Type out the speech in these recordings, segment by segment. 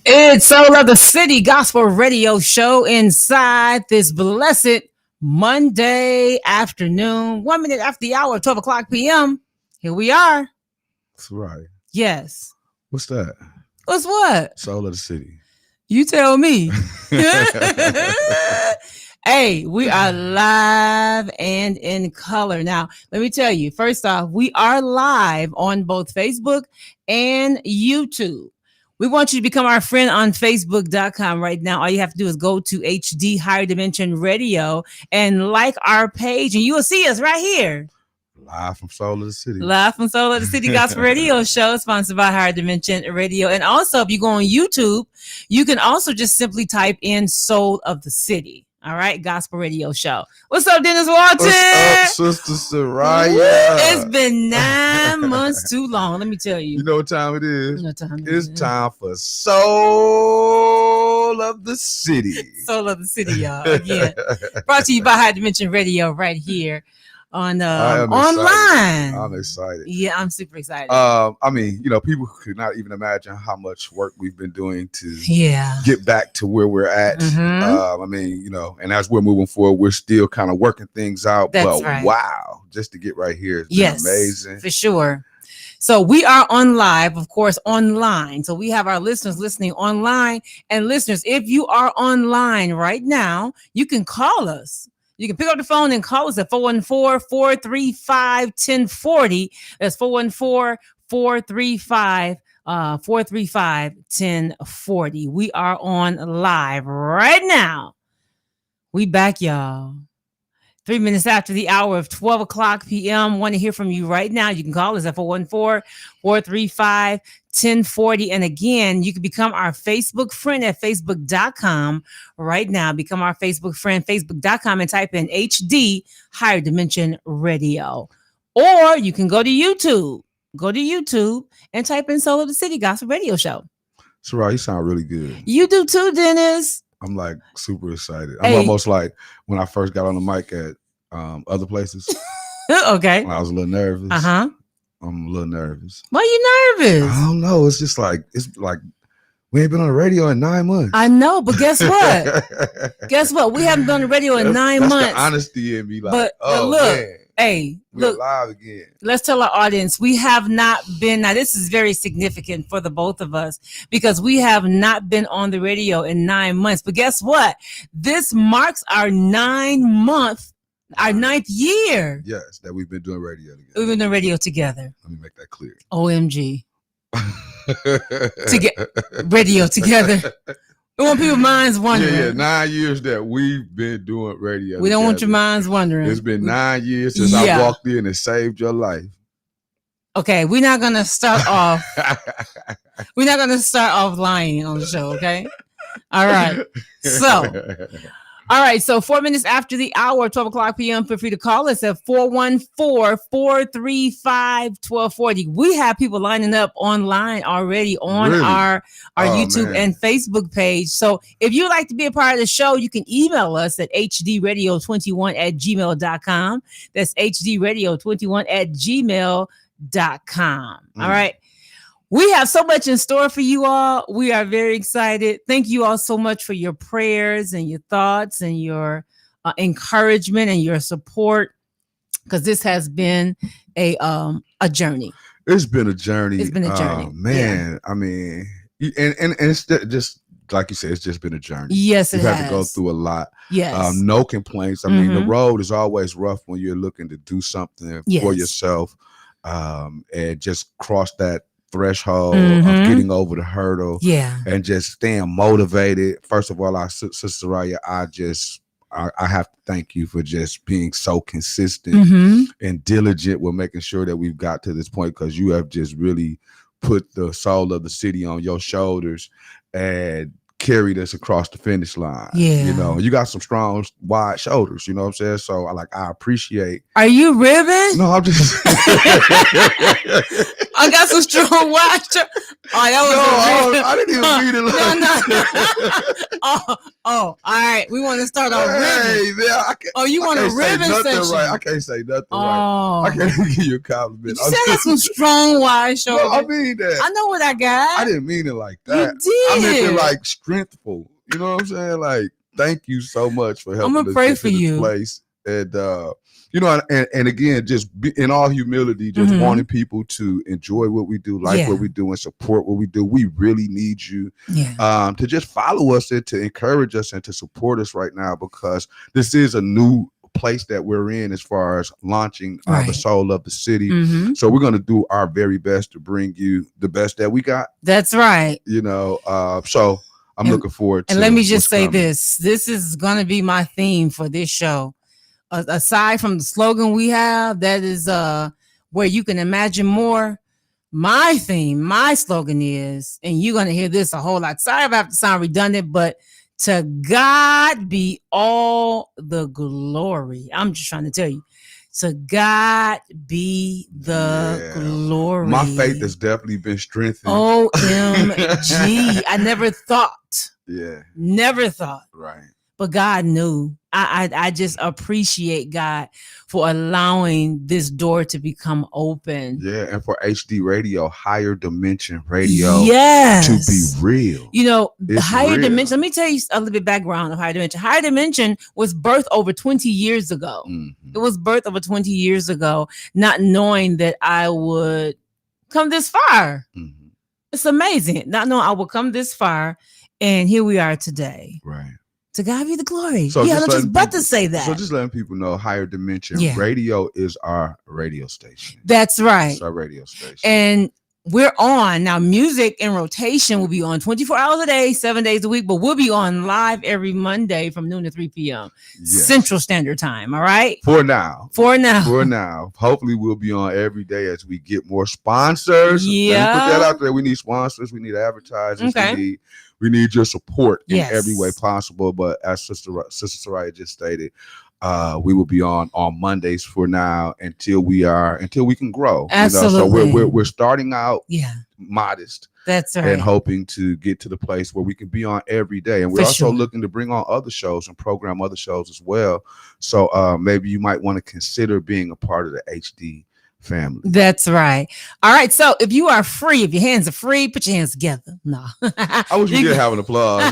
It's Soul of the City Gospel Radio Show inside this blessed Monday afternoon, 1 minute after the hour, 12 o'clock p.m. Here we are. That's right. Yes. What's that? What's what? Soul of the City. You tell me. Hey, we are live and in color. Now, let me tell you, first off, we are live on both Facebook and YouTube. We want you to become our friend on Facebook.com right now. All you have to do is go to HD Higher Dimension Radio and like our page, and you will see us right here. Live from Soul of the City. Live from Soul of the City Gospel Radio Show, sponsored by Higher Dimension Radio. And also, if you go on YouTube, you can also just simply type in Soul of the City. All right, Gospel Radio Show. What's up, Dennis Walton? What's up, Sister Soraya? It's been 9 months too long. Let me tell you. You know what time it is? You know what time it's time for Soul of the City. Soul of the City, y'all. Again, brought to you by High Dimension Radio right here on online. I'm excited. Yeah, I'm super excited. I mean, people could not even imagine how much work we've been doing to get back to where we're at. Mm-hmm. I mean, and as we're moving forward, we're still kind of working things out. That's right. Wow, just to get right here is amazing. For sure. So we are on live, of course, online. So we have our listeners listening online. And listeners, if you are online right now, you can call us. You can pick up the phone and call us at 414-435-1040. That's 414-435-1040. We are on live right now. We back, y'all. 3 minutes after the hour of 12 o'clock p.m. Want to hear from you right now. You can call us at 414-435-1040. And again, you can become our Facebook friend at facebook.com right now. Become our Facebook friend, facebook.com, and type in HD Higher Dimension Radio. Or you can go to YouTube. Go to YouTube and type in Soul of the City Gospel Radio Show. Soraya, you sound really good. You do too, Dennis. I'm like super excited. I'm almost like when I first got on the mic at other places. Okay. When I was a little nervous. Uh-huh. I'm a little nervous. Why are you nervous? I don't know. It's like we ain't been on the radio in 9 months. I know, but guess what? Guess what? We haven't been on the radio in 9 months. The honesty in me, like, but look, man. Hey, we're live again. Let's tell our audience we have not been. Now, this is very significant for the both of us because we have not been on the radio in 9 months. But guess what? This marks our 9th year. Yes, that we've been doing radio together. We've been doing radio together. Let me make that clear. OMG. To get radio together. We want people's minds wondering. Yeah, 9 years that we've been doing radio. We don't want your minds wondering. It's been 9 years since I walked in and saved your life. Okay, we're not gonna start off. We're not gonna start off lying on the show. Okay. All right. So 4 minutes after the hour, 12 o'clock p.m., feel free to call us at 414-435-1240. We have people lining up online already on our YouTube and Facebook page. So if you'd like to be a part of the show, you can email us at hdradio21@gmail.com. That's hdradio21@gmail.com. All right. We have so much in store for you all. We are very excited. Thank you all so much for your prayers and your thoughts and your encouragement and your support, because this has been a journey. It's been a journey. It's been a journey. Man, yeah. I mean, and it's just like you said, it's just been a journey. Yes, You've had to go through a lot. Yes. No complaints. I mean, the road is always rough when you're looking to do something for yourself, and just cross that threshold of getting over the hurdle, and just staying motivated. First of all, Sister Soraya, I have to thank you for just being so consistent and diligent with making sure that we've got to this point, because you have just really put the soul of the city on your shoulders and carried us across the finish line. Yeah. You got some strong, wide shoulders, you know what I'm saying? So I appreciate. Are you ribbing? No, I'm just I got some strong white shirt. Oh, that was I didn't even mean it like no. All right. We want to start off ribbon. Man, you want a ribbon section? Right. I can't say nothing right. I can't even give you a compliment. You said I had some strong wide shoulders. No, I mean that. I know what I got. I didn't mean it like that. You did. I meant it like strengthful. You know what I'm saying? Like, thank you so much for helping I'm gonna pray for you. Place. And and again, just in all humility, just wanting people to enjoy what we do, like what we do, and support what we do. We really need you to just follow us and to encourage us and to support us right now, because this is a new place that we're in as far as launching the soul of the city. So we're going to do our very best to bring you the best that we got. That's right. So I'm looking forward to. And let me just say this is going to be my theme for this show. Aside from the slogan we have, that is where you can imagine more. My theme, my slogan is, and you're going to hear this a whole lot. Sorry if I have to sound redundant, but to God be all the glory. I'm just trying to tell you. To God be the glory. My faith has definitely been strengthened. OMG. I never thought. Yeah. Never thought. Right. But God knew. I just appreciate God for allowing this door to become open. Yeah, and for HD Radio, Higher Dimension Radio, to be real. Higher Dimension. Let me tell you a little bit background of Higher Dimension. Higher Dimension was birthed over 20 years ago. It was birthed over 20 years ago, not knowing that I would come this far. It's amazing. Not knowing I would come this far, and here we are today. Right. To God be the glory. So I was just about to say that. So just letting people know, Higher Dimension Radio is our radio station. That's right. It's our radio station. And we're on now. Music in rotation will be on 24 hours a day, 7 days a week, but we'll be on live every Monday from noon to 3 p.m. Central Standard Time. All right. For now. Hopefully we'll be on every day as we get more sponsors. Yeah. Let me put that out there. We need sponsors. We need advertisers. Okay. We need your support in every way possible. But as Sister Soraya just stated, we will be on Mondays for now until we can grow. Absolutely. So we're starting out modest. That's right. And hoping to get to the place where we can be on every day. And we're also looking to bring on other shows and program other shows as well. So maybe you might want to consider being a part of the HD family. That's right. All right. So if you are free, if your hands are free, put your hands together. No. I wish we did have an applause.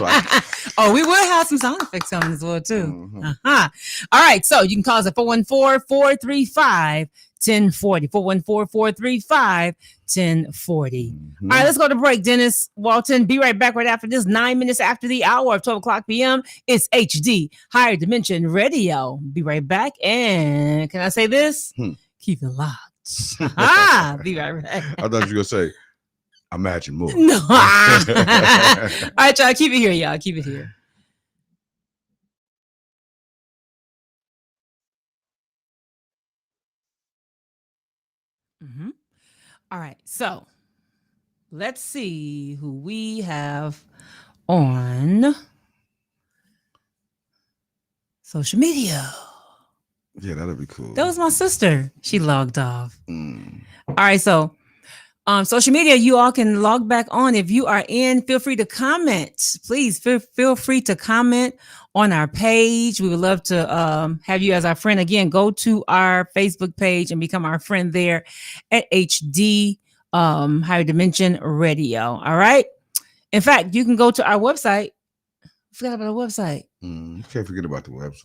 We will have some sound effects coming as well too. All right. So you can call us at 414-435-1040. 414-435-1040. All right, let's go to break. Dennis Walton, be right back right after this. 9 minutes after the hour of 12 o'clock p.m. It's HD Higher Dimension Radio. Be right back. And can I say this? Keep it locked. Be right back. I thought you were gonna say, imagine more. No. All right, y'all. Keep it here, y'all. Keep it here. All right. So let's see who we have on social media. Yeah, that'll be cool. That was my sister. She logged off. All right, so social media, you all can log back on. If you are in, feel free to comment. Please feel free to comment on our page. We would love to have you as our friend. Again, go to our Facebook page and become our friend there at HD Higher Dimension Radio. All right. In fact, you can go to our website. I forgot about our website. Can't forget about the website.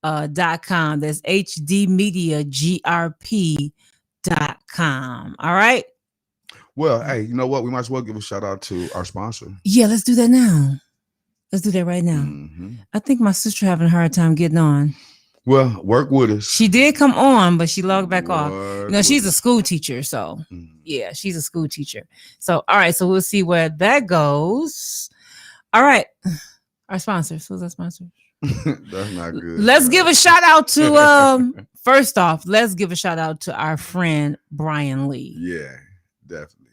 HDmediagrp.com. That's HDmediagrp.com. All right. Well, hey, you know what? We might as well give a shout out to our sponsor. Yeah, let's do that now. Let's do that right now. I think my sister having a hard time getting on. Well, work with us. She did come on, but she logged back off. She's a school teacher, so yeah, she's a school teacher. So all right, so we'll see where that goes. All right, our sponsors. Who's our sponsor? That's not good. Let's give a shout out to first off, let's give a shout out to our friend Brian Lee. Yeah, definitely.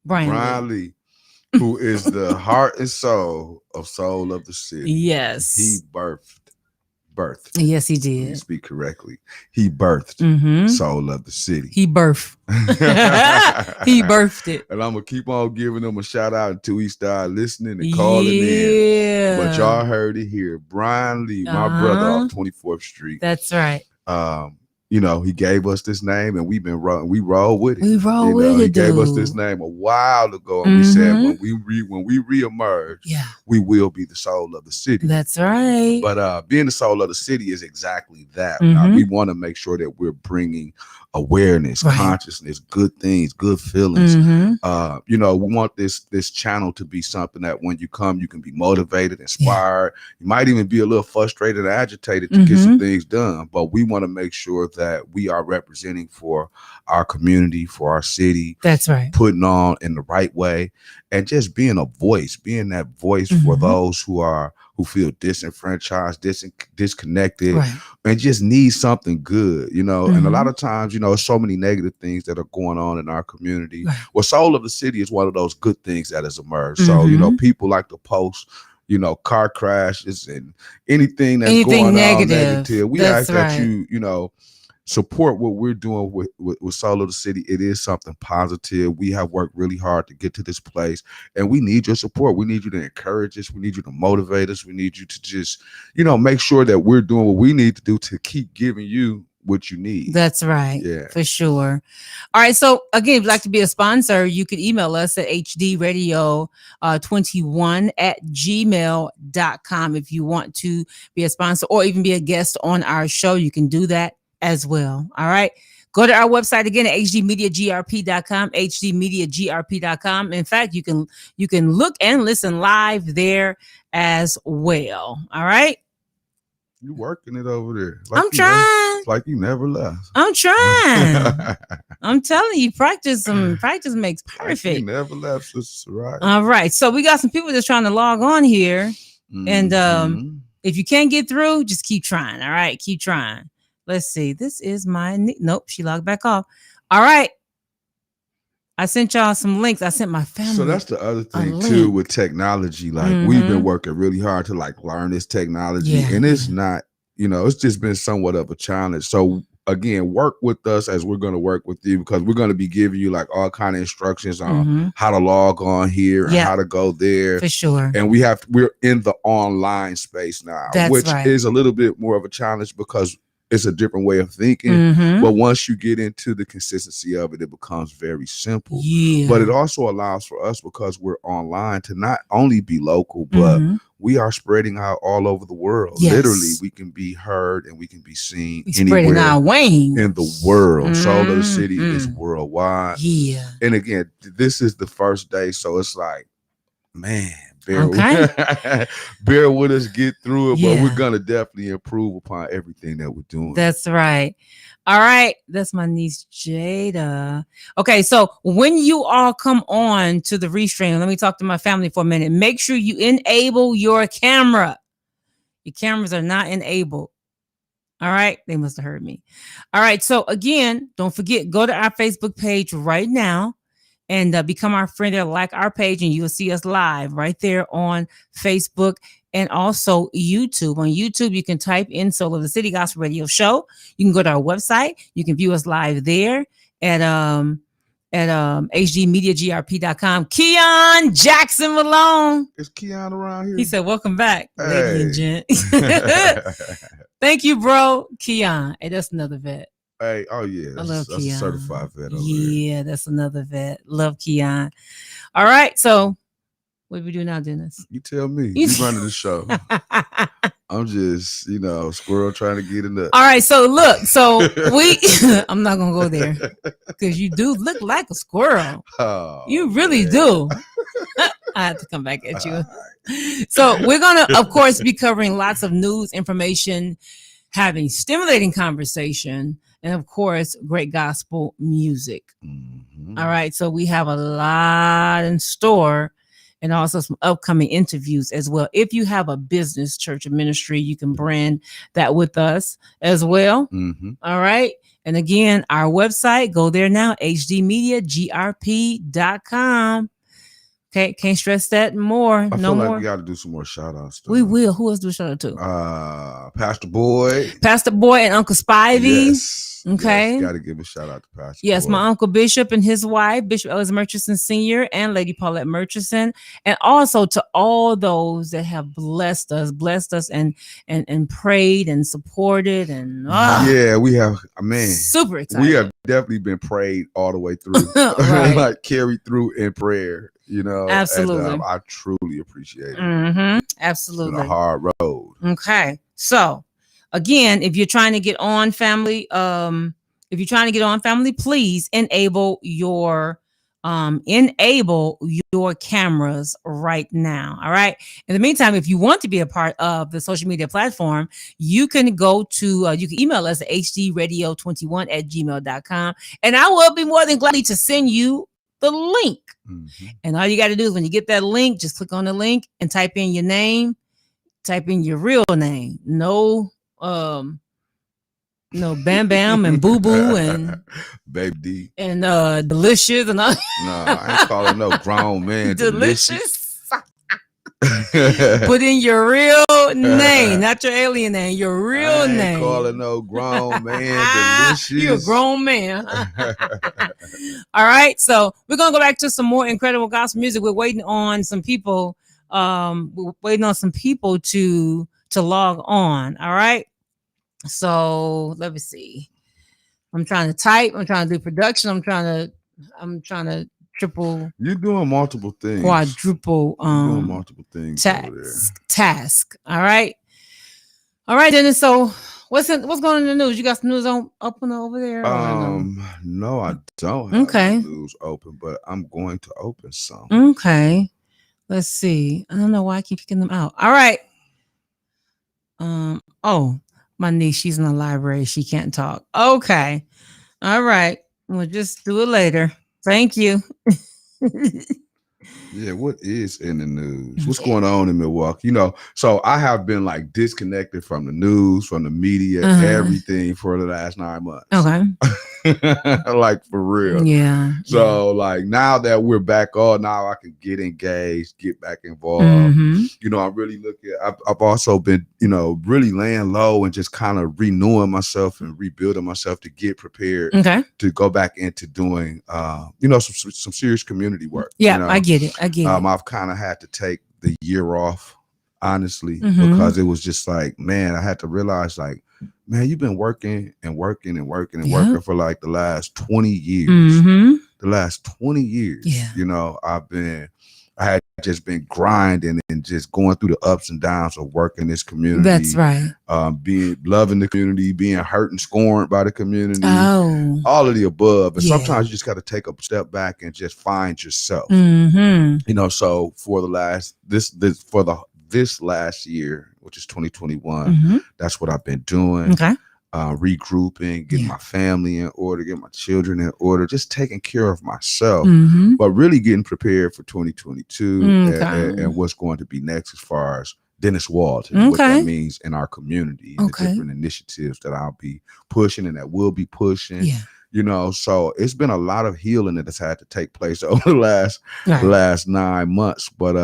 Brian Lee, who is the heart and soul of the City. Yes. He birthed birthed. Yes, he did. Let me speak correctly. He birthed Soul of the City. He birthed. He birthed it. And I'm gonna keep on giving him a shout out until he start listening and calling in. But y'all heard it here. Brian Lee, my brother off 24th Street. That's right. You know, he gave us this name, and we roll with it. We roll with it. He gave us this name a while ago, and we said when we reemerge, we will be the soul of the city. That's right. But being the soul of the city is exactly that. We want to make sure that we're bringing awareness, consciousness, good things, good feelings. You know, we want this channel to be something that when you come, you can be motivated, inspired. You might even be a little frustrated and agitated to get some things done. But we want to make sure that we are representing for our community, for our city. That's right. Putting on in the right way, and just being a voice, being that voice for those who feel disenfranchised, disconnected, and just need something good, you know. And a lot of times, you know, so many negative things that are going on in our community. Well, Soul of the City is one of those good things that has emerged. So, you know, people like to post, you know, car crashes and anything that's going on negative. We ask that you know, support what we're doing with Soul of the City. It is something positive. We have worked really hard to get to this place, and we need your support. We need you to encourage us. We need you to motivate us. We need you to just, you know, make sure that we're doing what we need to do to keep giving you what you need. That's right. Yeah, for sure. All right. So again, if you'd like to be a sponsor, you could email us at hdradio21@gmail.com. If you want to be a sponsor or even be a guest on our show, you can do that as well. All right. Go to our website again at hdmediagrp.com, hdmediagrp.com. In fact, you can look and listen live there as well. All right. You working it over there. I'm trying. It's like you never left. I'm trying. I'm telling you, practice makes perfect. Like you never left, Sister Soraya. All right. So we got some people that's trying to log on here. And if you can't get through, just keep trying. All right. Keep trying. Let's see. This is nope, she logged back off. All right. I sent y'all some links. I sent my family. So that's the other thing too with technology. Like we've been working really hard to like learn this technology, and it's not, you know, it's just been somewhat of a challenge. So again, work with us as we're going to work with you, because we're going to be giving you like all kind of instructions on how to log on here and how to go there. For sure. And we're in the online space now, which is a little bit more of a challenge because it's a different way of thinking. But once you get into the consistency of it, it becomes very simple. But it also allows for us, because we're online, to not only be local, but we are spreading out all over the world. Literally, we can be heard and we can be seen anywhere our wings in the world. Soul of the City is worldwide. And again, this is the first day, so it's like, man, bear with us, get through it, but we're gonna definitely improve upon everything that we're doing. That's right. All right, that's my niece Jada. Okay, so when you all come on to the Restream, let me talk to my family for a minute. Make sure you enable your camera. Your cameras are not enabled. All right, they must have heard me. All right, so again, don't forget, go to our Facebook page right now and become our friend there, like our page, and you'll see us live right there on Facebook and also YouTube. On YouTube, you can type in Soul of the City Gospel Radio Show. You can go to our website. You can view us live there at hdmediagrp.com. Keon Jackson Malone. Is Keon around here? He said, welcome back, ladies and gents. Thank you, bro. Keon. Hey, that's another vet. Hey, oh yeah, that's a certified vet over there. That's another vet. Love Keon. All right, so what do we do now, Dennis? You tell me. You running the show. I'm just, you know, squirrel trying to get in the. All right, so look, I'm not gonna go there because you do look like a squirrel. Oh, you really do. I have to come back at you. So we're gonna, of course, be covering lots of news, information, having stimulating conversation, and of course, great gospel music. All right. So we have a lot in store and also some upcoming interviews as well. If you have a business, church, or ministry, you can brand that with us as well. All right. And again, our website, go there now, hdmediagrp.com. Okay, can't stress that more. I no feel like more. we got to do some more shout outs. We will. Who else do a shout out to? Pastor Boyd. Pastor Boyd and Uncle Spivey. Yes. Okay. Yes, got to give a shout out to Pastor Yes, Boyd. my Uncle Bishop and his wife, Bishop Ellis Murchison Sr. and Lady Paulette Murchison. And also to all those that have blessed us and prayed and supported. And yeah, we have, man. Super excited. We have definitely been prayed all the way through. Like carried through in prayer. You know, absolutely. And, I truly appreciate it. Mm-hmm. Absolutely. It's been a hard road. Okay. So again, if you're trying to get on family, please enable your cameras right now. All right. In the meantime, if you want to be a part of the social media platform, you can go to, you can email us at hdradio21@gmail.com. And I will be more than glad to send you the link. Mm-hmm. And all you got to do is when you get that link, just click on the link and type in your name, type in your real name. No Bam Bam and Boo Boo and Baby D and Delicious and all. No, I ain't calling no grown man Delicious. Put in your real name, not your alien name, your real name. I ain't calling no grown man Delicious. You're a grown man. All right, so we're gonna go back to some more incredible gospel music. We're waiting on some people. We're waiting on some people to log on. All right. So let me see. I'm trying to type. I'm trying to do production. I'm trying to triple. You're doing multiple things. Quadruple. You're doing multiple things. Task. All right. Dennis. So what's going on in the news? You got some news open over there? No, I don't have the news open, but I'm going to open some. Okay. Let's see. I don't know why I keep picking them out. All right. My niece, she's in the library. She can't talk. Okay. All right. We'll just do it later. Thank you. Yeah, what is in the news? What's going on in Milwaukee? You know, so I have been like disconnected from the news, from the media, everything for the last 9 months. Okay. Like for real. Yeah. So like now that we're back on, now I can get engaged, get back involved. Mm-hmm. You know, I'm really looking. I've also been, you know, really laying low and just kind of renewing myself and rebuilding myself to get prepared to go back into doing, you know, some serious community work. Yeah, you know? I get it. I've kind of had to take the year off, honestly, because it was just like, man, I had to realize like, man, you've been working for like the last 20 years. Mm-hmm. The last 20 years, you know, I had just been grinding and just going through the ups and downs of working this community. That's right. Loving the community, being hurt and scorned by the community. Oh. All of the above. And sometimes you just got to take a step back and just find yourself. Mm-hmm. You know, so for this last year, which is 2021, that's what I've been doing. Okay. Regrouping, getting my family in order, getting my children in order, just taking care of myself, but really getting prepared for 2022 and what's going to be next as far as Dennis Walton, what that means in our community, the different initiatives that I'll be pushing and that we'll be pushing. Yeah. You know, so it's been a lot of healing that has had to take place over the last 9 months, but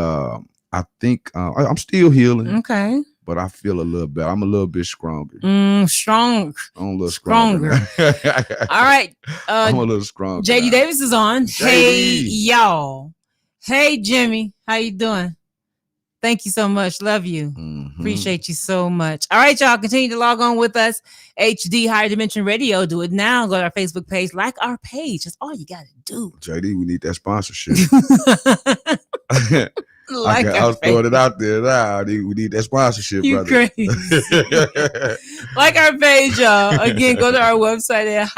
I think I'm still healing. Okay. But I feel a little better. I'm a little bit stronger. Strong. I'm a little stronger. All right. I'm a little stronger. JD Davis is on. JD. Hey, y'all. Hey, Jimmy. How you doing? Thank you so much. Love you. Mm-hmm. Appreciate you so much. All right, y'all. Continue to log on with us. HD Higher Dimension Radio. Do it now. Go to our Facebook page. Like our page. That's all you got to do. JD, we need that sponsorship. I was throwing it out there now. We need that sponsorship, you brother. Crazy. Like our page, y'all. Again, go to our website at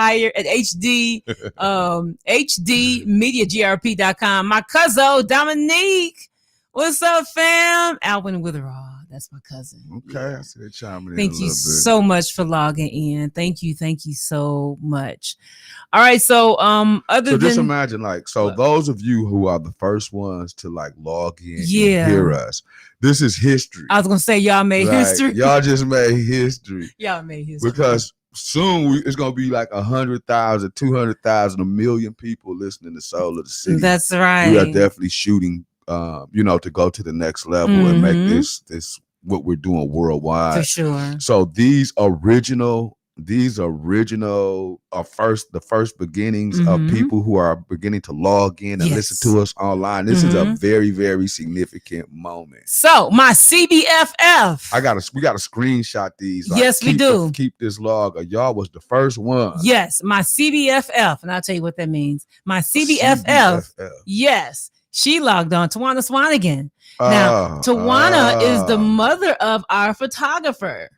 hdmediagrp.com. My cousin Dominique. What's up, fam? Alvin Witheraw. That's my cousin. Okay, I see that chiming in. Thank you so much for logging in. Thank you so much. All right, so just imagine those of you who are the first ones to like log in and hear us, this is history. I was gonna say y'all made history. Y'all just made history. Y'all made history because soon it's gonna be like 100,000, 200,000, 1 million people listening to Soul of the City. That's right. We are definitely shooting to go to the next level and make this what we're doing worldwide. For sure. So the first beginnings of people who are beginning to log in and listen to us online. This is a very, very significant moment. So my CBFF. We gotta screenshot these. Yes, we do. Keep this log. Y'all was the first one. Yes, my CBFF, and I'll tell you what that means. My CBFF. Yes, she logged on. Tawana Swanigan. Now, Tawana is the mother of our photographer.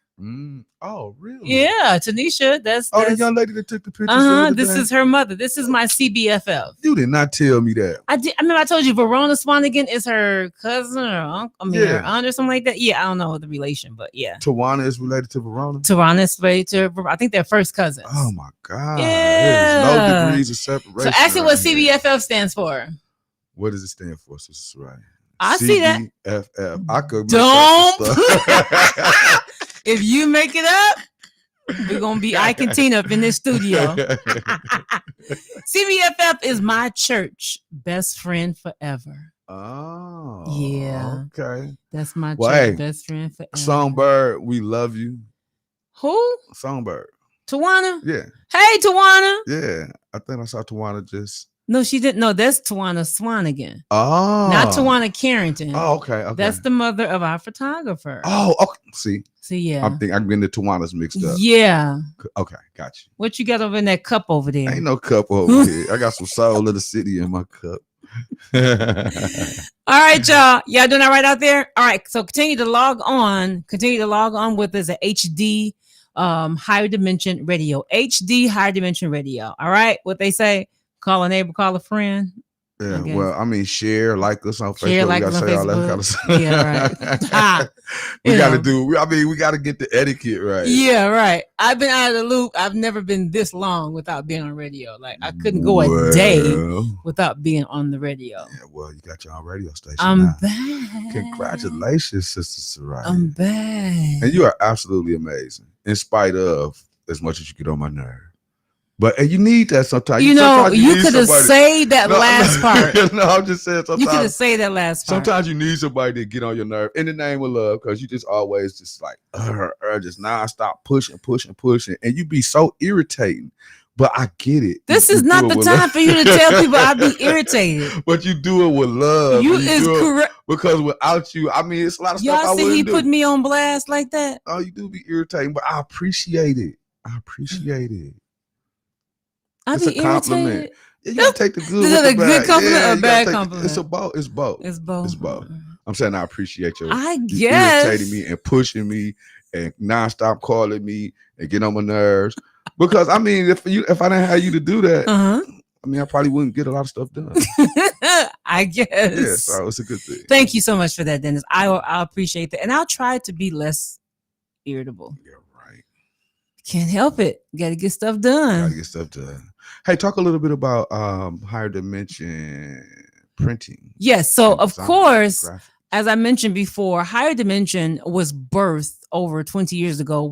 Oh, really? Yeah, Tanisha. That's the young lady that took the pictures. This is her mother. This is my CBFF. You did not tell me that. I remember I told you Verona Swanigan is her cousin or uncle, her aunt or something like that. Yeah, I don't know the relation, but yeah. Tawana is related to Verona. Tawana is related to. I think they're first cousins. Oh my God! Yeah. There's no degrees of separation. So ask me what CBFF stands for. What does it stand for, Sister Soraya? I see that. CBFF. I could don't. If you make it up, we're gonna be Ike and Tina up in this studio. CBFF is my church best friend forever. Oh, yeah. Okay, that's my church best friend forever. Songbird, we love you. Who? Songbird. Tawana. Yeah. Hey, Tawana. Yeah, I think I saw Tawana just. No, she didn't. No, that's Tawana Swanigan. Oh. Not Tawana Carrington. Oh, okay. That's the mother of our photographer. Oh, okay. See, yeah. I'm getting the Tawana's mixed up. Yeah. Okay, got you. What you got over in that cup over there? Ain't no cup over here. I got some Soul of the City in my cup. All right, y'all. Y'all doing all right out there? All right. So continue to log on with us at HD Higher Dimension Radio. HD Higher Dimension Radio. All right. What they say? Call a neighbor, call a friend. Yeah, well, I mean, like us on Facebook. Share, like us on Facebook. Yeah, right. We got to get the etiquette right. Yeah, right. I've been out of the loop. I've never been this long without being on radio. Like I couldn't go a day without being on the radio. Yeah, well, you got your own radio station. I'm back. Congratulations, Sister Soraya. I'm back. And you are absolutely amazing, in spite of as much as you get on my nerve. But you need that sometimes. You could have said that last part. No, I'm just saying sometimes. You could have said that last part. Sometimes you need somebody to get on your nerve in the name of love, because you just always just like just nonstop pushing. And you be so irritating. But I get it. This is not the time for you to tell people I be irritated. But you do it with love. You is correct. Because without you, I mean, it's a lot of stuff I wouldn't do. Y'all see he put me on blast like that? Oh, you do be irritating, but I appreciate it. It's a compliment. Yeah, you gotta take the good. Is it a good compliment or a bad compliment? It's both. It's both. I'm saying I appreciate you. You irritating me and pushing me and nonstop calling me and getting on my nerves. Because I mean, if I didn't have you to do that, I mean, I probably wouldn't get a lot of stuff done. I guess. Yeah, so it's a good thing. Thank you so much for that, Dennis. I appreciate that, and I'll try to be less irritable. Yeah, right. Can't help it. Got to get stuff done. Hey, talk a little bit about Higher Dimension printing. Yes. So, of course, as I mentioned before, Higher Dimension was birthed over 20 years ago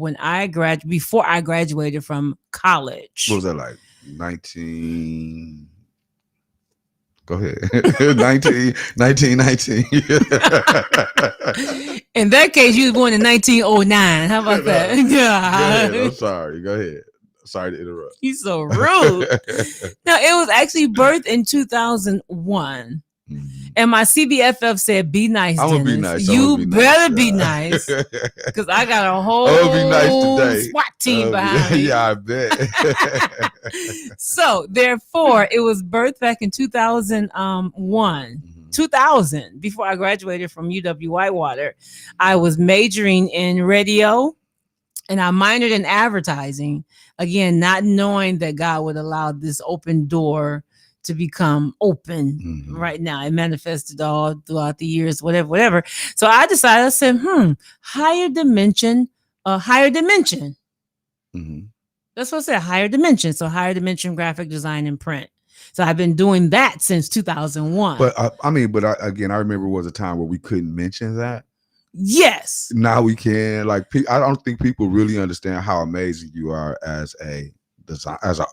before I graduated from college. What was that like? 19. Go ahead. 1919. In that case, you was born in 1909. How about that? Yeah. I'm sorry. Go ahead. Sorry to interrupt. You're so rude. No, it was actually birthed in 2001. Mm-hmm. And my CBFF said, "Be nice, I'm gonna be nice. You better be nice, because I got a whole SWAT team behind me." Yeah, I bet. So, therefore, it was birthed back in 2001. 2000, before I graduated from UW-Whitewater. I was majoring in radio, and I minored in advertising. Again, not knowing that God would allow this open door to become open right now. It manifested all throughout the years, whatever. So I decided, I said, higher dimension. That's what I said, higher dimension. So higher dimension graphic design and print. So I've been doing that since 2001. But I remember it was a time where we couldn't mention that. Yes. Now we can. Like, I don't think people really understand how amazing you are as a design, as a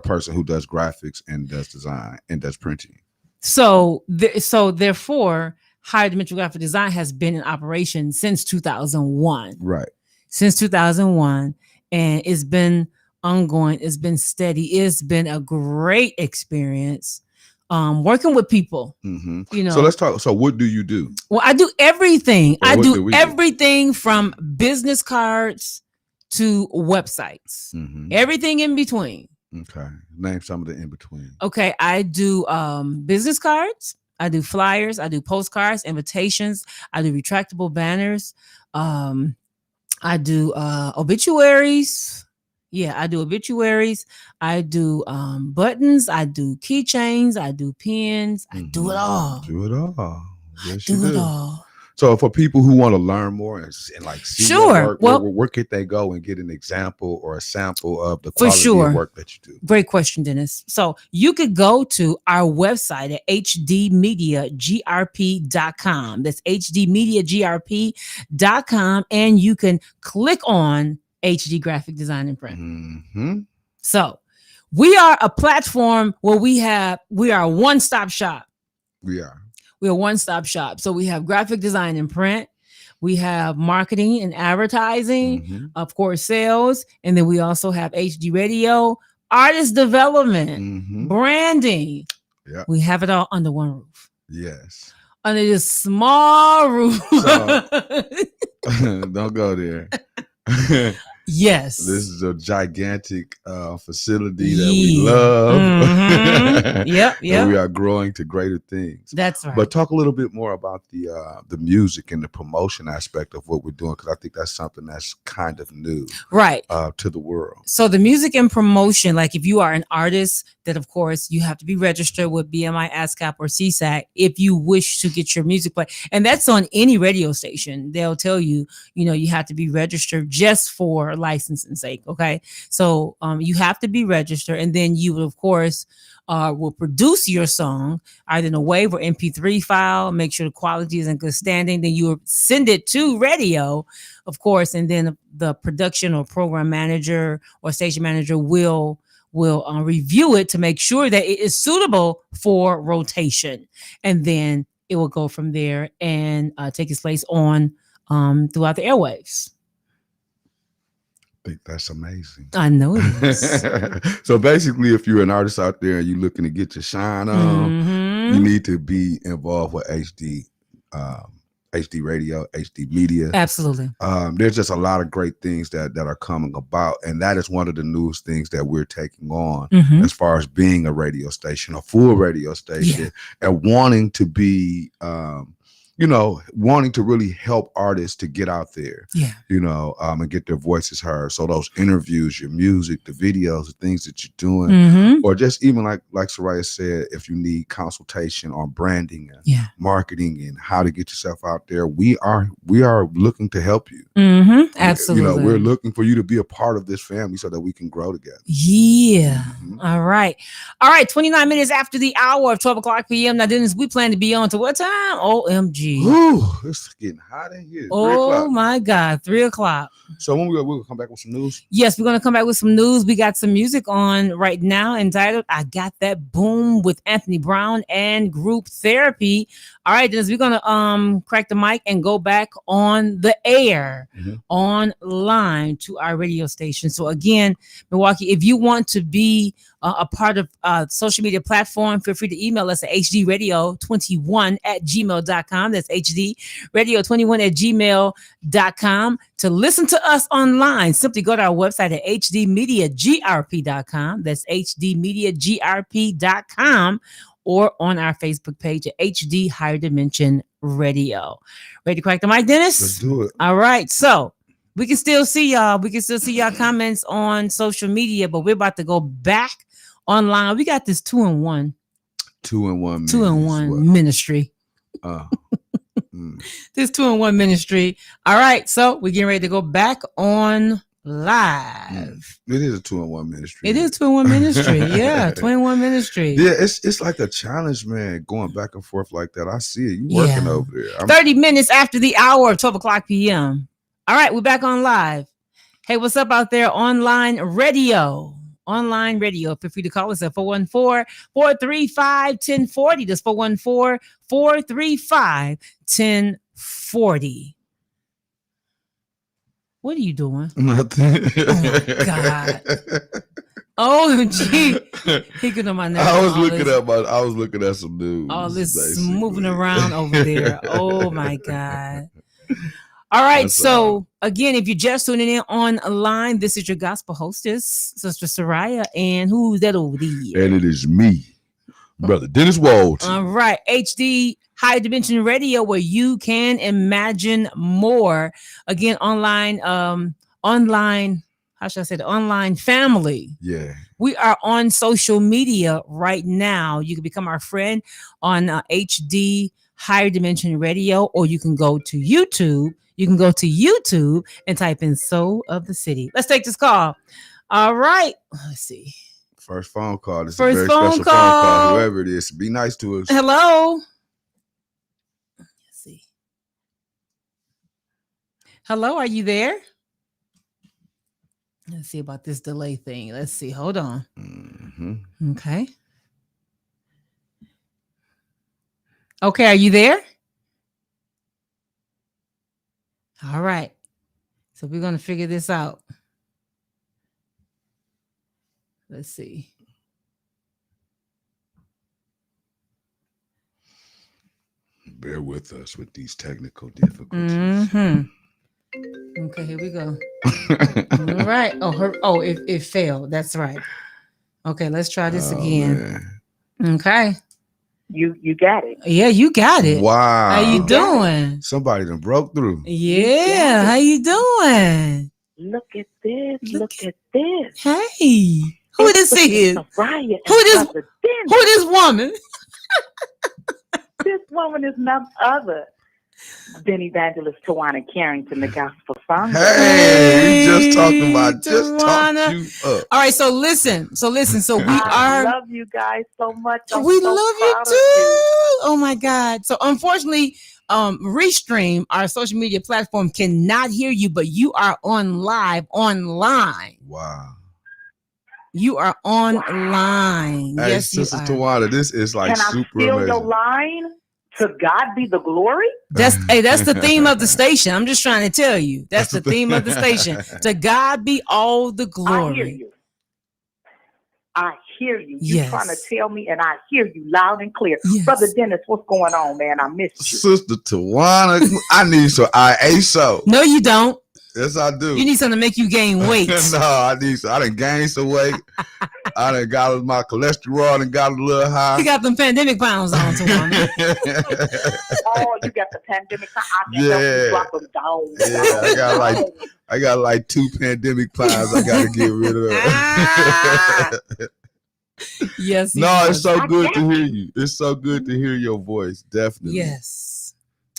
person who does graphics and does design and does printing. So therefore, Higher Dimension Graphic Design has been in operation since 2001. Right. Since 2001, and it's been ongoing. It's been steady. It's been a great experience working with people. Mm-hmm. You know. So let's talk. So what do you do? Well, I do everything. I do everything from business cards to websites. Mm-hmm. Everything in between. Okay. Name some of the in between. Okay. I do business cards. I do flyers. I do postcards, invitations. I do retractable banners. I do obituaries. Yeah, I do obituaries. I do buttons. I do keychains. I do pins. I do it all. Do it all. Yes, do it all. So for people who want to learn more and like see your work, where could they go and get an example or a sample of the quality of work that you do? Great question, Dennis. So you could go to our website at hdmediagrp.com. That's hdmediagrp.com, and you can click on HD Graphic Design and Print. Mm-hmm. So we are a platform where we are a one-stop shop. We're a one-stop shop. So we have graphic design and print. We have marketing and advertising, of course, sales. And then we also have HD radio, artist development, branding. Yeah. We have it all under one roof. Yes. Under this small roof. So, don't go there. Yes. This is a gigantic facility that we love. Mm-hmm. Yep. And we are growing to greater things. That's right. But talk a little bit more about the music and the promotion aspect of what we're doing, because I think that's something that's kind of new, right, to the world. So the music and promotion, like if you are an artist, that of course you have to be registered with BMI, ASCAP, or CSAC if you wish to get your music played. And that's on any radio station. They'll tell you, you have to be registered just for licensing sake. Okay. So you have to be registered, and then you of course will produce your song either in a WAV or MP3 file, make sure the quality is in good standing. Then you send it to radio, of course, and then the production or program manager or station manager will review it to make sure that it is suitable for rotation. And then it will go from there and take its place on throughout the airwaves. I think that's amazing. I know it is. So basically, if you're an artist out there and you're looking to get your shine on, you need to be involved with HD radio, HD media. Absolutely. There's just a lot of great things that are coming about. And that is one of the newest things that we're taking on as far as being a radio station, a full radio station, and wanting to be, wanting to really help artists to get out there, and get their voices heard. So those interviews, your music, the videos, the things that you're doing, or just even like Soraya said, if you need consultation on branding and marketing and how to get yourself out there, we are looking to help you. Absolutely. We're looking for you to be a part of this family so that we can grow together. Yeah. All right. 29 minutes after the hour of 12 o'clock p.m. Now, Dennis, we plan to be on to what time? OMG. Ooh, it's getting hot in here. Oh my God, 3 o'clock. So when we'll come back with some news? Yes, we're gonna come back with some news. We got some music on right now entitled "I Got That Boom" with Anthony Brown and Group Therapy. All right, Dennis, we're gonna crack the mic and go back on the air, online to our radio station. So again, Milwaukee, if you want to be a part of social media platform, feel free to email us at hdradio21@gmail.com. That's hdradio21@gmail.com. To listen to us online, simply go to our website at hdmediagrp.com. That's hdmediagrp.com, or on our Facebook page at HD Higher Dimension Radio. Ready to crack the mic, Dennis? Let's do it. All right. So we can still see y'all. We can still see y'all comments on social media, but we're about to go back online. We got this 2-in-1. 2-in-1 ministry. This 2-in-1 ministry. All right. So we're getting ready to go back on live. It is a 2-in-1 ministry. It is 2-in-1 ministry. Yeah. 2-in-1 ministry. Yeah. It's like a challenge, man, going back and forth like that. I see it. You working over there. 30 minutes after the hour of 12 o'clock p.m. All right. We're back on live. Hey, what's up out there? Online radio. online radio. Feel free to call us at 414-435-1040. That's 414-435-1040. What are you doing? Nothing. Oh my God. OMG. He could on my neck. I was looking at some news. All this basically moving around over there. Oh my God. All right. So again, if you're just tuning in online, this is your gospel hostess, Sister Soraya. And who's that over there? And it is me, Brother Dennis Walton. All right. HD High Dimension Radio, where you can imagine more. Again, online, how should I say, the online family. Yeah. We are on social media right now. You can become our friend on HD Higher Dimension Radio, or you can go to YouTube. You can go to YouTube and type in Soul of the City. Let's take this call. All right. Let's see. First phone call. This is a very special phone call. Whoever it is, be nice to us. Hello. Let's see. Hello, are you there? Let's see about this delay thing. Let's see. Hold on. Mm-hmm. Okay. Okay, are you there? All right. So we're going to figure this out. Let's see. Bear with us with these technical difficulties. Mm-hmm. Okay, here we go. All right. It failed. That's right. Okay, let's try this again. Man. Okay. You got it. Yeah, you got it. Wow. How you doing? Somebody done broke through. Yeah. How you doing? Look at this. Look at this. Hey. Who this is? Who this woman? This woman is none other than Evangelist Tawana Carrington, the gospel song. Hey, we just talking about talk you up. All right, so listen. So I love you guys so much. We love you too. Oh my God. So unfortunately, Restream, our social media platform, cannot hear you, but you are online. Wow. You are online. Hey, yes, Sister Tawana, this is like super amazing. Can I steal your line? To God be the glory. That's the theme of the station. I'm just trying to tell you. That's the theme of the station. To God be all the glory. I hear you. You're trying to tell me, and I hear you loud and clear. Yes. Brother Dennis, what's going on, man? I missed you. Sister Tawana, I need some IASO. No, you don't. Yes, I do. You need something to make you gain weight. No, I done gained some weight. I done got my cholesterol and got a little high. You got them pandemic pounds on, Tawana. Oh, you got the pandemic pounds. I can help you drop them down. Yeah, I got like 2 pandemic pounds I got to get rid of. Yes. No, it's so good to hear you. It's so good to hear your voice. Definitely. Yes.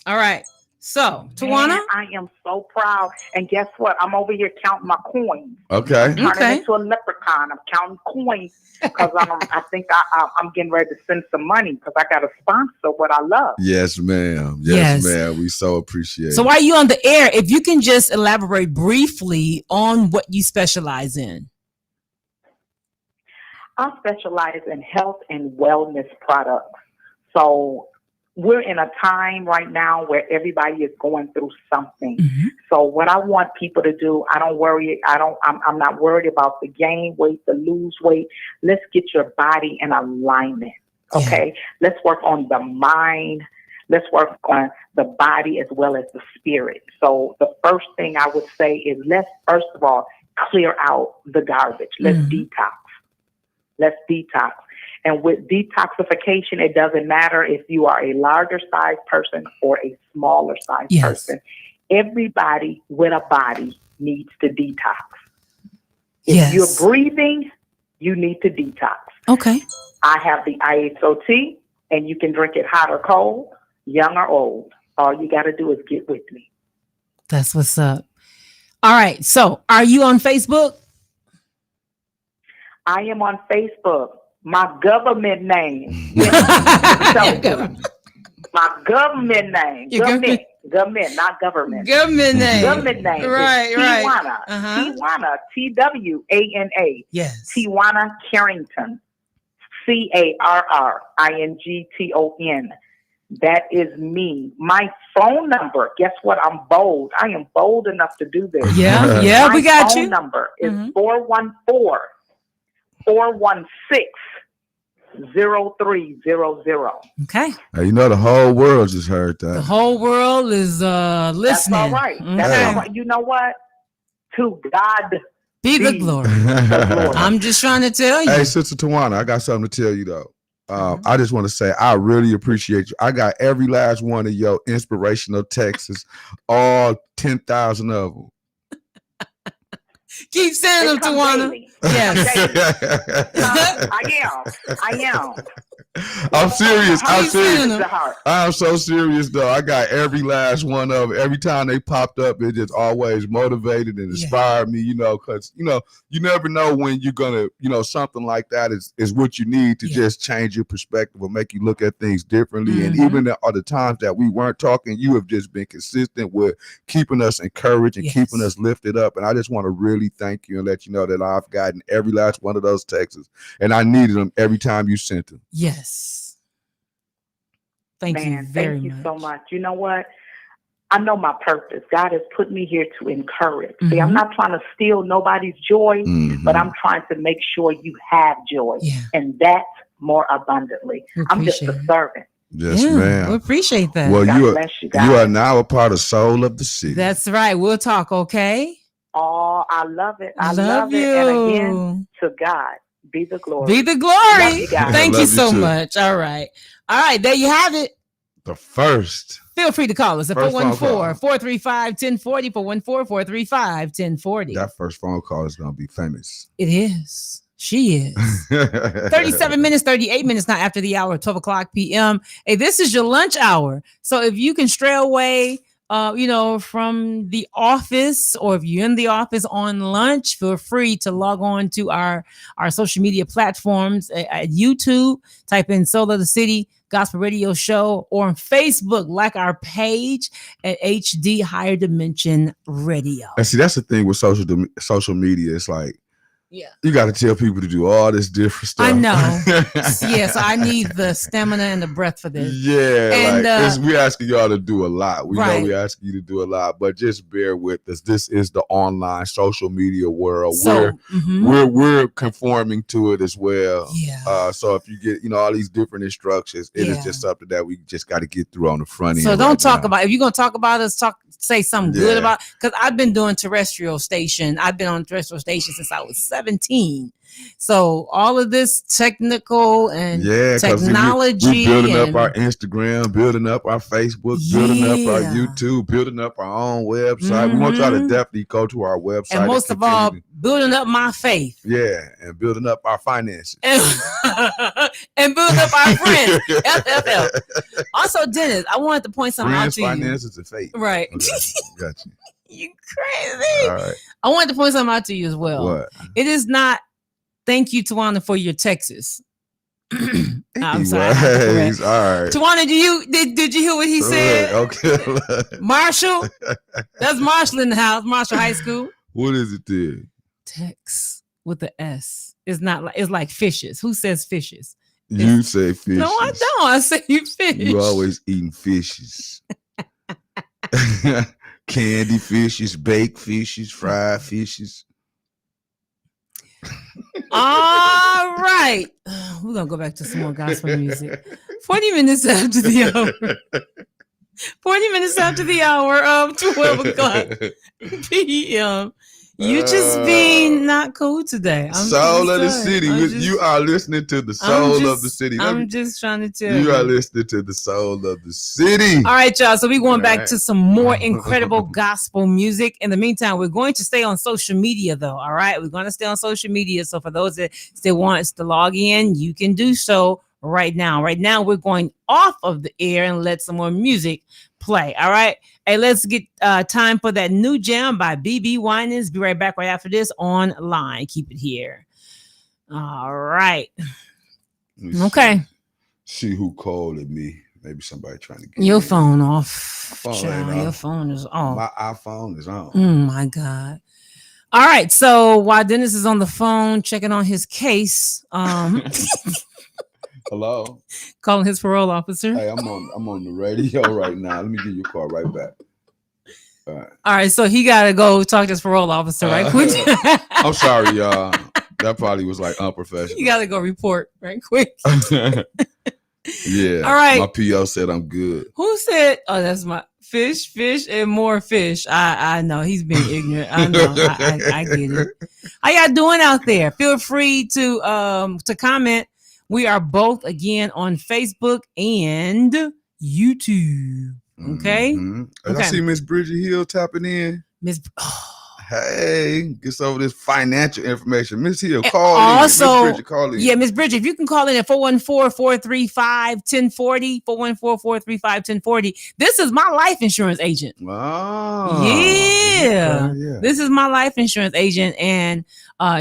All right. So, Tawana, I am so proud. And guess what? I'm over here counting my coins. Okay. I'm turning into a leprechaun. I'm counting coins because I think I'm getting ready to send some money because I got to sponsor what I love. Yes, ma'am. Yes, ma'am. We so appreciate it. So while you're on the air, if you can just elaborate briefly on what you specialize in. I specialize in health and wellness products. So we're in a time right now where everybody is going through something. Mm-hmm. So what I want people to do, I'm not worried about the gain weight, the lose weight. Let's get your body in alignment. Okay. Yeah. Let's work on the mind. Let's work on the body as well as the spirit. So the first thing I would say is let's first of all clear out the garbage. Let's detox. Let's detox. And with detoxification, it doesn't matter if you are a larger size person or a smaller size person. Everybody with a body needs to detox. If you're breathing, you need to detox. Okay. I have the ISOT, and you can drink it hot or cold, young or old. All you got to do is get with me. That's what's up. All right. So are you on Facebook? I am on Facebook. My government name. My government name. Government, not government. Government name. Government name. Right, Tijuana. right. Tijuana. T-W-A-N-A. Yes. Tijuana Carrington. Carrington. That is me. My phone number, guess what? I'm bold. I am bold enough to do this. Yeah, we got you. My phone number is 414-416-0300. Okay. Now, you know the whole world just heard that. The whole world is listening. That's all right. Okay. That's all right. You know what? To God be the glory. I'm just trying to tell you. Hey, Sister Tawana, I got something to tell you though. I just want to say I really appreciate you. I got every last one of your inspirational texts, all 10,000 of them. Keep saying them, Tawana. Yes. I am. I'm serious. I'm so serious though. I got every last one of them. Every time they popped up, it just always motivated and inspired me, because you never know when you're gonna, something like that is what you need to just change your perspective or make you look at things differently. Mm-hmm. And even the other times that we weren't talking, you have just been consistent with keeping us encouraged and keeping us lifted up. And I just want to really thank you and let you know that I've gotten every last one of those texts, and I needed them every time you sent them. Yes. Thank you so much. You know what? I know my purpose. God has put me here to encourage. Mm-hmm. See, I'm not trying to steal nobody's joy, but I'm trying to make sure you have joy, and that's more abundantly. I'm just a servant. Yes, ma'am. We appreciate that. Well, you are now a part of Soul of the City. That's right. We'll talk, okay? Oh, I love it. I love it. And again, to God be the glory. Be the glory. Thank you so much. All right. There you have it. The first. Feel free to call us at 414-435-1040, 414-435-1040. That first phone call is going to be famous. It is. She is. 37 minutes, 38 minutes now after the hour, 12 o'clock p.m. Hey, this is your lunch hour. So if you can stray away from the office, or if you're in the office on lunch, feel free to log on to our social media platforms at YouTube, type in Soul of the City Gospel Radio Show, or on Facebook, like our page at HD Higher Dimension Radio. And see, that's the thing with social media. It's like, you got to tell people to do all this different stuff. I know. Yes, I need the stamina and the breath for this. Yeah, and we're asking y'all to do a lot. We know we're asking you to do a lot, but just bear with us. This is the online social media world. So, we're conforming to it as well. Yeah. So if you get all these different instructions, it is just something that we just got to get through on the front end. So don't talk about, if you're gonna talk about us, say something good about, because I've been doing terrestrial station. I've been on terrestrial station since I was 17. So all of this technical and technology, we're building up our Instagram, building up our Facebook, building up our YouTube, building up our own website. We want y'all to definitely go to our website. And most of all, building up my faith. Yeah, and building up our finances. And building up our friends. FFL. Also, Dennis, I wanted to point something out to you. Finances, and faith. Right. Okay. Got you. You crazy. All right. I wanted to point something out to you as well. What? It is not thank you, Tawana, for your Texas. I'm sorry. All right. Tawana, did you hear what he said? Okay. Marshall? That's Marshall in the house, Marshall High School. What is it there? Tex with the S. It's like fishes. Who says fishes? You say fishes. No, I don't. I say you fish. You always eating fishes. Candy fishes, baked fishes, fried fishes. All right. We're going to go back to some more gospel music. 40 minutes after the hour. 40 minutes after the hour of 12 o'clock p.m. You just being not cool today. Soul of the City. You are listening to the Soul of the City. I'm just trying to tell you. You are listening to the Soul of the City. All right, y'all. So we're going back to some more incredible gospel music. In the meantime, we're going to stay on social media, though. All right. We're going to stay on social media. So for those that still want us to log in, you can do so right now. Right now, we're going off of the air and let some more music play. All right. Hey, let's get time for that new jam by BB Winans. Be right back right after this online. Keep it here. All right. Okay. See who called me. Maybe somebody trying to get your in. phone off. Phone Your phone is off. My iPhone is on. Oh my God. All right. So while Dennis is on the phone checking on his case, Hello. Calling his parole officer. Hey, I'm on the radio right now. Let me give you a call right back. All right. So he got to go talk to his parole officer right quick. I'm sorry, y'all. That probably was like unprofessional. You got to go report right quick. Yeah. All right. My PO said I'm good. Who said, oh, that's my fish, and more fish. I know he's being ignorant. I know. I get it. How y'all doing out there? Feel free to comment. We are both again on Facebook and YouTube. Okay. Mm-hmm. I see Miss Bridget Hill tapping in. Hey, get some of this financial information. Miss Hill, call in. Miss Bridget, call in. Yeah, Miss Bridget, if you can call in at 414-435-1040, 414-435-1040. This is my life insurance agent. Oh. Yeah. Okay, yeah. This is my life insurance agent, and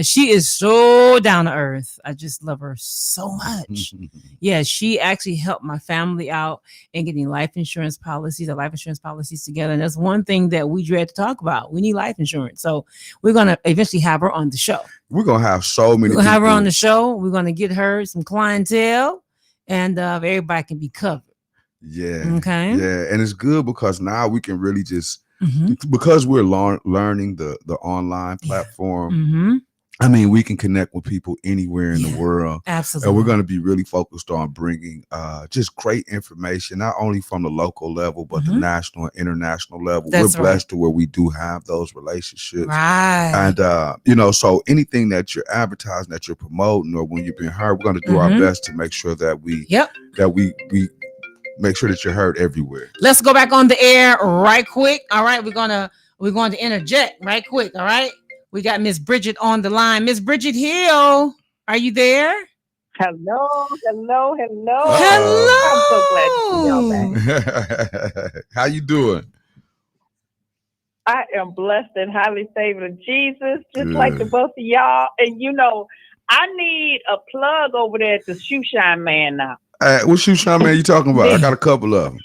she is so down to earth. I just love her so much. Yeah, she actually helped my family out in getting life insurance policies together. And that's one thing that we dread to talk about. We need life insurance. So we're going to eventually have her on the show. We're going to have so many people. Have her on the show. We're going to get her some clientele, and everybody can be covered. Yeah. Okay. Yeah. And it's good because now we can really just, because we're learning the online platform. Mm-hmm. I mean, we can connect with people anywhere in the world. Absolutely. And we're going to be really focused on bringing just great information, not only from the local level, but the national and international level. That's we're blessed to where we do have those relationships. Right. And, so anything that you're advertising, that you're promoting, or when you've been heard, we're going to do our best to make sure that we make sure that you're heard everywhere. Let's go back on the air right quick. All right. We're going to interject right quick. All right. We got Miss Bridget on the line. Miss Bridget Hill, are you there? Hello. Hello. I'm so glad to see y'all back. How you doing? I am blessed and highly favored of Jesus, just like the both of y'all. And I need a plug over there at the Shoe Shine Man now. What Shoe Shine Man you talking about? I got a couple of them.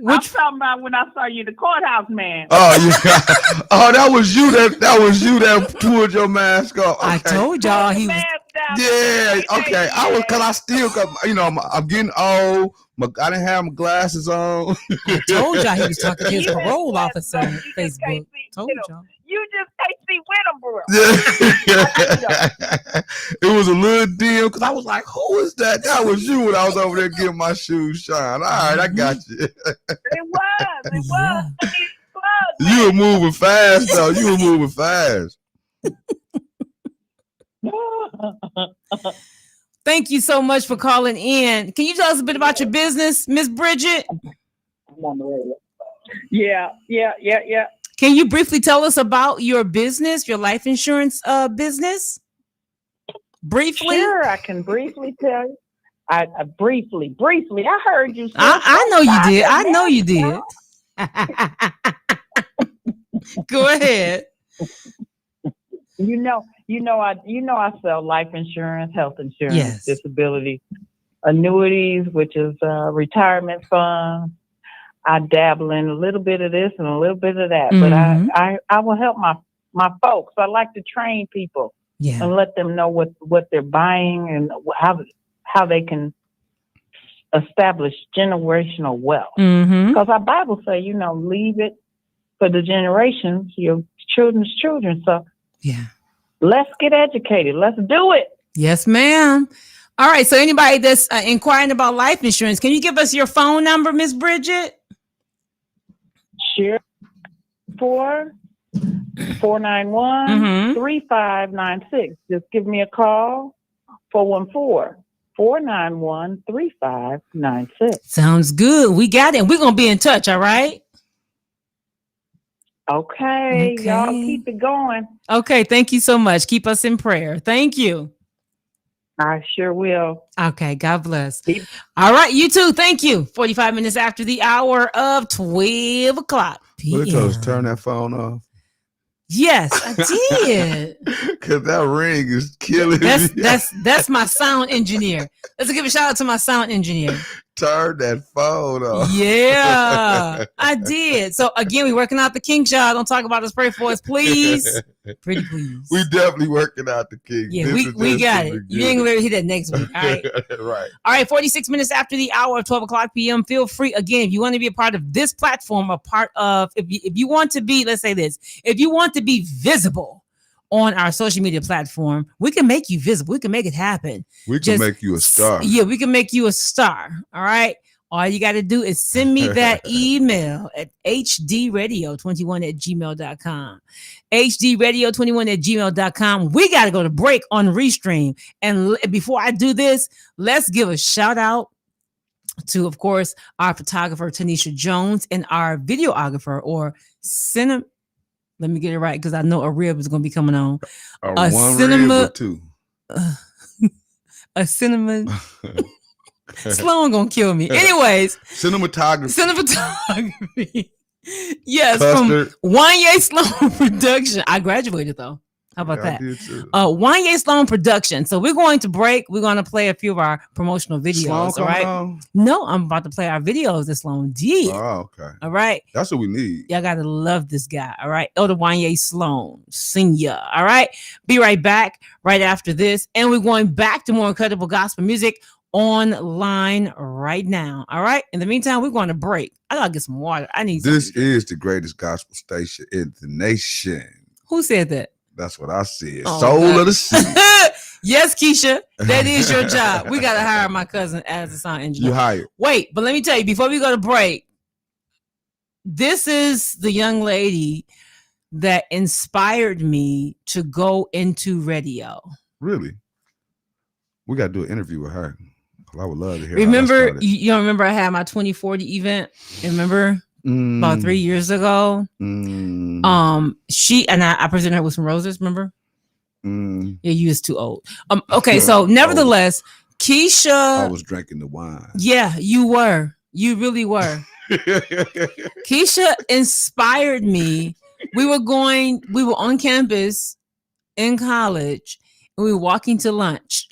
I'm talking about when I saw you, the courthouse man. Oh yeah. Oh, that was you that pulled your mask off. Okay. I told y'all he was. Yeah. Okay. Cause I still got. I'm getting old. I didn't have my glasses on. I told y'all he was talking to his parole officer on Facebook. Told y'all. You just can't see Winterboro. It was a little deal because I was like, "Who is that?" That was you when I was over there getting my shoes shine. All right, I got you. It was. You were moving fast, though. You were moving fast. Thank you so much for calling in. Can you tell us a bit about your business, Miss Bridget? I'm on the radio. Yeah. Can you briefly tell us about your business, your life insurance business? Briefly? Sure, I can briefly tell you. I briefly. I heard you. I know you did. I know you did. Go ahead. I sell life insurance, health insurance, disability, annuities, which is retirement funds. I dabble in a little bit of this and a little bit of that, but I will help my folks. I like to train people and let them know what they're buying and how they can establish generational wealth. Because our Bible say, leave it for the generations, your children's children. So let's get educated. Let's do it. Yes, ma'am. All right. So anybody that's inquiring about life insurance, can you give us your phone number, Miss Bridget? Sure. 491-3596. Just give me a call. 414-491-3596. Sounds good. We got it. We're going to be in touch. All right. Okay. Y'all keep it going. Okay. Thank you so much. Keep us in prayer. Thank you. I sure will. Okay. God bless. All right. You too. Thank you. 45 minutes after the hour of 12 o'clock p.m. Turn that phone off. Yes, I did. Cause that ring is killing me. That's my sound engineer. Let's give a shout out to my sound engineer. Turn that phone off. Yeah, I did. So again, we working out the kink, y'all. Don't talk about us. Pray for us, please. Pretty please. We definitely working out the kink. Yeah, we got it. You ain't gonna hit that next week. All right. Right. All right. 46 minutes after the hour of 12 o'clock p.m. Feel free again if you want to be a part of this platform, a part of if you want to be, let's say this, if you want to be visible on our social media platform, we can make you visible. We can make it happen. We can make you a star. Yeah, we can make you a star. All right. All you got to do is send me that email at hdradio21@gmail.com. hdradio21@gmail.com. We got to go to break on Restream. And before I do this, let's give a shout out to, of course, our photographer, Tanisha Jones, and our videographer or cinema. Let me get it right because I know a rib is going to be coming on. A cinema, rib or two. A cinema. Sloan gonna kill me. Anyways, cinematography. Yes, Custard. From Wanye Sloan Production. I graduated though. How about that? Wanye Sloan Production. So we're going to break. We're going to play a few of our promotional videos. Sloan, all right. No, I'm about to play our videos that Sloan did. Oh, okay. All right. That's what we need. Y'all gotta love this guy. All right. Elder Wanye Sloan Senior. All right. Be right back right after this. And we're going back to more incredible gospel music online right now. All right. In the meantime, we're going to break. I gotta get some water. I need. This is the greatest gospel station in the nation. Who said that? That's what I said. Oh, Soul God. Of the city. Yes, Keisha, that is your job. We gotta hire my cousin as a sound engineer. You hired. Wait, but let me tell you before we go to break. This is the young lady that inspired me to go into radio. Really? We gotta do an interview with her. I would love to hear. Remember, you don't remember I had my 2040 event? Remember? About 3 years ago. She and I presented her with some roses, remember? Yeah, you was too old. Okay, so nevertheless, Keisha. I was drinking the wine. Yeah, you were. You really were. Keisha inspired me. We were on campus in college, and we were walking to lunch.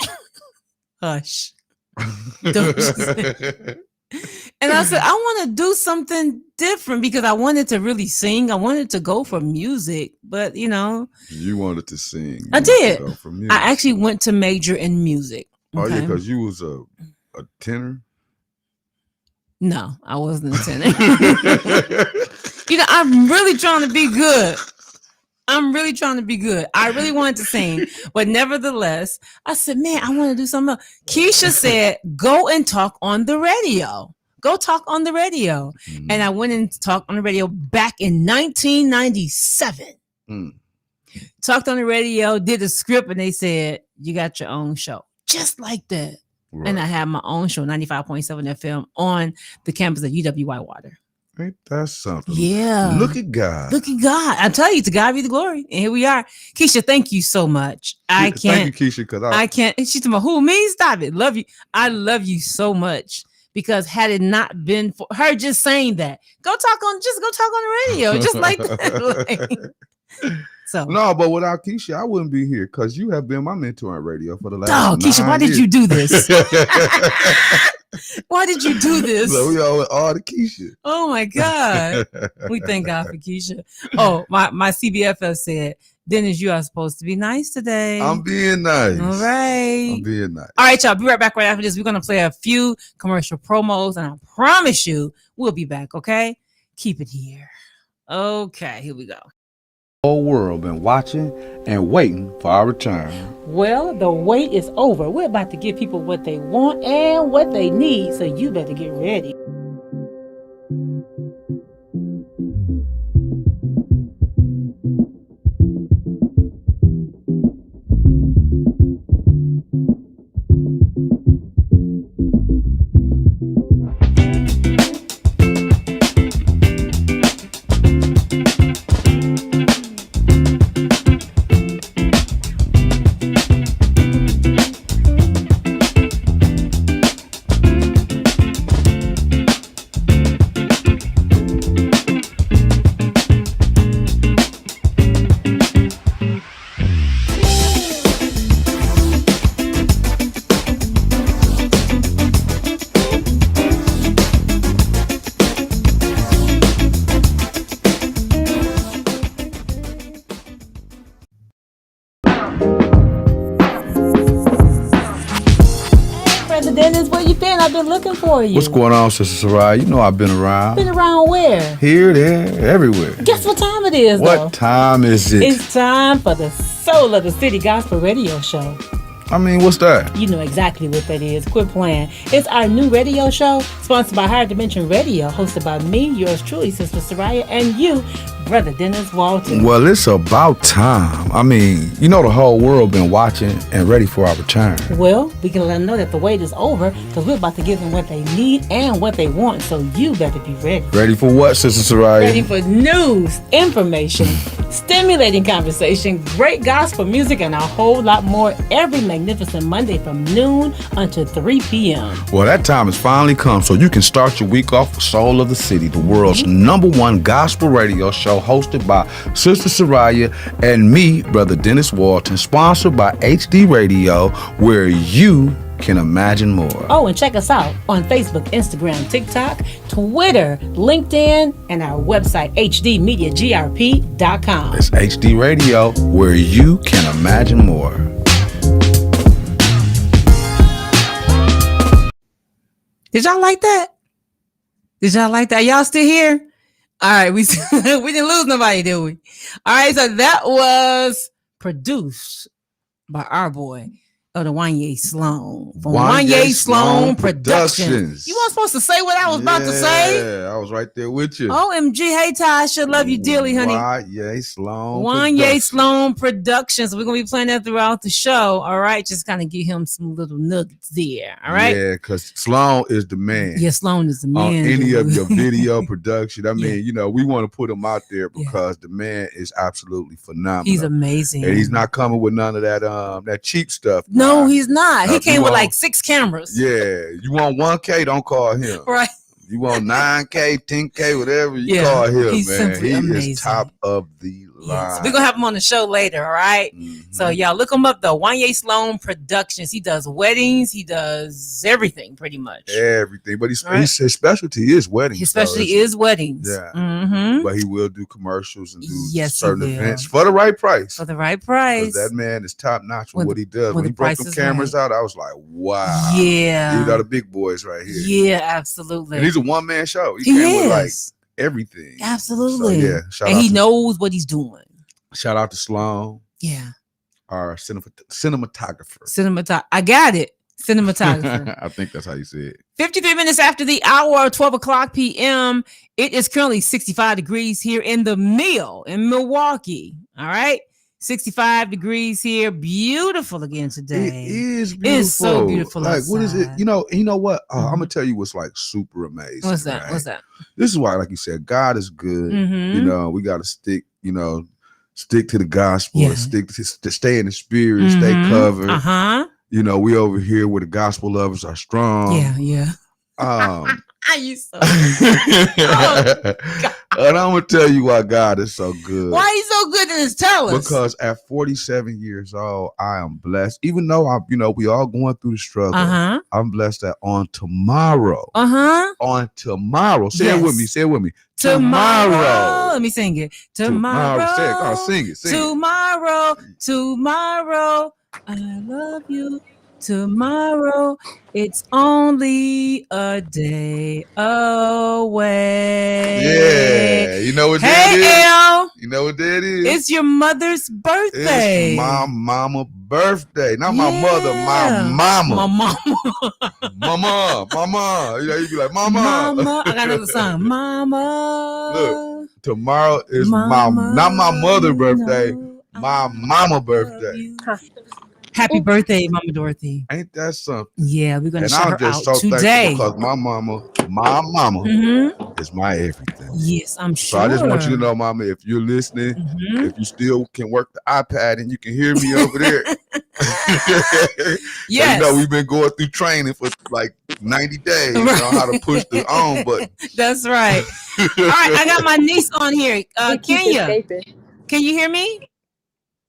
Hush. And I said, I want to do something different because I wanted to really sing. I wanted to go for music, but you wanted to sing. I did. I actually went to major in music. Okay? Oh yeah, because you was a tenor. No, I wasn't a tenor. I'm really trying to be good. I really wanted to sing, but nevertheless, I said, man, I want to do something else. Keisha said, go and talk on the radio. Go talk on the radio. And I went and talked on the radio back in 1997. Talked on the radio, did a script, and they said, you got your own show. Just like that. Right. And I had my own show, 95.7 FM, on the campus of UW-Whitewater. Ain't that something? Yeah. Look at God. I tell you, to God be the glory. And here we are. Keisha, thank you so much. Thank you, Keisha, because I can't. She's talking about who? Me? Stop it. Love you. I love you so much. Because had it not been for her just saying that, go talk on the radio, just like that. So no, but without Keisha, I wouldn't be here because you have been my mentor on radio for the last. Oh, Keisha, why did you do this? Why did you do this? So we all the Keisha. Oh my God. We thank God for Keisha. Oh, my CBFF said, Dennis, you are supposed to be nice today. I'm being nice. All right. I'm being nice. All right, y'all. Be right back right after this. We're going to play a few commercial promos, and I promise you we'll be back, okay? Keep it here. Okay, here we go. The whole world been watching and waiting for our return. Well, the wait is over. We're about to give people what they want and what they need, so you better get ready. been looking for you. What's going on, Sister Soraya? You know I've been around. Been around where? Here, there, everywhere. Guess what time it is, though? What time is it? It's time for the Soul of the City Gospel Radio Show. I mean, what's that? You know exactly what that is. Quit playing. It's our new radio show, sponsored by Higher Dimension Radio, hosted by me, yours truly, Sister Soraya, and you, Brother Dennis Walton. Well, it's about time. I mean, you know the whole world been watching and ready for our return. Well, we can let them know that the wait is over, because we're about to give them what they need and what they want, so you better be ready. Ready for what, Sister Soraya? Ready for news, information, stimulating conversation, great gospel music, and a whole lot more every magnificent Monday from noon until 3 p.m. Well, that time has finally come, so you can start your week off with Soul of the City, the world's #1 gospel radio show hosted by Sister Soraya and me, Brother Dennis Walton, sponsored by HD Radio, where you can imagine more. Oh, and check us out on Facebook, Instagram, TikTok, Twitter, LinkedIn, and our website, hdmediagrp.com. It's HD Radio, where you can imagine more. Did y'all like that? Did y'all like that? Y'all still here? All right, we didn't lose nobody, did we? All right, so that was produced by our boy, Wanye Sloan from Wanye Sloan Productions. You weren't supposed to say what I was about to say. Yeah, I was right there with you. OMG, hey Ty, I should love you dearly, honey. Wanye Sloan. Wanye Sloan Productions. We're gonna be playing that throughout the show. All right, just kind of give him some little nuggets there. All right. Yeah, because Sloan is the man. Yeah, Sloan is the man. On any of your video production, I mean, you know, we want to put him out there because the man is absolutely phenomenal. He's amazing, and he's not coming with none of that cheap stuff. No, he's not. He came with like 6 cameras. Yeah, you want 1K, don't call him. Right. You want 9K, 10K, whatever, you call him, he's man. He amazing. is top of the line. Yes. We're going to have him on the show later, all right? Mm-hmm. So, y'all, look him up, though. Wanye Sloan Productions. He does weddings. He does everything, pretty much. Everything. But his specialty is weddings. His specialty is weddings. Yeah. Mm-hmm. But he will do commercials and do certain events for the right price. For the right price. That man is top notch with what he does. When he brought the cameras out, I was like, wow. Yeah. These are the big boys right here. Yeah, absolutely. And he's a one-man show. He came with like everything. Absolutely. So, and he knows what he's doing. Shout out to Sloan. Yeah. Our cinematographer. I got it. Cinematographer. I think that's how you say it. 53 minutes after the hour, 12 o'clock p.m. It is currently 65 degrees here in the Mill in Milwaukee. All right. 65 degrees here. Beautiful again today. It is beautiful. It's so beautiful. Like, outside. what is it? You know what? I'm going to tell you what's like super amazing. What's that? Right? What's that? This is why, like you said, God is good. Mm-hmm. You know, we got to stick to the gospel and stick to stay in the spirit, stay covered. You know, we over here where the gospel lovers are strong. Yeah. I used to. And I'm gonna tell you why God is so good. Why he's so good in his talents? Because at 47 years old, I am blessed. Even though we all going through the struggle. I'm blessed that on tomorrow. On tomorrow. Say it with me. Say it with me. Tomorrow. Let me sing it. Tomorrow. Say it. Oh, sing it. Tomorrow. I love you. Tomorrow, it's only a day away. Yeah, you know what that is? El. You know what that is? It's your mother's birthday. It's my mama birthday. Not my mother, my mama. My mama. Mama. You know, you be like, mama. I got another song. Mama. Look, tomorrow is not my mother's birthday, my mama birthday. Happy birthday, Mama Dorothy. Ain't that something? Yeah, we're going to shout her out so today. Because my mama is my everything. Yes, I'm sure. So I just want you to know, Mama, if you're listening, if you still can work the iPad and you can hear me over there. Yes. You know, we've been going through training for like 90 days on how to push the on button. That's right. All right, I got my niece on here. Kenya, can you hear me?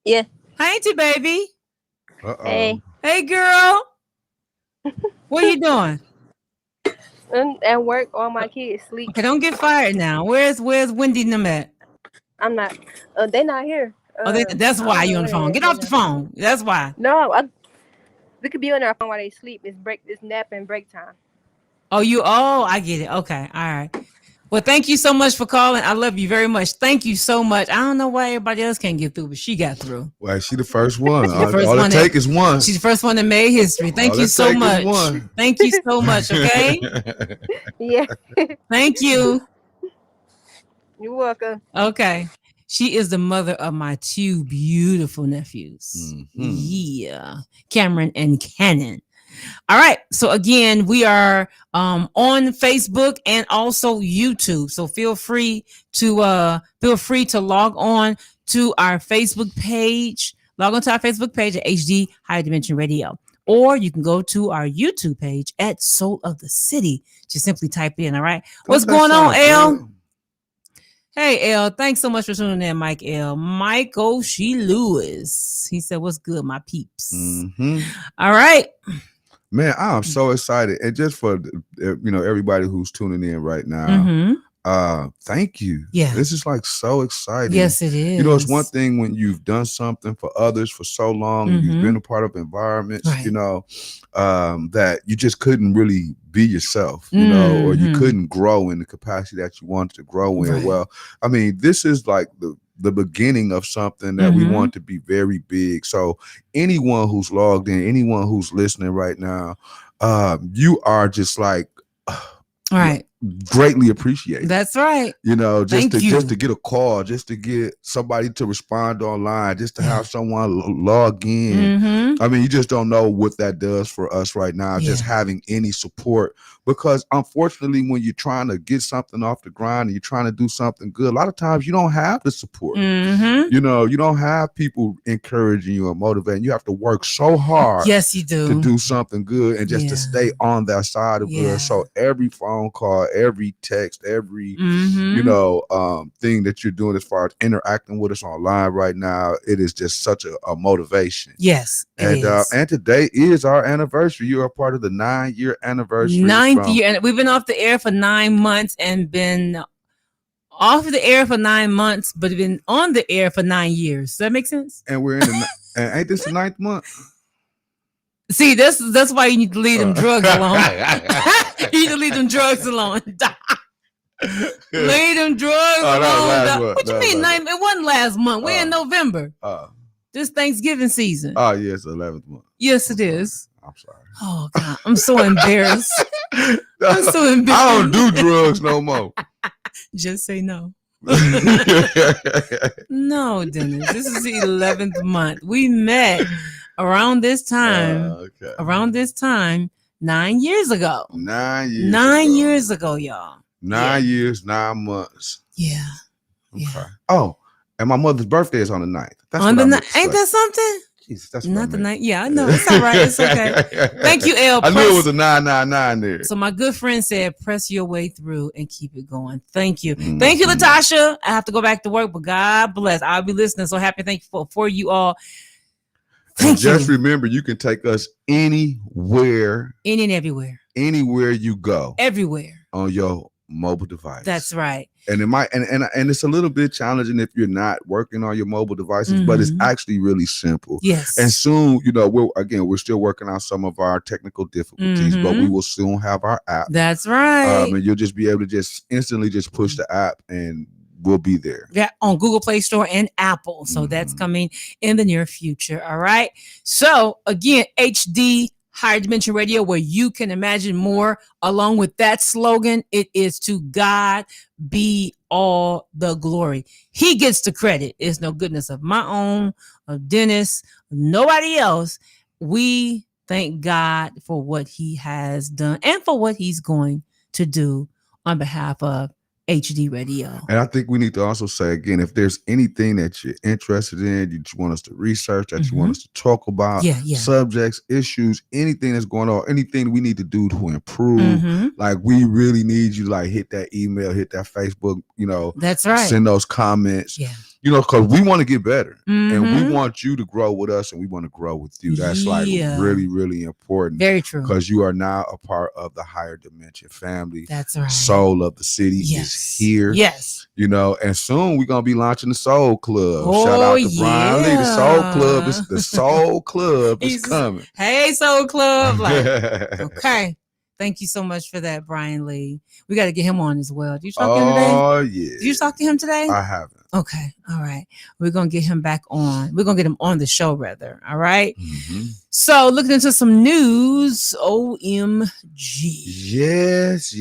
Yeah. Hi, Auntie Baby. Hey. Hey, girl. What are you doing? I'm at work. All my kids sleep. Okay, don't get fired now. Where's Wendy and them at? I'm not. They're not here. That's why you're on the phone. Get off the phone. That's why. No, we could be on our phone while they sleep. It's nap and break time. I get it. Okay. All right. Well, thank you so much for calling. I love you very much. Thank you so much. I don't know why everybody else can't get through, but she got through. Well, she the first one. All it take is one. She's the first one that made history. Thank you so much. Thank you so much. Okay. Yeah. Thank you. You're welcome. Okay. She is the mother of my two beautiful nephews. Mm-hmm. Yeah. Cameron and Cannon. All right. So again, we are on Facebook and also YouTube. So feel free to log on to our Facebook page. Log on to our Facebook page at HD Higher Dimension Radio. Or you can go to our YouTube page at Soul of the City. Just simply type in. All right. What's going on, L? Hey, L. Thanks so much for tuning in, Mike L. Michael She Lewis. He said, "What's good, my peeps?" Mm-hmm. All right. Man, I'm so excited. And just for everybody who's tuning in right now, thank you. Yeah. This is like so exciting. Yes, it is. It's one thing when you've done something for others for so long, you've been a part of environments, that you just couldn't really be yourself, or you couldn't grow in the capacity that you wanted to grow in. Right. Well, I mean, this is like the beginning of something that we want to be very big. So anyone who's logged in, anyone who's listening right now, you are just like, right. Greatly appreciated. That's right. Just to get a call, just to get somebody to respond online, just to have someone log in. I mean, you just don't know what that does for us right now, just having any support. Because unfortunately, when you're trying to get something off the ground and you're trying to do something good, a lot of times you don't have the support. You don't have people encouraging you or motivating. You have to work so hard. Yes, you do. To do something good and just to stay on that side of good. So every phone call, every text, every thing that you're doing as far as interacting with us online right now, it is just such a motivation. Yes, and today is our anniversary. You are part of the 9-year anniversary. 9th year, and we've been off the air for 9 months and been off the air for 9 months, but been on the air for 9 years. Does that make sense? And we're in and ain't this the 9th month? See, that's why you need to leave them drugs alone. You need to leave them drugs alone. Leave them drugs alone. What you mean? It wasn't last month. We're in November. This Thanksgiving season. Oh, yeah, it's the 11th month. Yes, it is. I'm sorry. Oh, God. I'm so embarrassed. I'm so embarrassed. I don't do drugs no more. Just say no. No, Dennis. This is the 11th month. We met around this time. 9 years ago. 9 years. 9 years ago, y'all. 9 years, 9 months. Yeah. Okay. Yeah. Oh, and my mother's birthday is on the 9th. That's on the 9th. Ain't that something? Jesus, that's not the 9th. Yeah, I know. It's all right. It's okay. Thank you, L. I knew it was a 999 there. So my good friend said, press your way through and keep it going. Thank you. Thank you, Latasha. I have to go back to work, but God bless. I'll be listening. So happy. Thank you for you all. Just remember, you can take us anywhere. In and everywhere. Anywhere you go. Everywhere. On your mobile device. That's right. And it might and it's a little bit challenging if you're not working on your mobile devices, but it's actually really simple. Yes. And soon, we're still working on some of our technical difficulties, but we will soon have our app. That's right. And you'll just be able to just instantly just push the app and we'll be there. Yeah, on Google Play Store and Apple. So that's coming in the near future. All right. So again, HD Higher Dimension Radio, where you can imagine more. Along with that slogan, it is to God be all the glory. He gets the credit. It's no goodness of my own, of Dennis, nobody else. We thank God for what he has done and for what he's going to do on behalf of HD Radio. And I think we need to also say again, if there's anything that you're interested in, you want us to research, that you want us to talk about, subjects, issues, anything that's going on, anything we need to do to improve, like we really need you to like hit that email, hit that Facebook, that's right. Send those comments. Yeah. Because we want to get better and we want you to grow with us and we want to grow with you. That's like really, really important. Very true. Because you are now a part of the Higher Dimension family. That's right. Soul of the City is here. Yes. And soon we're going to be launching the Soul Club. Shout out to Brian Lee. The Soul Club is coming. Hey, Soul Club. Like, okay. Thank you so much for that, Brian Lee. We got to get him on as well. Did you talk to him today? Oh, yeah. Did you talk to him today? I haven't. Okay. All right. We're going to get him back on. We're going to get him on the show, rather. All right. Mm-hmm. So looking into some news, OMG. Yes.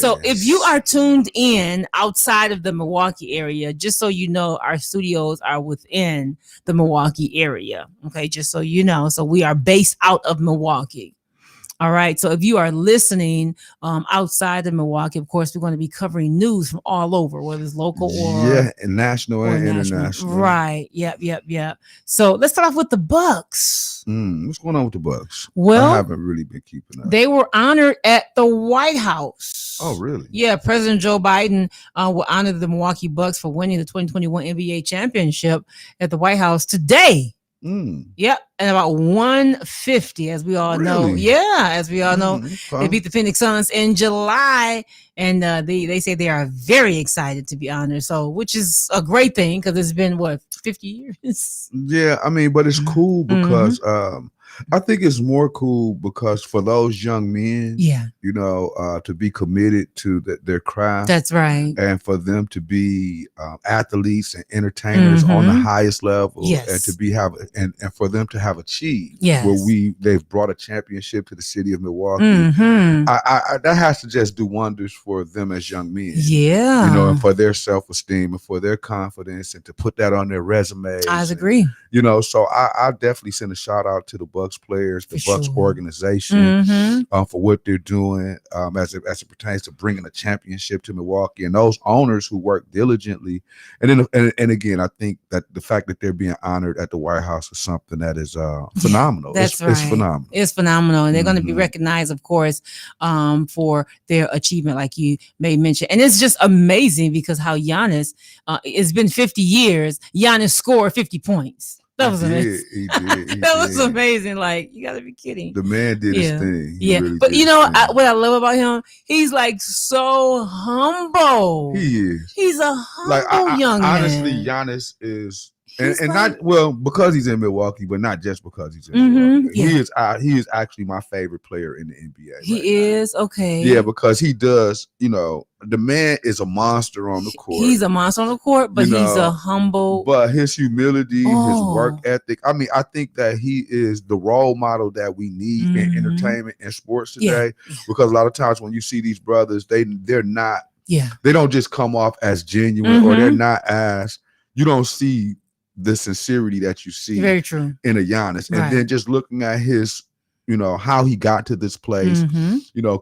So if you are tuned in outside of the Milwaukee area, just so you know, our studios are within the Milwaukee area. Okay. Just so you know. So we are based out of Milwaukee. All right. So if you are listening outside of Milwaukee, of course, we're going to be covering news from all over, whether it's local or and national and international. Right. Yep. So let's start off with the Bucks. What's going on with the Bucks? Well, I haven't really been keeping up. They were honored at the White House. Oh, really? Yeah. President Joe Biden will honor the Milwaukee Bucks for winning the 2021 NBA championship at the White House today. Yep, and about 150, as we all know. Yeah, as we all know, they beat the Phoenix Suns in July, and they say they are very excited to be honored. So, which is a great thing because it's been 50 years. Yeah, I mean, but it's cool because I think it's more cool because for those young men, to be committed to their craft. That's right. And for them to be athletes and entertainers on the highest level, and to be and for them to have achieved where they've brought a championship to the city of Milwaukee. I that has to just do wonders for them as young men. Yeah. And for their self-esteem and for their confidence and to put that on their resumes. I agree. So I definitely send a shout out to the Bucks players, the Bucks organization, for what they're doing as it pertains to bringing a championship to Milwaukee, and those owners who work diligently. And then, and again, I think that the fact that they're being honored at the White House is something that is phenomenal. That's right. It's phenomenal. It's phenomenal, and they're going to be recognized, of course, for their achievement, like you may mention. And it's just amazing because how Giannis, it's been 50 years. Giannis scored 50 points. That was amazing. He did. That was amazing. Like, you gotta be kidding. The man did his thing. He really but you know what I love about him? He's like so humble. He is. He's a humble young man. Honestly, Giannis is. And not because he's in Milwaukee, but not just because he's in Milwaukee. He is actually my favorite player in the NBA. He is okay. Yeah, because he does. The man is a monster on the court. He's a monster on the court, but he's a humble. But his humility, his work ethic. I mean, I think that he is the role model that we need in entertainment and sports today. Yeah. Because a lot of times when you see these brothers, they're not. Yeah. They don't just come off as genuine, or they're not as. You don't see the sincerity that you see very true in a Giannis. And then just looking at his, how he got to this place,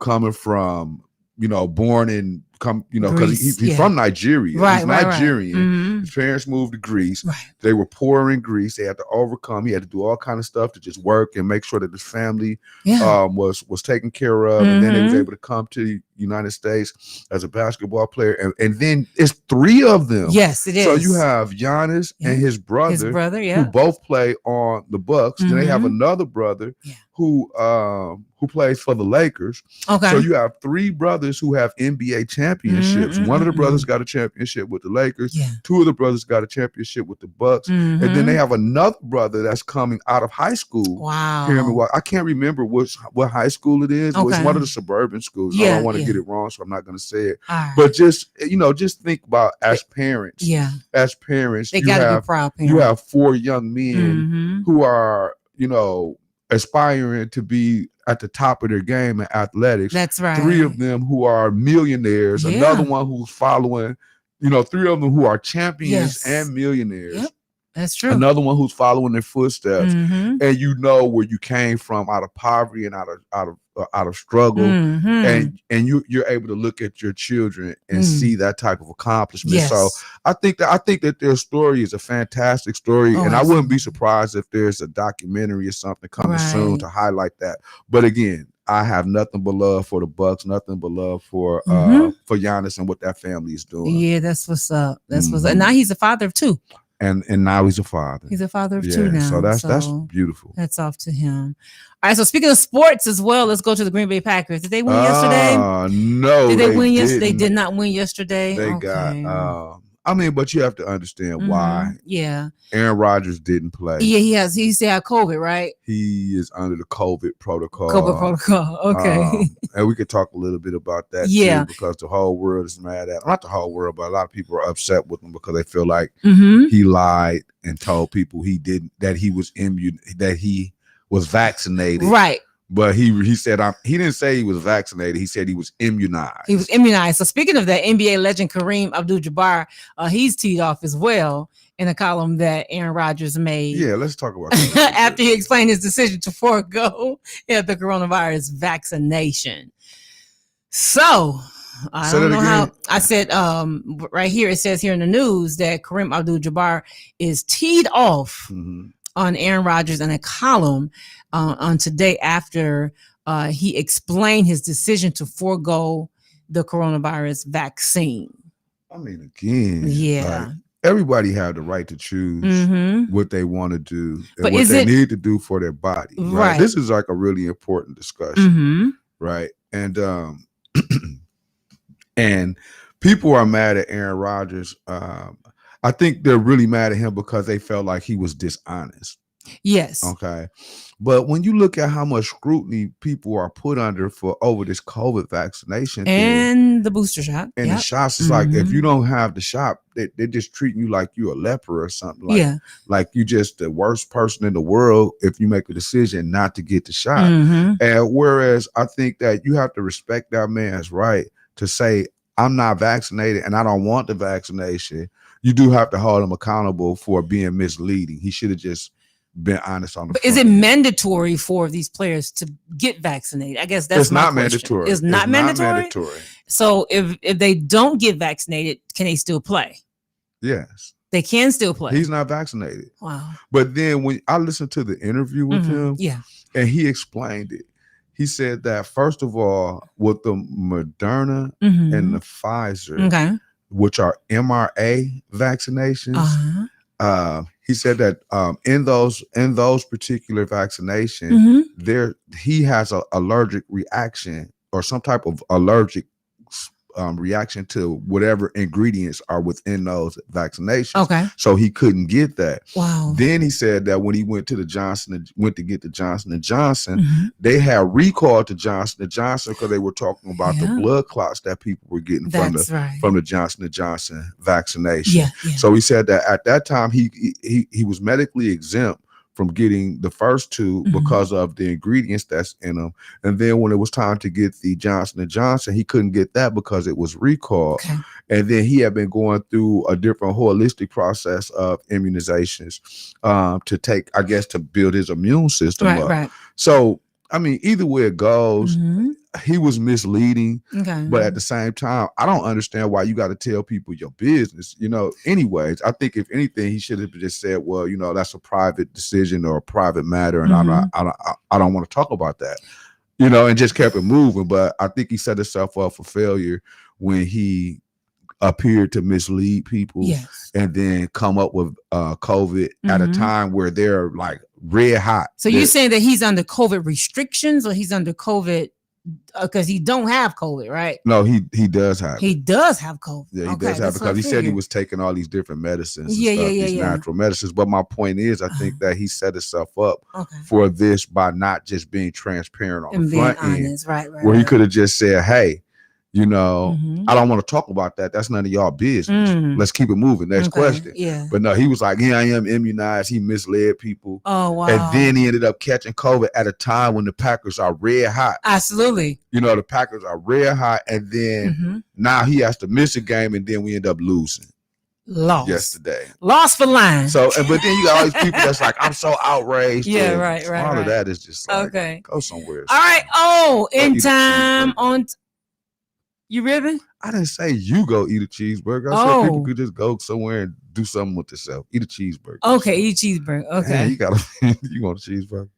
coming from, born in, because he's from Nigeria. Right, he's Nigerian. His parents moved to Greece. Right. They were poor in Greece. They had to overcome. He had to do all kind of stuff to just work and make sure that his family was taken care of. And then he was able to come to the United States as a basketball player. And then it's three of them. Yes, it is. So you have Giannis and his brother who both play on the Bucks. Then they have another brother who plays for the Lakers. Okay. So you have three brothers who have NBA championships. One of the brothers got a championship with the Lakers. Yeah. Two of the brothers got a championship with the Bucks. And then they have another brother that's coming out of high school. Wow. Here in Milwaukee. I can't remember what high school it is. Okay. It's one of the suburban schools. I don't want to get it wrong, so I'm not going to say it. Right. But just think about as parents. Yeah. As parents, they got to be proud parents. You have four young men who are, aspiring to be at the top of their game in athletics. That's right. Three of them who are millionaires. Yeah. Another one who's following, three of them who are champions and millionaires. Yep. That's true. Another one who's following their footsteps, and where you came from, out of poverty and out of struggle, and you're able to look at your children and see that type of accomplishment. Yes. So I think that their story is a fantastic story, and I wouldn't be surprised if there's a documentary or something coming soon to highlight that. But again, I have nothing but love for the Bucks, nothing but love for Giannis and what that family is doing. Yeah, that's what's up. That's what's up. And now he's a father of two. And now he's a father. He's a father of two now. So that's beautiful. That's off to him. All right. So speaking of sports as well, let's go to the Green Bay Packers. Did they win yesterday? No. Did they win yesterday? They did not win yesterday. They got I mean, but you have to understand why. Yeah. Aaron Rodgers didn't play. Yeah, he has. He still had COVID, right? He is under the COVID protocol. Okay. And we could talk a little bit about that too, because the whole world is mad at. Not the whole world, but a lot of people are upset with him because they feel like he lied and told people he didn't, that he was that he was vaccinated. Right. But he said he didn't say he was vaccinated. He said he was immunized. He was immunized. So speaking of that, NBA legend Kareem Abdul-Jabbar, he's teed off as well in a column that Aaron Rodgers made. Yeah, let's talk about that. After he explained his decision to forego the coronavirus vaccination. So I don't know how. I said right here, it says here in the news that Kareem Abdul-Jabbar is teed off on Aaron Rodgers in a column on today after he explained his decision to forego the coronavirus vaccine. I mean, again, like, everybody have the right to choose what they want to do and what they need to do for their body. Right? This is like a really important discussion, right? And and people are mad at Aaron Rodgers. I think they're really mad at him because they felt like he was dishonest. Yes. Okay. But when you look at how much scrutiny people are put under for over this COVID vaccination and the booster shot and the shots, it's like if you don't have the shot, they're just treating you like you're a leper or something. Like, like you just the worst person in the world if you make a decision not to get the shot. And whereas I think that you have to respect that man's right to say, I'm not vaccinated and I don't want the vaccination. You do have to hold him accountable for being misleading. He should have just been honest on the But is it mandatory for these players to get vaccinated? I guess that's not mandatory. It's not mandatory. So if they don't get vaccinated, can they still play? Yes. They can still play. He's not vaccinated. Wow. But then when I listened to the interview with him, and he explained it. He said that first of all, with the Moderna and the Pfizer, which are mRNA vaccinations, he said that in those particular vaccinations, he has an allergic reaction or some type of allergic reaction to whatever ingredients are within those vaccinations. Okay. So he couldn't get that. Wow. Then he said that when he went to the Johnson & Johnson, they had recalled the Johnson & Johnson because they were talking about the blood clots that people were getting from the Johnson & Johnson vaccination. So he said that at that time he was medically exempt from getting the first two because of the ingredients that's in them. And then when it was time to get the Johnson & Johnson, he couldn't get that because it was recalled. And then he had been going through a different holistic process of immunizations to take, I guess, to build his immune system up. So, I mean, either way it goes, he was misleading. But at the same time, I don't understand why you got to tell people your business. You know, anyways, I think if anything, he should have just said, well, you know, that's a private decision or a private matter. And I don't want to talk about that, you know, and just kept it moving. But I think he set himself up for failure when he appeared to mislead people and then come up with COVID at a time where they're like red hot. So you're saying that he's under COVID restrictions or he's under COVID because he don't have COVID, right? No, he does have. He does have COVID. Yeah, he does have because he said he was taking all these different medicines. These natural medicines. But my point is, I think that he set himself up for this by not just being transparent on the front end, where he could have just said, "Hey, you know, I don't want to talk about that. That's none of y'all business. Let's keep it moving. Next question." But no, he was like, "Yeah, I am immunized." He misled people. Oh, wow. And then he ended up catching COVID at a time when the Packers are red hot. Absolutely. You know, the Packers are red hot. And then now he has to miss a game and then we end up losing. Lost yesterday. Lost for lying. So, but then you got all these people that's like, I'm so outraged. Right. All of that is just like, go somewhere. All right. Oh, in time on... You ribbon? I didn't say you go eat a cheeseburger. I said people could just go somewhere and do something with themselves. Eat a cheeseburger. Okay, eat a cheeseburger. Okay. Man, you want a cheeseburger?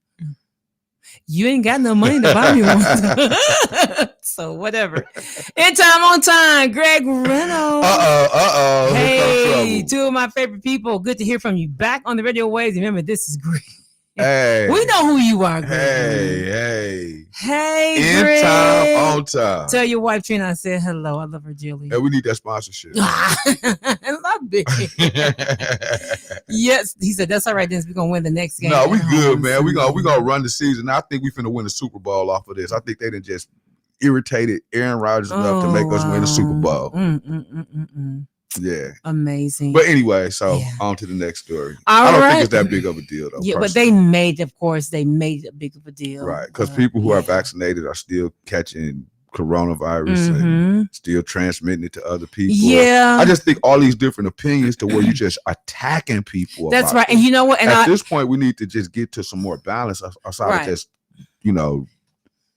You ain't got no money to buy me one. So whatever. In time on time, Greg Reynolds. Hey, two of my favorite people. Good to hear from you. Back on the radio waves. Remember, this is Greg. Hey, we know who you are, Greg. Hey, in Greg. Time on time. Tell your wife Trina I said hello. I love her dearly. Hey, we need that sponsorship. Hello. big. Yes, he said that's all right. Dennis, we're gonna win the next game. No, we good, man. We gonna run the season. I think we finna win the Super Bowl off of this. I think they done just irritated Aaron Rodgers enough to make us win the Super Bowl. Yeah, amazing. But anyway, so on to the next story. All I don't right. think it's that big of a deal, though. Yeah, but they made it a big of a deal, right? Because people who are vaccinated are still catching coronavirus and still transmitting it to other people. Yeah, I just think all these different opinions to where you just attacking people. That's right. And you know what? And at this point, we need to just get to some more balance outside of just,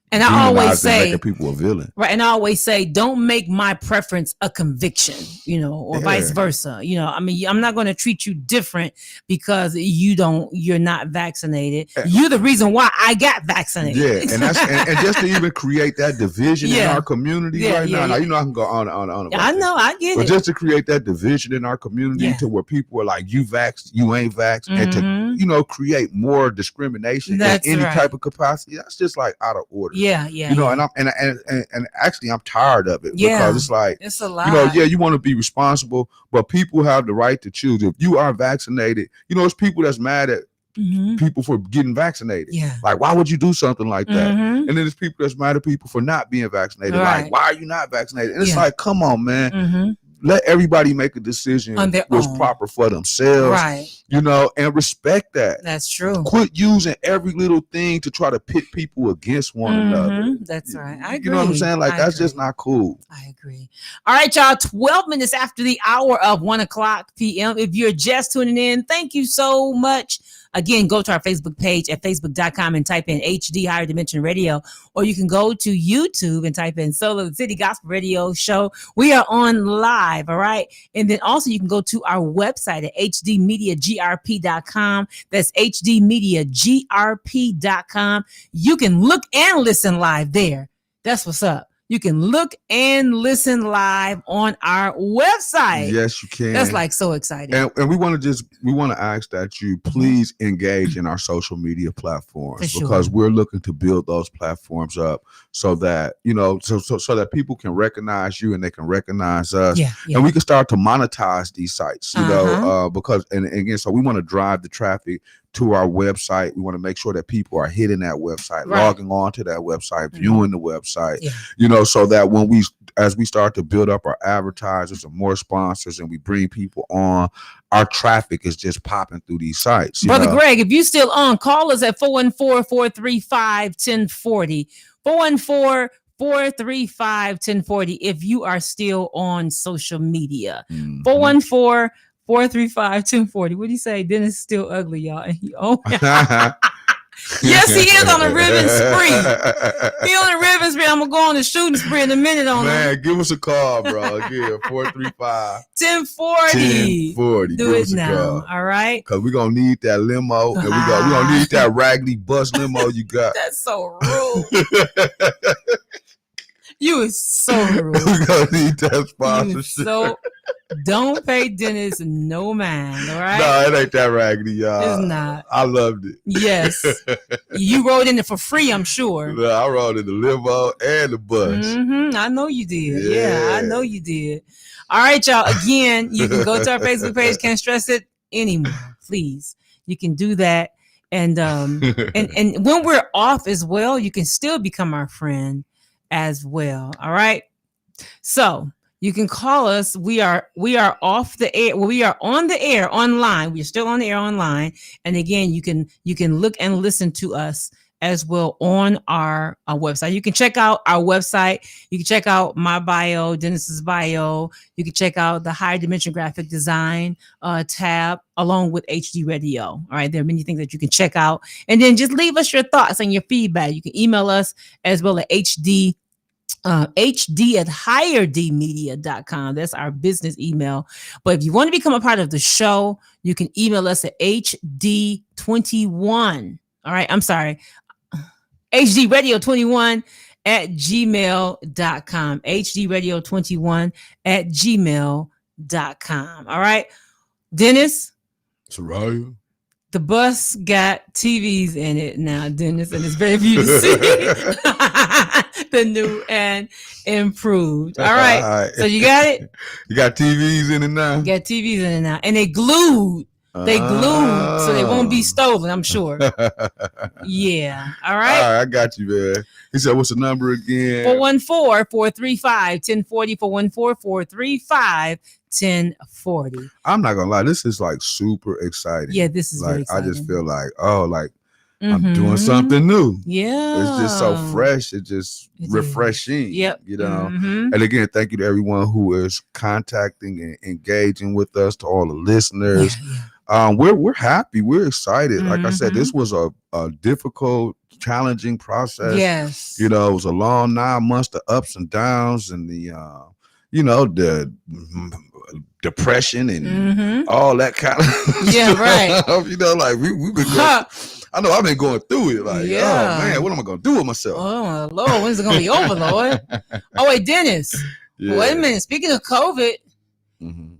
and I always say, making people a villain. Right. And I always say, don't make my preference a conviction, or vice versa. I mean, I'm not going to treat you different because you're not vaccinated. You're the reason why I got vaccinated. Yeah. And that's and just to even create that division in our community right now. Now, I can go on. I know. I get it. But just to create that division in our community to where people are like, you vaxxed, you ain't vaxxed, and to, create more discrimination in any type of capacity. That's just like out of order. Yeah. And actually I'm tired of it because it's like, it's a lot. You want to be responsible, but people have the right to choose. If you are vaccinated, it's people that's mad at people for getting vaccinated. Yeah. Like, why would you do something like that? And then there's people that's mad at people for not being vaccinated. Right. Like, why are you not vaccinated? And it's like, come on, man. Let everybody make a decision on their what's own. proper for themselves, right? And respect that. That's true. Quit using every little thing to try to pit people against one another. That's right. I agree. You know what I'm saying? Like, that's just not cool. I agree. All right, y'all. 12 minutes after the hour of 1:00 p.m. If you're just tuning in, thank you so much. Again, go to our Facebook page at facebook.com and type in HD Higher Dimension Radio, or you can go to YouTube and type in Solo City Gospel Radio Show. We are on live, all right? And then also you can go to our website at hdmediagrp.com. That's hdmediagrp.com. You can look and listen live there. That's what's up. You can look and listen live on our website. Yes, you can. That's like so exciting. And we want to ask that you please engage in our social media platforms because we're looking to build those platforms up so that, so that people can recognize you and they can recognize us. And we can start to monetize these sites, because, and again, so we want to drive the traffic to our website. We want to make sure that people are hitting that website, logging on to that website, viewing the website, so that as we start to build up our advertisers and more sponsors and we bring people on, our traffic is just popping through these sites. Brother Greg, if you still on, call us at 414-435-1040. 414-435-1040 if you are still on social media. 414-435-1040. What do you say? Dennis is still ugly, y'all. Yes, he is on a ribbon spree. He on a ribbon spree. I'm gonna go on a shooting spree in a minute on him. Give us a call, bro. Again, 435-1040. Do it now. All right. Because we're gonna need that limo and we're gonna need that raggedy bus limo you got. That's so rude. You is so rude. We're gonna need that sponsorship. Don't pay Dennis no mind, all right? No, it ain't that raggedy, y'all. It's not. I loved it. Yes. You rode in it for free, I'm sure. No, I rode in the limo and the bus. I know you did. Yeah, I know you did. All right, y'all. Again, you can go to our Facebook page. Can't stress it anymore. Please. You can do that. And and when we're off as well, you can still become our friend as well. All right. So you can call us. We are off the air. Well, we are on the air online. We're still on the air online. And again, you can look and listen to us as well on our website. You can check out our website. You can check out my bio, Dennis's bio. You can check out the Higher Dimension Graphic Design tab along with HD Radio. All right. There are many things that you can check out. And then just leave us your thoughts and your feedback. You can email us as well at hd at higherdmedia.com. That's our business email. But if you want to become a part of the show, you can email us at hd21. All right. I'm sorry. hdradio21 at gmail.com. hdradio21 at gmail.com. All right. Dennis. Soraya. The bus got TVs in it now, Dennis, and it's very for you to see. The new and improved. All right. So you got it? You got TVs in it now? You got TVs in it now. And they glued. They glued so they won't be stolen, I'm sure. Yeah. All right. All right, I got you, man. He said, what's the number again? 414-435-1040. 414-435-1040. I'm not gonna lie, this is like super exciting. Yeah, this is like very exciting. I just feel like, I'm doing something new. Yeah. It's just so fresh. It's just refreshing. Yep. You know. And again, thank you to everyone who is contacting and engaging with us, to all the listeners. We're happy. We're excited. Like I said, this was a difficult, challenging process. Yes. You know, it was a long 9 months, the ups and downs, and the the depression and all that kind of right. You know, like we've been going, I know I've been going through it. Like, oh man, what am I gonna do with myself? Oh Lord, when's it gonna be over, Lord? Oh wait, Dennis. Yeah. Wait a minute. Speaking of COVID,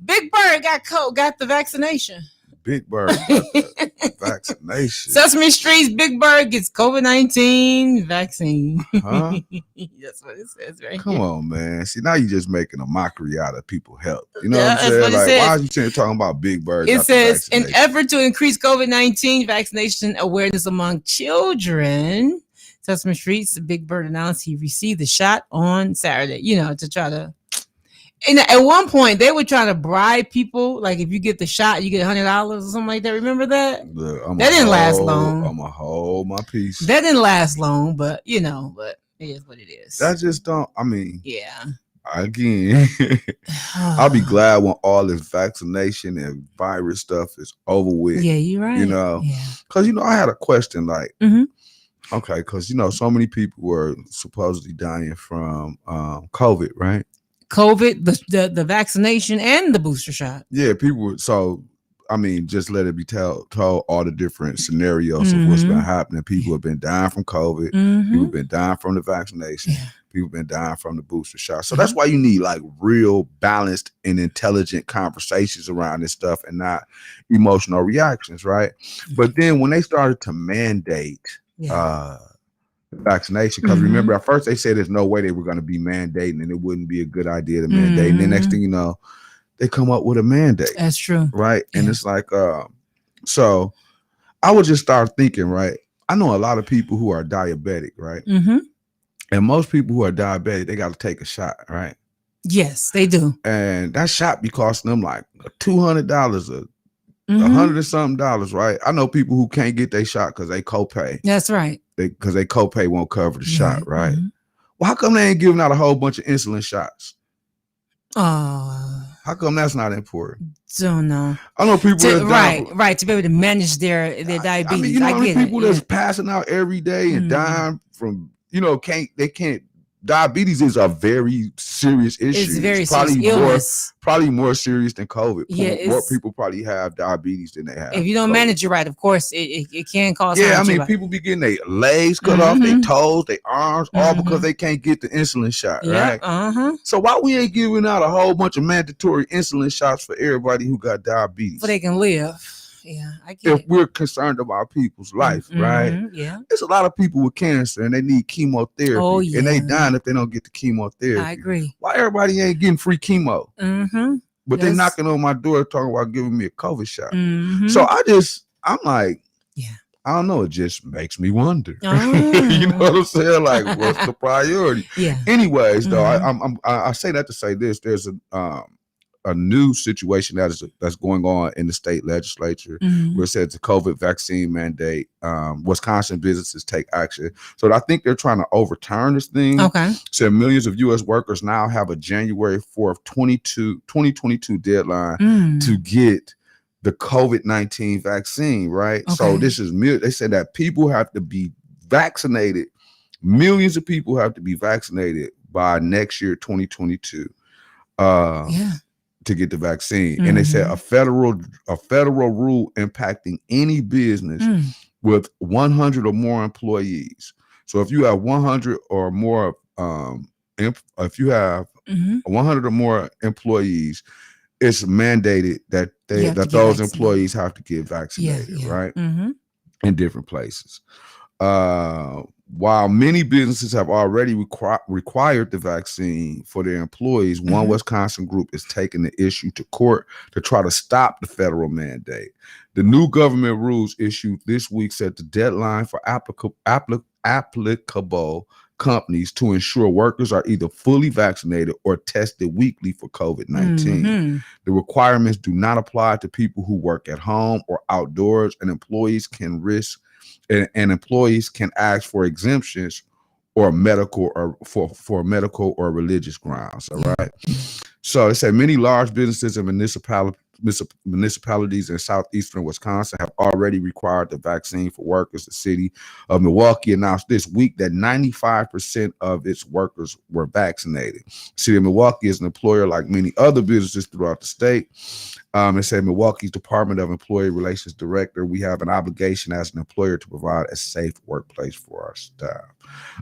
Big Bird got the vaccination. Big Bird got the vaccination. Sesame Street's Big Bird gets COVID-19 vaccine. Huh? That's what it says right Come here. on, man. See, now you're just making a mockery out of people's health. You know Yeah, what I'm saying? that's what it Like, says. why are you talking about Big Bird? It says, in effort to increase COVID-19 vaccination awareness among children, Sesame Street's Big Bird announced he received the shot on Saturday, to try to. And at one point, they were trying to bribe people. Like, if you get the shot, you get $100 or something like that. Remember that? Look, that didn't last long. I'm going to hold my peace. That didn't last long, but it is what it is. That just don't, yeah. Again, I'll be glad when all this vaccination and virus stuff is over with. Yeah, you're right. Because, I had a question like, okay, because, so many people were supposedly dying from COVID, right? COVID, the vaccination and the booster shot. Yeah, people were, just let it be told all the different scenarios of what's been happening. People have been dying from COVID. People have been dying from the vaccination. People have been dying from the booster shot. So that's why you need like real balanced and intelligent conversations around this stuff and not emotional reactions, right? But then when they started to mandate vaccination, because remember at first they said there's no way they were going to be mandating and it wouldn't be a good idea to mandate. And then next thing you know, they come up with a mandate. That's true. Right. And it's like, so I would just start thinking, right? I know a lot of people who are diabetic, right? And most people who are diabetic, they got to take a shot, right? Yes, they do. And that shot be costing them like $200 or $100 and something, right? I know people who can't get their shot because they copay. That's right. Because they copay won't cover the shot, right? Well, how come they ain't giving out a whole bunch of insulin shots? How come that's not important? Don't know. I know people to be able to manage their diabetes. I get people that's passing out every day and dying from they can't. Diabetes is a very serious issue. It's very serious illness. Probably more serious than COVID. Yeah, more people probably have diabetes than they have. If you don't manage it right, of course, it can cause. Yeah, people be getting their legs cut off, their toes, their arms, all because they can't get the insulin shot, right? So why we ain't giving out a whole bunch of mandatory insulin shots for everybody who got diabetes? So they can live. Yeah, I get if we're concerned about people's life, right? Yeah. There's a lot of people with cancer and they need chemotherapy. And they dying if they don't get the chemotherapy. I agree. Why everybody ain't getting free chemo? But they knocking on my door talking about giving me a COVID shot. So I'm like, I don't know. It just makes me wonder. You know what I'm saying? Like, what's the priority? Anyways, though, I say that to say this. There's a new situation that's going on in the state legislature where it says the COVID vaccine mandate, Wisconsin businesses take action. So I think they're trying to overturn this thing. Okay. So millions of U.S. workers now have a January 4th, 2022 deadline to get the COVID-19 vaccine, right? Okay. So this is, they said that people have to be vaccinated. Millions of people have to be vaccinated by next year, 2022. To get the vaccine. And they said a federal rule impacting any business with 100 or more employees. So if you have 100 or more if you have 100 or more employees, it's mandated that those employees have to get vaccinated, right? In different places. while many businesses have already required the vaccine for their employees, one Wisconsin group is taking the issue to court to try to stop the federal mandate. The new government rules issued this week set the deadline for applicable companies to ensure workers are either fully vaccinated or tested weekly for COVID-19. The requirements do not apply to people who work at home or outdoors, and employees can ask for exemptions or medical or for medical or religious grounds. All right. So they say many large businesses and municipalities in southeastern Wisconsin have already required the vaccine for workers. The city of Milwaukee announced this week that 95% of its workers were vaccinated. The city of Milwaukee is an employer like many other businesses throughout the state. It said Milwaukee's Department of Employee Relations Director, we have an obligation as an employer to provide a safe workplace for our staff.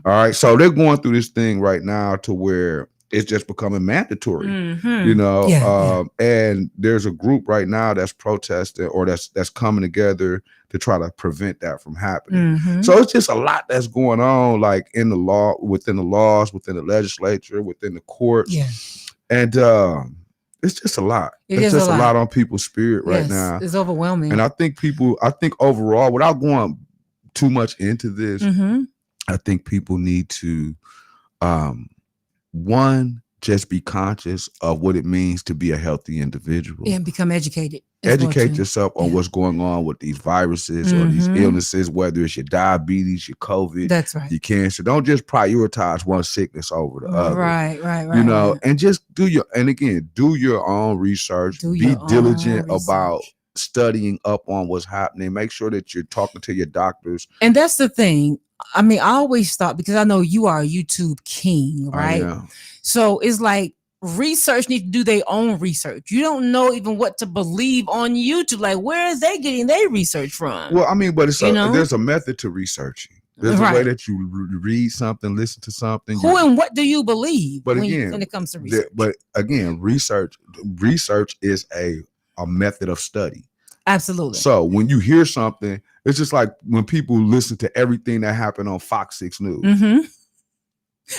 All right. So they're going through this thing right now to where it's just becoming mandatory, you know, and there's a group right now that's protesting or that's coming together to try to prevent that from happening. So it's just a lot that's going on, like in the law, within the laws, within the legislature, within the courts. And it's just a lot. It's just a lot on people's spirit right now. It's overwhelming. And I think overall, without going too much into this, I think people need to, one, just be conscious of what it means to be a healthy individual. And become educated. Educate yourself on what's going on with these viruses or these illnesses, whether it's your diabetes, your COVID, your cancer. Don't just prioritize one sickness over the other. Right. You know, and just do your own research. Be diligent about studying up on what's happening. Make sure that you're talking to your doctors. And that's the thing. I mean, I always thought, because I know you are a YouTube king, right? So it's like research needs to do their own research. You don't know even what to believe on YouTube. Like, where is they getting their research from? Well, I mean, but there's a method to researching. There's a way that you read something, listen to something. Who and what do you believe? But when it comes to research? But again, research is a method of study. Absolutely. So when you hear something, it's just like when people listen to everything that happened on Fox 6 News. And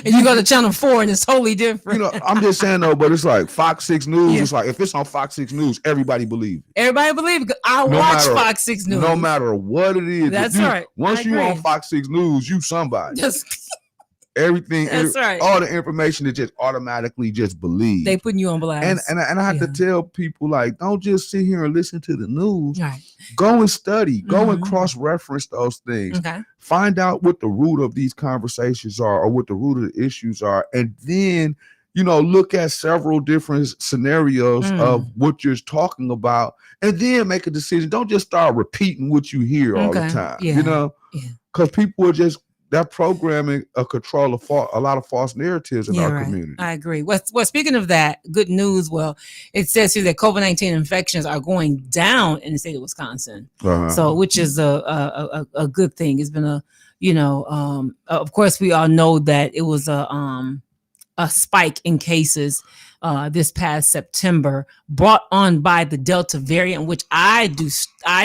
you go to Channel 4 and it's totally different. You know, I'm just saying though, but it's like Fox 6 News. It's like if it's on Fox 6 News, everybody believes it. Everybody believes it. I watch Fox 6 News. No matter what it is. That's right. Once you're on Fox 6 News, you somebody. Everything, all the information is just automatically just believe. They putting you on blast. And I have to tell people, like, don't just sit here and listen to the news. Go and study. Go and cross-reference those things. Find out what the root of these conversations are or what the root of the issues are. And then, you know, look at several different scenarios of what you're talking about and then make a decision. Don't just start repeating what you hear all the time, you know, because people are just, that programming control a lot of false narratives in our community. I agree. Well, speaking of that, good news. Well, it says here that COVID-19 infections are going down in the state of Wisconsin. So, which is a good thing. It's been of course, we all know that it was a spike in cases this past September, brought on by the Delta variant, which I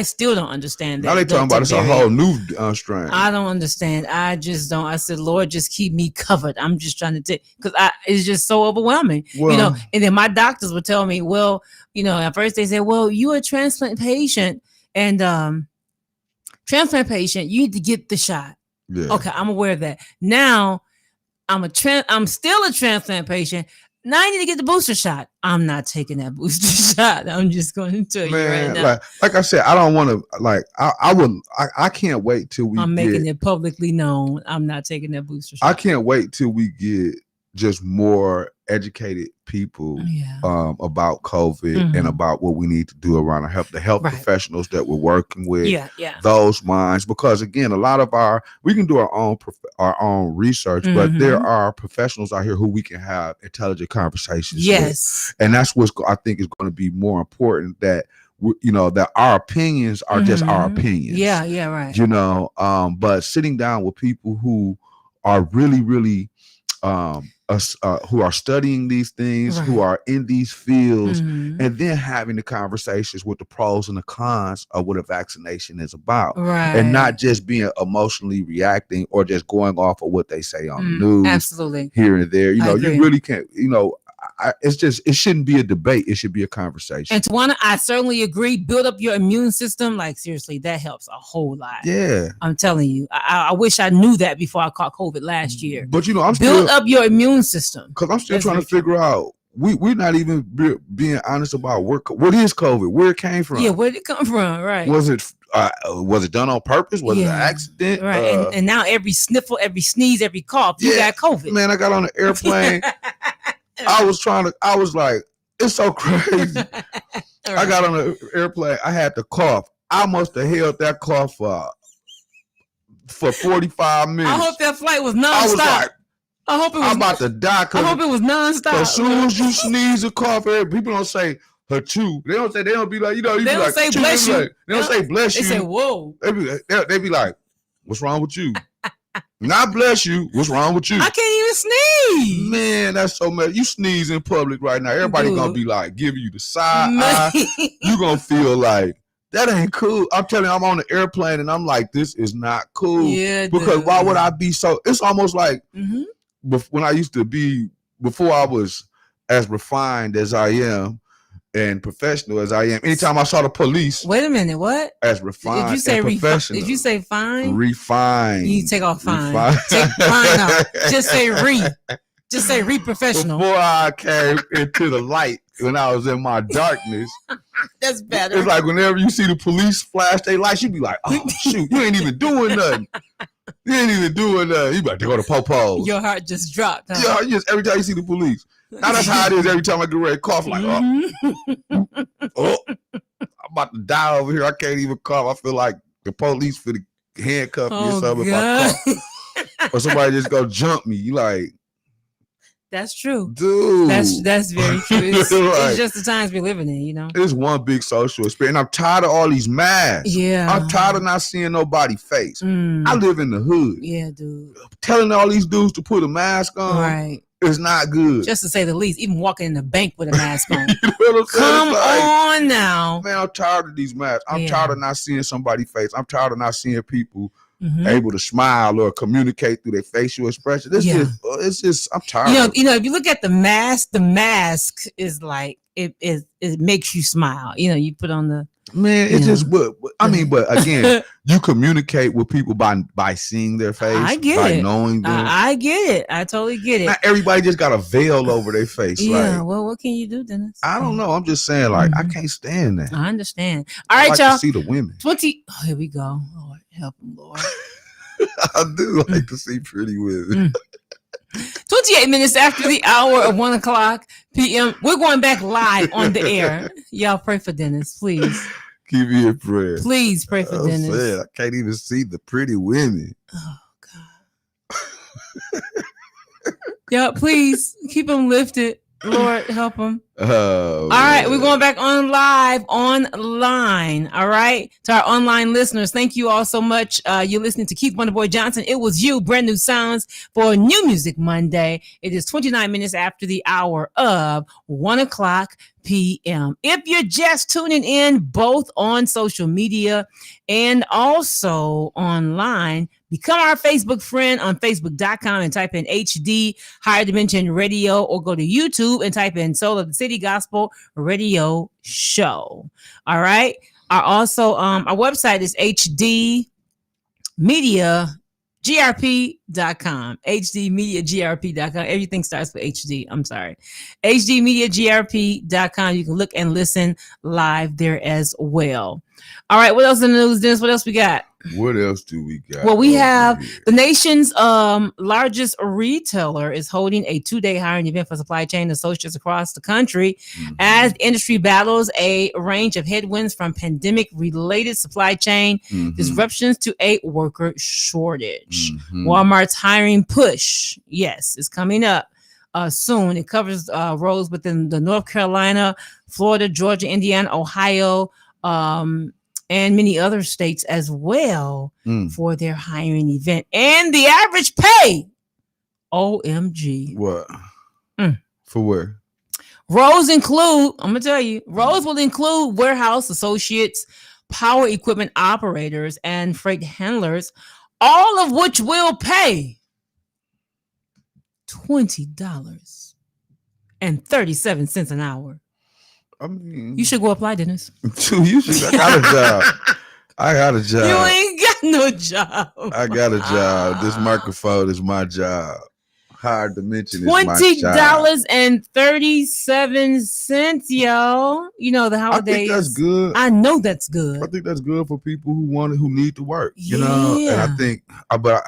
still don't understand. Now they talking about it's a whole new strain. I don't understand. I just don't. I said, Lord, just keep me covered. I'm just trying to take, because it's just so overwhelming, you know. And then my doctors would tell me, well, you know, at first they said, well, you're a transplant patient, and transplant patient, you need to get the shot. Okay, I'm aware of that. Now I'm still a transplant patient. Now I need to get the booster shot. I'm not taking that booster shot. I'm just going to tell you right now. Like I said, I don't want to, like, I can't wait till we making it publicly known. I'm not taking that booster shot. I can't wait till we get just more educated people about COVID and about what we need to do around the health professionals that we're working with, those minds, because again, a lot of we can do our own research, but there are professionals out here who we can have intelligent conversations with. And that's what I think is going to be more important, that you know, that our opinions are just our opinions. Right. You know, but sitting down with people who are really, really us who are studying these things, who are in these fields, and then having the conversations with the pros and the cons of what a vaccination is about, and not just being emotionally reacting or just going off of what they say on the news, absolutely, here and there. You really can't. It shouldn't be a debate. It should be a conversation. And Tawana, I certainly agree. Build up your immune system. Like, seriously, that helps a whole lot. Yeah. I'm telling you. I wish I knew that before I caught COVID last year. But I'm build up your immune system. Because I'm still trying to figure out. We're not even being honest about what is COVID, where it came from. Yeah, where did it come from? Right. Was it done on purpose? Was it an accident? Right. And now every sniffle, every sneeze, every cough, you got COVID. Man, I got on an airplane. I was like, it's so crazy. I got on an airplane. I had to cough. I must have held that cough for 45 minutes. I hope that flight was nonstop. I was like, I'm about to die. I hope it was nonstop. As soon as you sneeze or cough, people don't say "hachoo." They don't be like, they don't say bless you. They don't say bless you. They say whoa. They be like, what's wrong with you? Not bless you. What's wrong with you? I can't even sneeze. Man, that's so mad. You sneeze in public right now. Everybody gonna be like giving you the side eye. You gonna feel like that ain't cool. I'm telling you, I'm on the airplane and I'm like, this is not cool. Yeah, because why would I be so? It's almost like when I used to be, before I was as refined as I am and professional as I am. Anytime I saw the police. Wait a minute, what? As refined. Did you say professional? Did you say fine? Refined. You take off fine. Take fine off. Just say Just say professional. Before I came into the light, when I was in my darkness. That's better. It's like whenever you see the police flash their lights, you be like, oh shoot, you ain't even doing nothing. You ain't even doing nothing. You be like, they go to po-po. Your heart just dropped. Huh? Yeah, just every time you see the police. Now that's how it is every time I get ready to cough. Like, oh, I'm about to die over here. I can't even cough. I feel like the police for the handcuff me or something if I cough. Or somebody just go jump me. You like, that's true, dude. That's very true. It's just the times we're living in, you know. It's one big social experience. I'm tired of all these masks. Yeah, I'm tired of not seeing nobody's face. I live in the hood. Yeah, dude. Telling all these dudes to put a mask on, right? It's not good. Just to say the least. Even walking in the bank with a mask on. You know what I'm saying? Come on now, man. I'm tired of these masks. I'm tired of not seeing somebody's face. I'm tired of not seeing people able to smile or communicate through their facial expression. It's just I'm tired. You know, if you look at the mask is like it makes you smile. You know, you put on the it's just but again, you communicate with people by seeing their face. I get by it. Knowing them. I get it. I totally get it. Not everybody just got a veil over their face. Yeah. Like, well, what can you do, Dennis? I don't know. I'm just saying, like, I can't stand that. I understand. All right, I like y'all. to see the women. Here we go. Lord, help them, Lord. I do like to see pretty women. 28 minutes after the hour of 1:00 p.m. We're going back live on the air. Y'all pray for Dennis, please. Keep me in prayer. Please pray for Dennis. Saying, I can't even see the pretty women. Oh God. Y'all, please keep them lifted. Lord, help them. All right, we're going back on live online. All right, to our online listeners, thank you all so much. You're listening to Keith Wonderboy Johnson. It was you, brand new sounds for New Music Monday. It is 29 minutes after the hour of 1:00 p.m. If you're just tuning in, both on social media and also online, become our Facebook friend on Facebook.com and type in HD Higher Dimension Radio, or go to YouTube and type in Soul of the City Gospel Radio Show. All right. Our website is hdmediagrp.com. hdmediagrp.com. Everything starts with HD. I'm sorry. hdmediagrp.com. You can look and listen live there as well. All right. What else in the news, Dennis? What else we got? What else do we got? Well, we have the nation's largest retailer is holding a 2-day hiring event for supply chain associates across the country as the industry battles a range of headwinds from pandemic-related supply chain disruptions to a worker shortage. Walmart's hiring push, yes, is coming up soon. It covers roles within the North Carolina, Florida, Georgia, Indiana, Ohio, and many other states as well for their hiring event. And the average pay OMG. What? For where? Roles include, I'm going to tell you, roles will include warehouse associates, power equipment operators, and freight handlers, all of which will pay $20.37 an hour. I mean, you should go apply, Dennis. You should. I got a job. I got a job. You ain't got no job. I got a job. This microphone is my job. Hard to mention $20.37, yo. You know the holidays. I think that's good. I know that's good. I think that's good for people who need to work. You know, and I think, but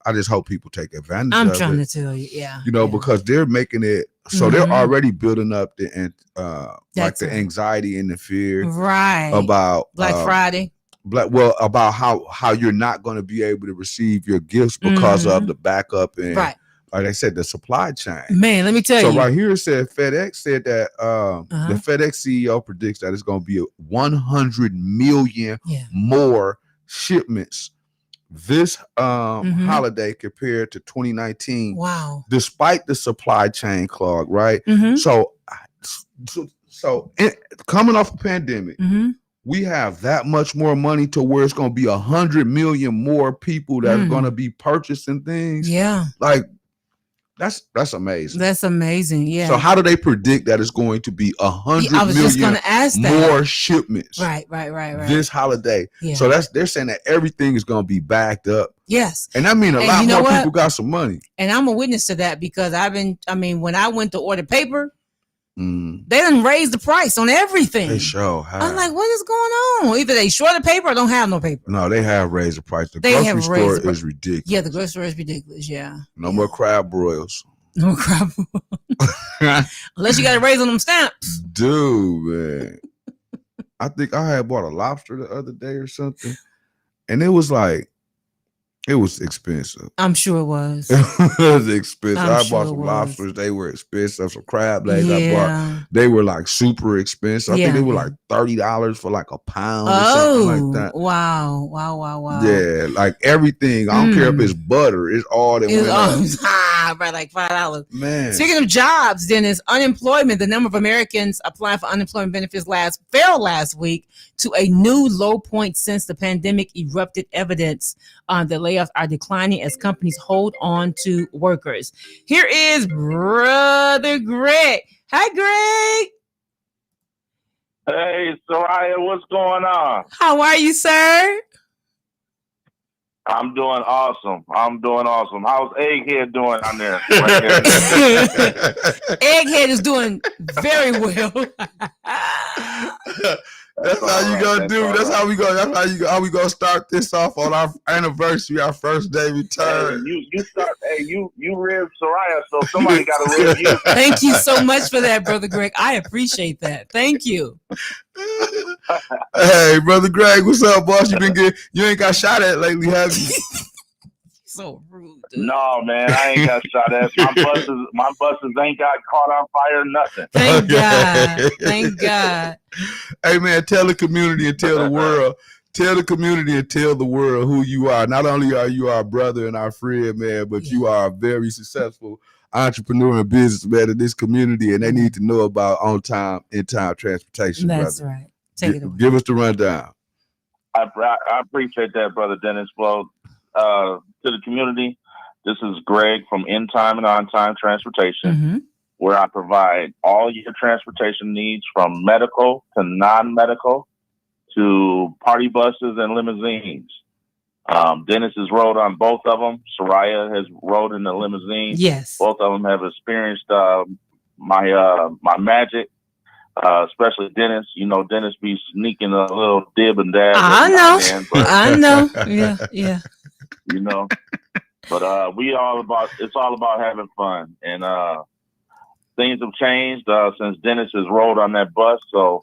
I just hope people take advantage of it. I'm trying to tell you, You know, because they're making it so they're already building up the anxiety and the fear, about Black Friday. About how you're not going to be able to receive your gifts because of the backup and like I said, the supply chain. Man, let me tell you. So right here it said FedEx said that the FedEx CEO predicts that it's going to be 100 million more shipments this holiday compared to 2019. Wow. Despite the supply chain clog, right? So coming off a pandemic, we have that much more money to where it's going to be 100 million more people that's going to be purchasing things. Yeah. Like, that's amazing. That's amazing. Yeah. So how do they predict that it's going to be 100 I was million just going to ask more shipments? Right. This holiday. Yeah. So they're saying that everything is going to be backed up. Yes. And I mean a lot more people got some money. And I'm a witness to that because when I went to order paper, they didn't raise the price on everything. They sure have. I'm like, what is going on? Either they short of paper or don't have no paper. No, they have raised the price. The grocery store is ridiculous. Yeah, the grocery store is ridiculous. Yeah. No more crab broils. No crab broils. Unless you got to raise on them stamps. Dude, man. I think I had bought a lobster the other day or something. And it was expensive. I'm sure it was. It was expensive. I bought some lobsters. They were expensive. Some crab legs I bought. They were like super expensive. I think they were like $30 for like a pound or something like that. Wow. Yeah, like everything. I don't care if it's butter. It's all that went up. Right, like $5. Man. Speaking of jobs, Dennis, unemployment, the number of Americans applying for unemployment benefits fell last week to a new low point since the pandemic erupted. Evidence that layoffs are declining as companies hold on to workers. Here is Brother Greg. Hi, Greg. Hey, Soraya, what's going on? How are you, sir? I'm doing awesome. How's Egghead doing on there? Egghead is doing very well. That's how you gonna do. That's how we go. That's how we gonna start this off on our anniversary, our first day return. Hey, you rib Soraya, so somebody got to rib you. Thank you so much for that, Brother Greg. I appreciate that. Thank you. Hey, Brother Greg, what's up, boss? You ain't got shot at lately, have you? So rude, dude. No, man, I ain't got shot at. My buses ain't got caught on fire, nothing. Thank God. Thank God. Hey, man, tell the community and tell the world. Tell the community and tell the world who you are. Not only are you our brother and our friend, man, but you are a very successful entrepreneur and businessman in this community, and they need to know about on-time, in-time transportation. That's brother. Right. Take it away. Give us the rundown. I appreciate that, Brother Dennis. Well, to the community, this is Greg from In Time and On Time Transportation, where I provide all your transportation needs from medical to non-medical to party buses and limousines. Dennis has rode on both of them. Soraya has rode in the limousine. Yes. Both of them have experienced my magic. Especially Dennis. You know, Dennis be sneaking a little dib and dab. I know. Yeah. You know, but it's all about having fun, and things have changed since Dennis has rolled on that bus. So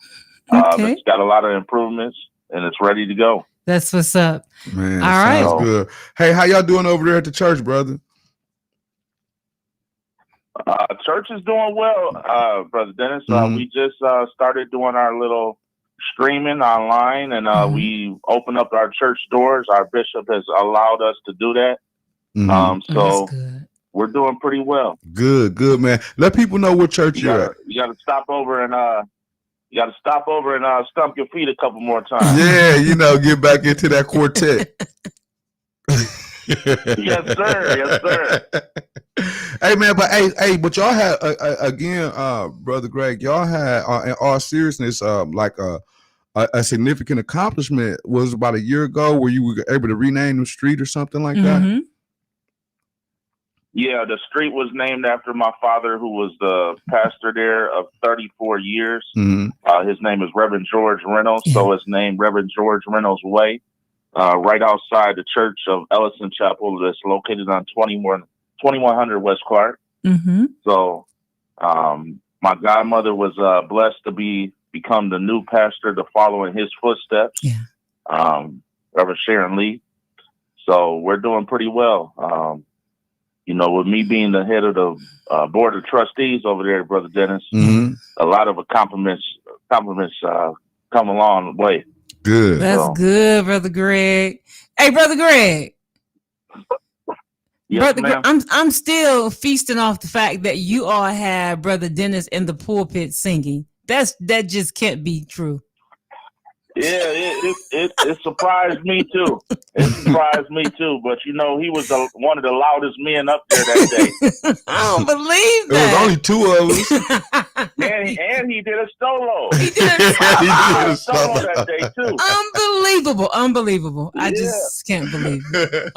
it's got a lot of improvements, and it's ready to go. That's what's up. Man, all right. Sounds good. Hey, how y'all doing over there at the church, brother? Church is doing well, Brother Dennis. We just started doing our little streaming online, and we opened up our church doors. Our bishop has allowed us to do that. So we're doing pretty well. Good, man. Let people know what church you're at. You got to stop over and stump your feet a couple more times. Yeah, get back into that quartet. Yes, sir. Hey, man, but y'all had again, Brother Greg. Y'all had, in all seriousness, like a significant accomplishment. Was about a year ago where you were able to rename the street or something like that. Yeah, the street was named after my father, who was the pastor there of 34 years. His name is Reverend George Reynolds, so it's named Reverend George Reynolds Way, right outside the church of Ellison Chapel that's located on 2100 West Clark. So my godmother was blessed to become the new pastor to follow in his footsteps, Reverend Sharon Lee. So we're doing pretty well. With me being the head of the board of trustees over there, Brother Dennis, a lot of compliments come a long way. Good. That's good, Brother Greg. Hey, Brother Greg. Yes, Brother, I'm still feasting off the fact that you all had Brother Dennis in the pulpit singing. That just can't be true. Yeah, it surprised me too. But he was one of the loudest men up there that day. I don't believe that. There was only two of us. and he did a solo. He did a solo that day too. Unbelievable. I just can't believe it.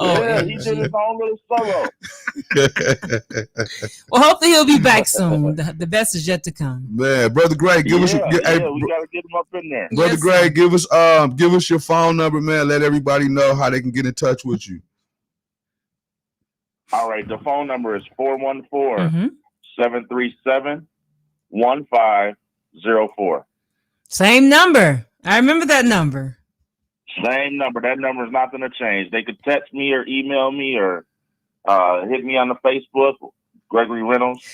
He did his own little solo. Well, hopefully he'll be back soon. The best is yet to come. Man, Brother Greg, give us. We gotta get him up in there. Brother Greg, give us your phone number, man. Let everybody know how they can get in touch with you. All right, the phone number is 414-737-1504. Same number. I remember that number. Same number. That number is not going to change. They could text me or email me or hit me on the Facebook, Gregory Reynolds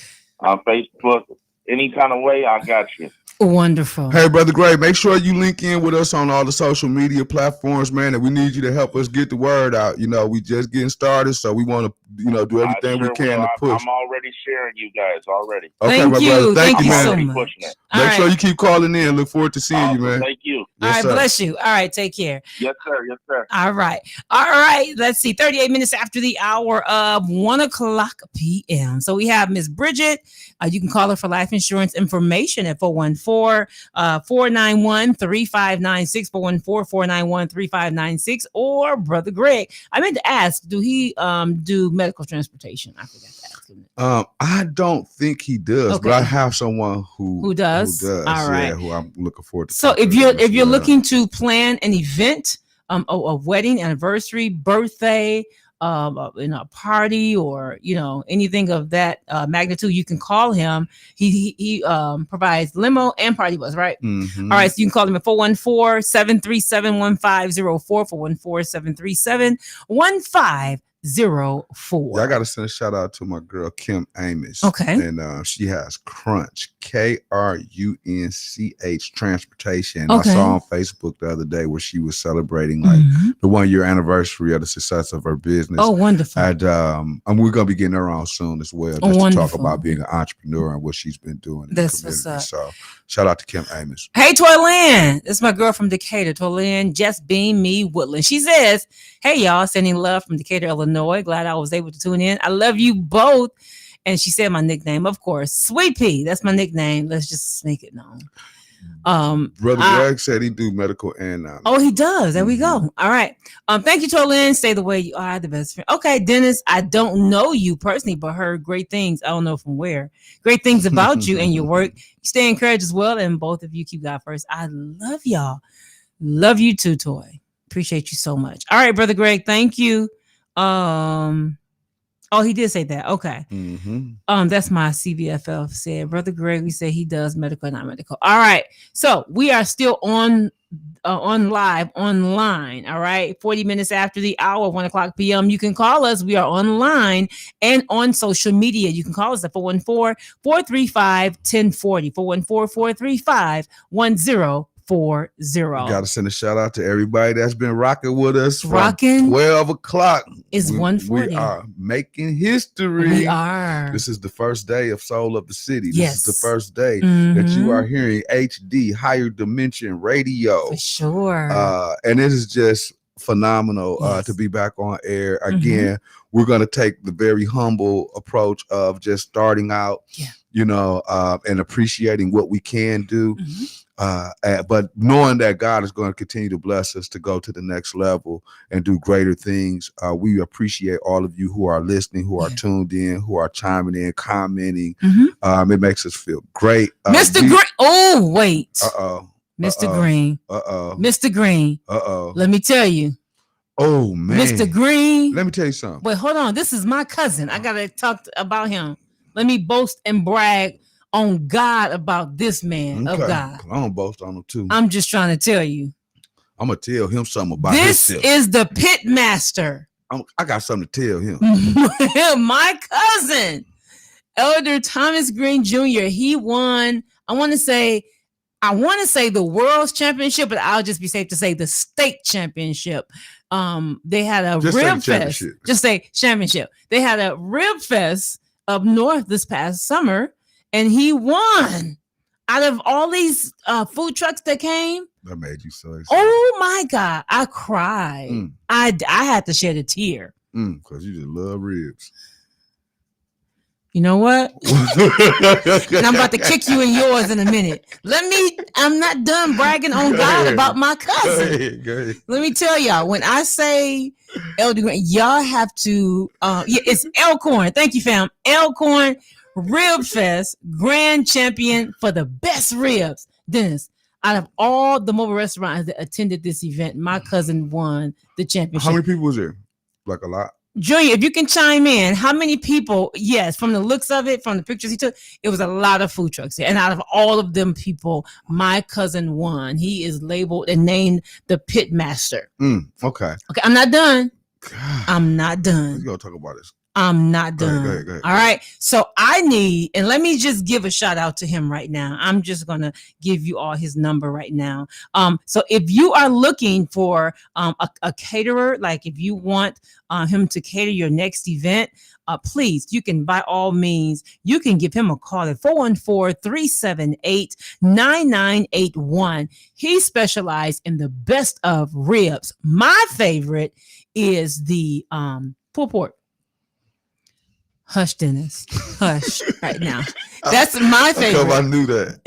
on Facebook. Any kind of way, I got you. Wonderful. Hey, Brother Gray, make sure you link in with us on all the social media platforms, man. And we need you to help us get the word out. We just getting started, so we want to, do everything we can to push. I'm already sharing you guys already. Okay, Thank you. Thank you, man. So much. Make sure you keep calling in. Look forward to seeing you, man. Thank you. All right, bless you. All right, take care. Yes, sir. All right. Let's see. 38 minutes after the hour of 1:00 p.m. So we have Miss Bridget. You can call her for life insurance information at 414-491-3596, 414-491-3596, or Brother Greg. I meant to ask, do he do medical transportation? I forgot to ask him. I don't think he does, but I have someone who does. All right. Who I'm looking forward to. So if you're looking to plan an event, a wedding, anniversary, birthday, a party, or anything of that magnitude, you can call him. He provides limo and party bus, right? Mm-hmm. All right, so you can call him at 414-737-1504, 414-737-1504. I gotta send a shout out to my girl Kim Amos. Okay. And she has Crunch, KRUNCH Transportation. Okay. I saw on Facebook the other day where she was celebrating the 1 year anniversary of the success of her business. Oh, wonderful. And we're gonna be getting her on soon as well, just to talk about being an entrepreneur and what she's been doing. That's what's up. So shout out to Kim Amos. Hey, Toyland. This is my girl from Decatur. Toyland just beamed me Woodland. She says, hey, y'all, sending love from Decatur, Illinois. Glad I was able to tune in. I love you both. And she said my nickname, of course. Sweet Pea. That's my nickname. Let's just make it known. Brother Greg said he do medical and he does. There we go. All right. Thank you, Tolyn. Stay the way you are, the best friend. Okay, Dennis, I don't know you personally, but heard great things. I don't know from where. Great things about you and your work. You stay encouraged as well, and both of you keep God first. I love y'all. Love you too, Toy. Appreciate you so much. All right, Brother Greg, thank you. He did say that. Okay. Mm-hmm. That's my CVFF said. Brother Gregory said he does medical and non-medical. All right. So we are still on live online. All right. 40 minutes after the hour, 1:00 p.m. You can call us. We are online and on social media. You can call us at 414-435-1040, 414-435-1040. 140. Got to send a shout out to everybody that's been rocking with us. Rocking 12 o'clock is 140. We are making history. We are. This is the first day of Soul of the City. Yes. This is the first day that you are hearing HD, Higher Dimension Radio. For sure. And it is just phenomenal to be back on air again. We're going to take the very humble approach of just starting out, and appreciating what we can do. But knowing that God is going to continue to bless us to go to the next level and do greater things. We appreciate all of you who are listening, who are tuned in, who are chiming in, commenting. It makes us feel great. Mr. Green. Oh, wait. Mr. Green. Mr. Green. Let me tell you. Oh, man. Mr. Green. Let me tell you something. Wait, hold on. This is my cousin. I got to talk about him. Let me boast and brag on God about this man of God. I'm going to boast on him too. I'm just trying to tell you. I'm going to tell him something about this. This is the pit master. I got something to tell him. My cousin, Elder Thomas Green Jr., he won, I want to say the world's championship, but I'll just be safe to say the state championship. They had a rib fest. Just say championship. They had a rib fest up north this past summer, and he won. Out of all these food trucks that came, that made you so excited. Oh my God, I cried. I had to shed a tear. Because you just love ribs. You know what? And I'm about to kick you in yours in a minute. I'm not done bragging on God about my cousin. Go ahead. Let me tell y'all, when I say Elder Green, y'all have to, it's Elkhorn. Thank you, fam. Elkhorn Rib Fest, grand champion for the best ribs. Dennis, out of all the mobile restaurants that attended this event, my cousin won the championship. How many people was there? Like a lot? Junior, if you can chime in, how many people? Yes, from the looks of it, from the pictures he took, it was a lot of food trucks here. And out of all of them people, my cousin won. He is labeled and named the pit master. Okay, I'm not done. God. I'm not done. We're going to talk about this. I'm not done. Go ahead. All right. So I need, and let me just give a shout out to him right now. I'm just going to give you all his number right now. So if you are looking for a caterer, like if you want him to cater your next event, please, you can, by all means, you can give him a call at 414-378-9981. He specializes in the best of ribs. My favorite is the pulled pork. Hush, Dennis. Hush right now. That's my favorite. I knew that.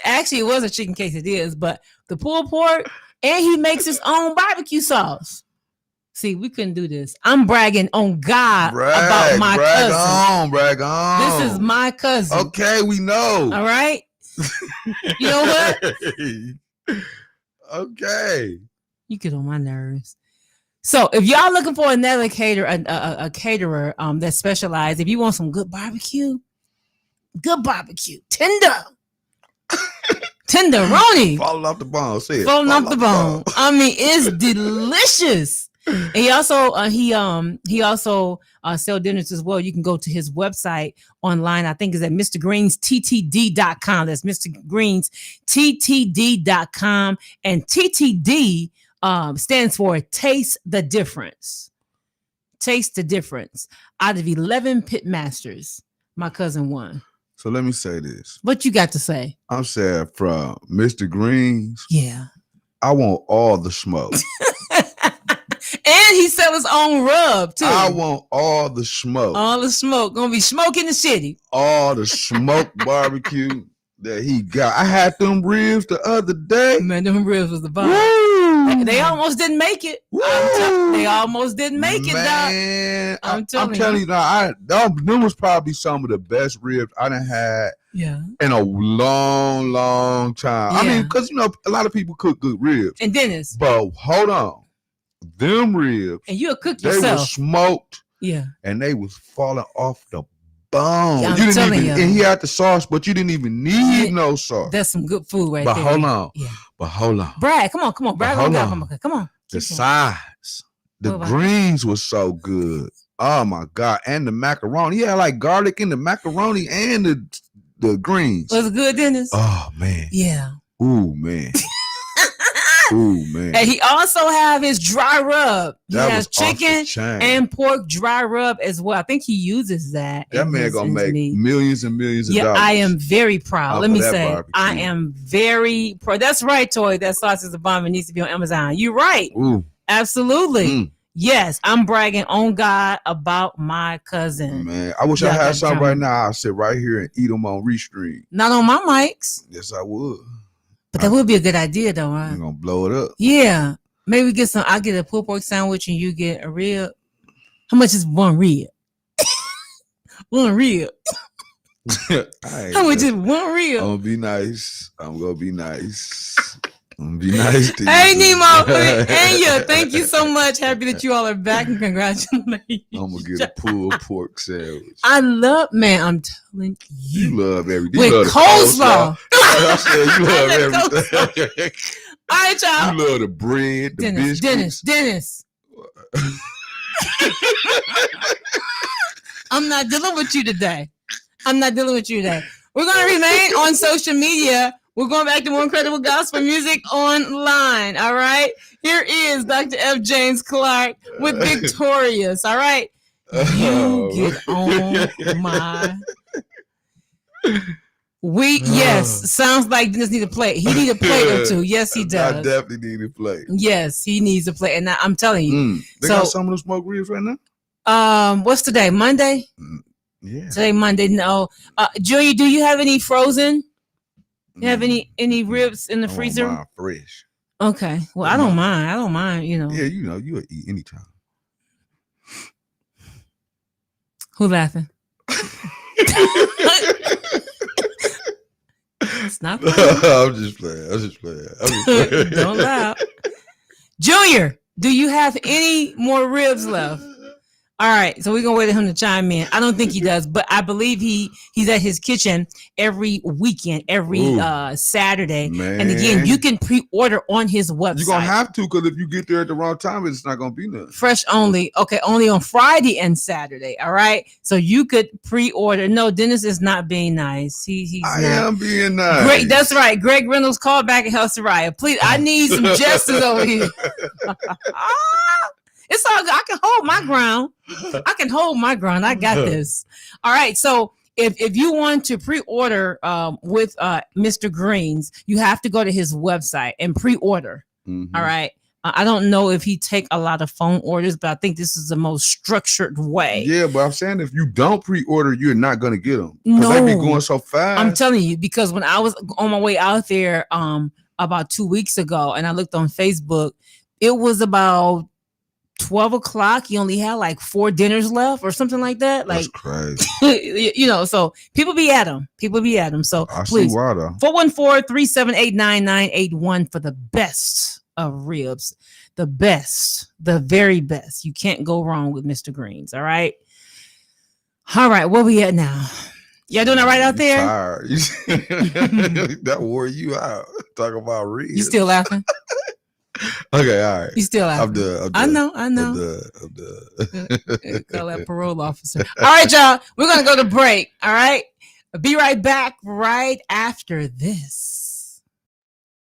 Actually, it was a chicken quesadillas, but the pulled pork, and he makes his own barbecue sauce. See, we couldn't do this. I'm bragging on God about my cousin. Brag on. This is my cousin. Okay, we know. All right. You know what? Okay. You get on my nerves. So if y'all looking for another caterer, a caterer that specializes, if you want some good barbecue, tenderoni, falling off the bone. Say it. Falling off the bone. I mean, it's delicious. And he also sell dinners as well. You can go to his website online. I think it's at mrgreenstTD.com. That's mrgreenstTD.com, and TTD stands for Taste the Difference. Taste the Difference. Out of 11 pit masters, my cousin won. So let me say this. What you got to say? I'm saying from Mr. Green's. Yeah. I want all the smoke. And he sell his own rub too. I want all the smoke. All the smoke. Gonna be smoke in the city. All the smoked barbecue that he got. I had them ribs the other day. Man, them ribs was the bomb. They almost didn't make it. They almost didn't make it, man. Doc. I'm telling you now, them was probably some of the best ribs I done had in a long, long time. Yeah. I mean, because, a lot of people cook good ribs. And Dennis. But hold on. Them ribs. And you'll cook yourself. They were smoked. Yeah. And they was falling off the bone. Yeah, and he had the sauce, but you didn't even need no sauce. That's some good food right there. But hold on. Brad, come on. Brad, come on. The sides. The greens was so good. Oh my God. And the macaroni. He had like garlic in the macaroni and the greens. Was it good, Dennis? Oh man. Yeah. Ooh man. Ooh man. And he also have his dry rub. He That has was off the chicken chain. and pork dry rub as well. I think he uses that. That man gonna make millions and millions of dollars. I am very proud. Let me say, barbecue. I am very proud. That's right, Toy. That sausage is a bomb. It needs to be on Amazon. You're right. Ooh. Absolutely. Yes, I'm bragging on God about my cousin. Man, I wish I had some right now. I'd sit right here and eat them on Restream. Not on my mics. Yes, I would. But that would be a good idea, though, right? You're gonna blow it up. Yeah. Maybe get some. I'll get a pulled pork sandwich and you get a rib. How much is one rib? One rib. How much is one rib? I'm gonna be nice. I'm gonna be nice. I'm gonna be nice to you. Hey, Nemo. Anya, thank you so much. Happy that you all are back and congratulations. I'm gonna get a pulled pork sandwich. I'm telling you. You love everything. With love coleslaw. I said you love everything. All right, y'all. You love the bread, the biscuits. Dennis. I'm not dealing with you today. We're going to remain on social media. We're going back to more incredible gospel music online. All right. Here is Dr. F. James Clark with Victorious. All right. You get on my. Yes, sounds like Dennis need a plate. He need a plate or two. Yes, he does. I definitely need a plate. Yes, he needs a plate. And I'm telling you. They got some of the smoked ribs right now? What's today? Monday? Yeah. Today, Monday. No. Junior, do you have any frozen? You have any ribs in the freezer? Mine fresh. Okay. Well, I don't mind. Yeah, you'll eat anytime. Who laughing? It's not funny. I'm just playing. Don't laugh. Junior, do you have any more ribs left? All right, so we're gonna wait for him to chime in. I don't think he does, but I believe he's at his kitchen every weekend, every Saturday. Man. And again, you can pre-order on his website. You're gonna have to, because if you get there at the wrong time, it's not gonna be nothing. Fresh only. Okay, only on Friday and Saturday. All right, so you could pre-order. No, Dennis is not being nice. I am being nice. Great, that's right. Greg Reynolds called back and help Soraya. Please, I need some justice over here. It's all good. I can hold my ground. I got this. All right. So if you want to pre-order with Mr. Greens, you have to go to his website and pre-order. Mm-hmm. All right. I don't know if he take a lot of phone orders, but I think this is the most structured way. Yeah, but I'm saying if you don't pre-order, you're not going to get them. Because they be going so fast. I'm telling you, because when I was on my way out there about 2 weeks ago and I looked on Facebook, it was about 12 o'clock. He only had like 4 dinners left or something like that. That's crazy. So people be at him. So please, 414-378-9981 for the best of ribs. The very best. You can't go wrong with Mr. Greens. All right. Where we at now? Y'all doing all right out there? Tired. That wore you out. Talking about ribs. You still laughing? Okay, all right. You still laughing? I'm done. I know. I'm done. Call that parole officer. All right, y'all. We're going to go to break. All right. Be right back right after this.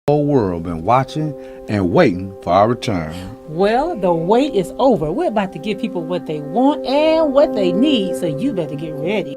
The whole world been watching and waiting for our return. Well, the wait is over. We're about to give people what they want and what they need, so you better get ready.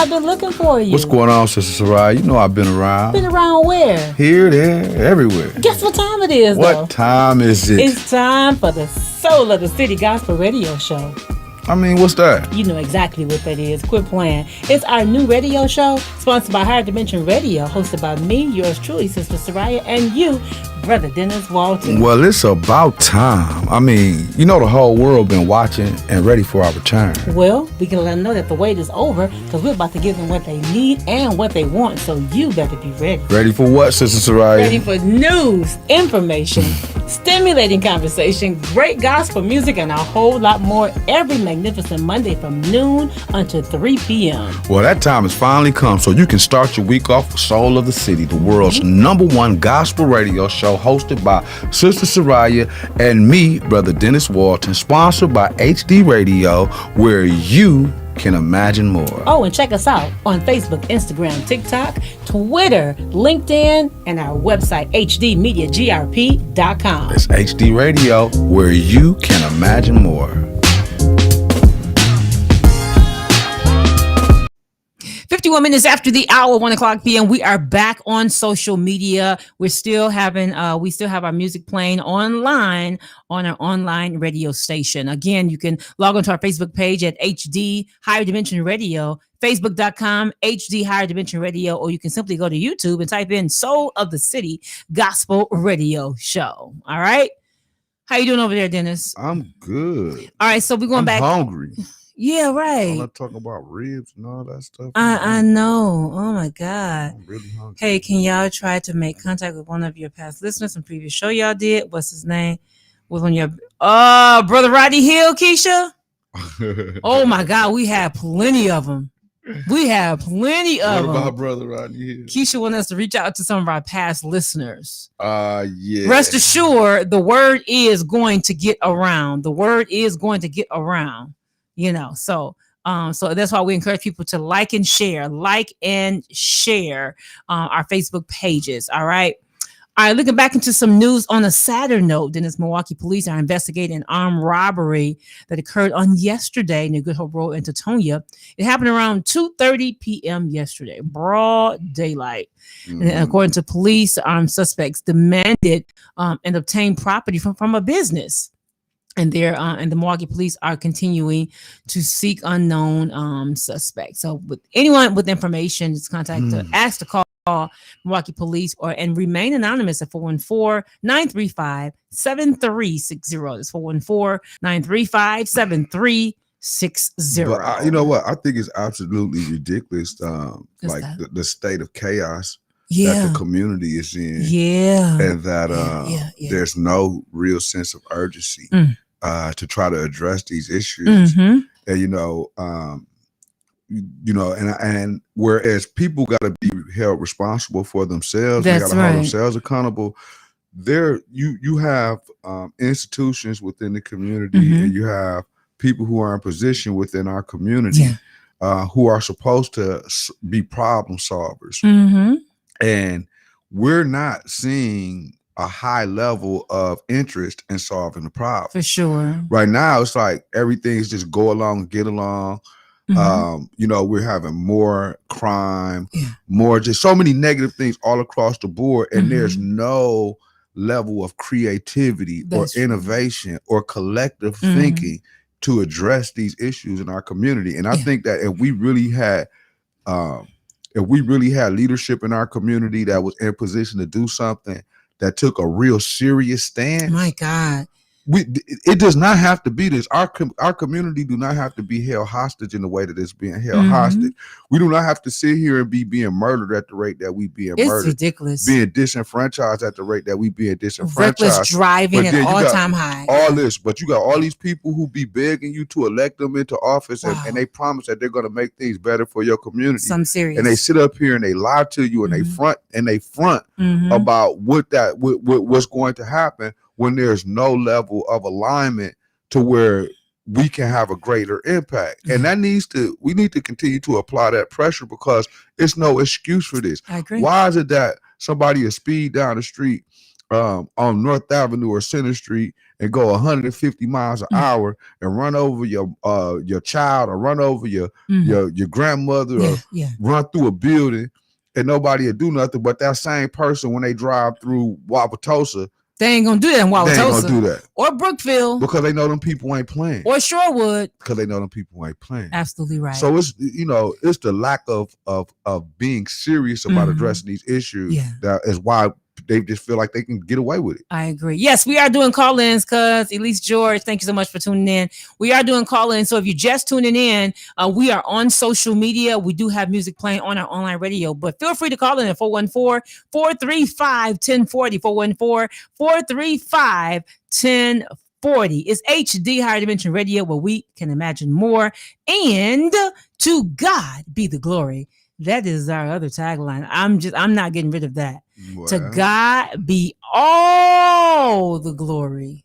I've been looking for you. What's going on, Sister Soraya? You know I've been around. Been around where? Here, there, everywhere. Guess what time it is, What time is it? It's time for the Soul of the City Gospel Radio Show. I mean, what's that? You know exactly what that is. Quit playing. It's our new radio show, sponsored by Higher Dimension Radio, hosted by me, yours truly, Sister Soraya, and you, Brother Dennis Walton. Well, it's about time. I mean, you know the whole world been watching and ready for our return. Well, we can let them know that the wait is over, because we're about to give them what they need and what they want, so you better be ready. Ready for what, Sister Soraya? Ready for news, information, stimulating conversation, great gospel music, and a whole lot more every magnificent Monday from noon until 3 p.m. Well, that time has finally come, so you can start your week off with Soul of the City, the world's #1 gospel radio show, hosted by Sister Soraya and me, Brother Dennis Walton, sponsored by HD Radio, where you can imagine more. Oh, and check us out on Facebook, Instagram, TikTok, Twitter, LinkedIn, and our website, hdmediagrp.com. It's HD Radio, where you can imagine more. 51 minutes after the hour, 1 o'clock p.m. We are back on social media. We still have our music playing online on our online radio station. Again, you can log onto our Facebook page at HD Higher Dimension Radio, Facebook.com, HD Higher Dimension Radio, or you can simply go to YouTube and type in Soul of the City Gospel Radio Show. All right. How you doing over there, Dennis? I'm good. All right. So we're going back. I'm hungry. Yeah, right. I'm not talking about ribs and all that stuff. I know. Oh my God. I'm really hungry. Hey, can y'all try to make contact with one of your past listeners from previous show y'all did? What's his name? Was on your Brother Rodney Hill, Keisha? Oh my God, we have plenty of them. We have plenty of them. What about Brother Rodney Hill? Keisha wants us to reach out to some of our past listeners. Yeah. Rest assured, the word is going to get around. The word is going to get around. You know, so that's why we encourage people to like and share our Facebook pages. All right. Looking back into some news on a sadder note, Dennis, Milwaukee police are investigating an armed robbery that occurred on yesterday near Good Hope Road in Teutonia. It happened around 2:30 p.m. yesterday, broad daylight. Mm-hmm. And according to police, armed suspects demanded and obtained property from a business. And and the Milwaukee police are continuing to seek unknown suspects. So with anyone with information, just ask to call Milwaukee police and remain anonymous at 414-935-7360. That's 414-935-7360. But you know what? I think it's absolutely ridiculous. The state of chaos that the community is in. Yeah. And that there's no real sense of urgency to try to address these issues. Mm-hmm. And and whereas people got to be held responsible for themselves, they got to hold themselves accountable. You have institutions within the community, and you have people who are in position within our community who are supposed to be problem solvers. Mm-hmm. And we're not seeing a high level of interest in solving the problem. For sure. Right now, it's like everything's just go along, get along. Mm-hmm. We're having more crime, more just so many negative things all across the board. And there's no level of creativity or innovation or collective thinking to address these issues in our community. And I think that if we really had leadership in our community that was in position to do something that took a real serious stand. My God. It does not have to be this. Our community do not have to be held hostage in the way that it's being held hostage. We do not have to sit here and be being murdered at the rate that we being murdered. It's ridiculous. Being disenfranchised at the rate that we being disenfranchised. Reckless driving at all-time high. All this, but you got all these people who be begging you to elect them into office, and they promise that they're going to make things better for your community. Some serious. And they sit up here and they lie to you, and they front about what's going to happen, when there's no level of alignment to where we can have a greater impact. And we need to continue to apply that pressure, because it's no excuse for this. I agree. Why is it that somebody will speed down the street on North Avenue or Center Street and go 150 miles an hour and run over your child or run over your grandmother or run through a building and nobody will do nothing, but that same person when they drive through Wauwatosa, they ain't gonna do that in Wauwatosa. They ain't gonna do that. Or Brookfield. Because they know them people ain't playing. Or Shorewood. Because they know them people ain't playing. Absolutely right. So it's it's the lack of being serious about addressing these issues that is why they just feel like they can get away with it. I agree. Yes, we are doing call-ins because Elise George, thank you so much for tuning in. We are doing call-ins. So if you're just tuning in, we are on social media. We do have music playing on our online radio, but feel free to call in at 414-435-1040, 414-435-1040. It's HD Higher Dimension Radio, where we can imagine more. And to God be the glory. That is our other tagline. I'm not getting rid of that. Wow. To God be all the glory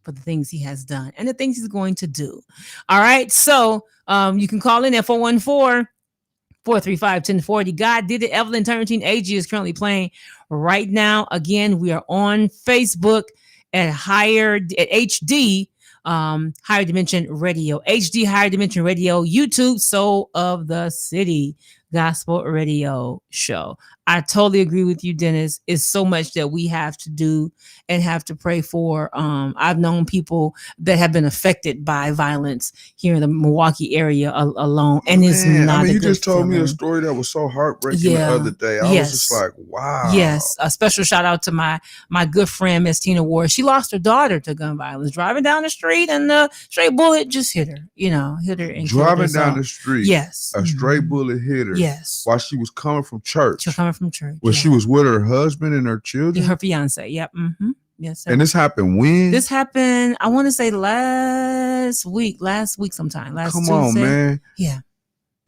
for the things he has done and the things he's going to do. All right. So you can call in at 414-435-1040. God did it. Evelyn Turrentine AG is currently playing right now. Again, we are on Facebook at HD Higher Dimension Radio, HD Higher Dimension Radio, YouTube, Soul of the City Gospel Radio Show. I totally agree with you, Dennis. It's so much that we have to do and have to pray for. I've known people that have been affected by violence here in the Milwaukee area alone, and it's not. You just told me a story that was so heartbreaking the other day. I was just like, wow. Yes, a special shout out to my good friend Miss Tina Ward. She lost her daughter to gun violence, driving down the street, and the stray bullet just hit her. Hit her. And driving down the street. Yes, a stray bullet hit her. Yes, while she was coming from church. She was coming from church. When she was with her husband and her children. Her fiance. Yep. Mm-hmm. Yes. Sir. And this happened when? This happened, I want to say last week sometime. Come Tuesday. On, man. Yeah.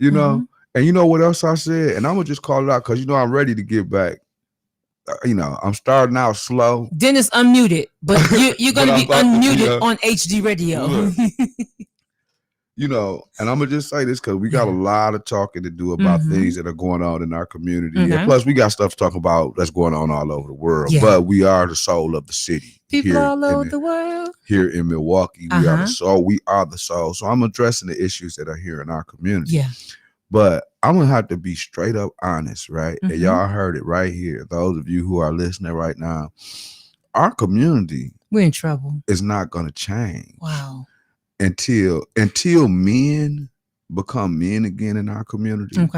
And you know what else I said? And I'm going to just call it out because, I'm ready to get back. I'm starting out slow. Dennis unmuted, but you're going to be unmuted on HD Radio. And I'm going to just say this because we got a lot of talking to do about things that are going on in our community. And plus, we got stuff to talk about that's going on all over the world. Yeah. But we are the soul of the city. People all over the world. Here in Milwaukee, we are the soul. We are the soul. So I'm addressing the issues that are here in our community. Yeah. But I'm going to have to be straight up honest, right? And y'all heard it right here. Those of you who are listening right now, our community. We're in trouble. Is not going to change. Wow. Until men become men again in our community,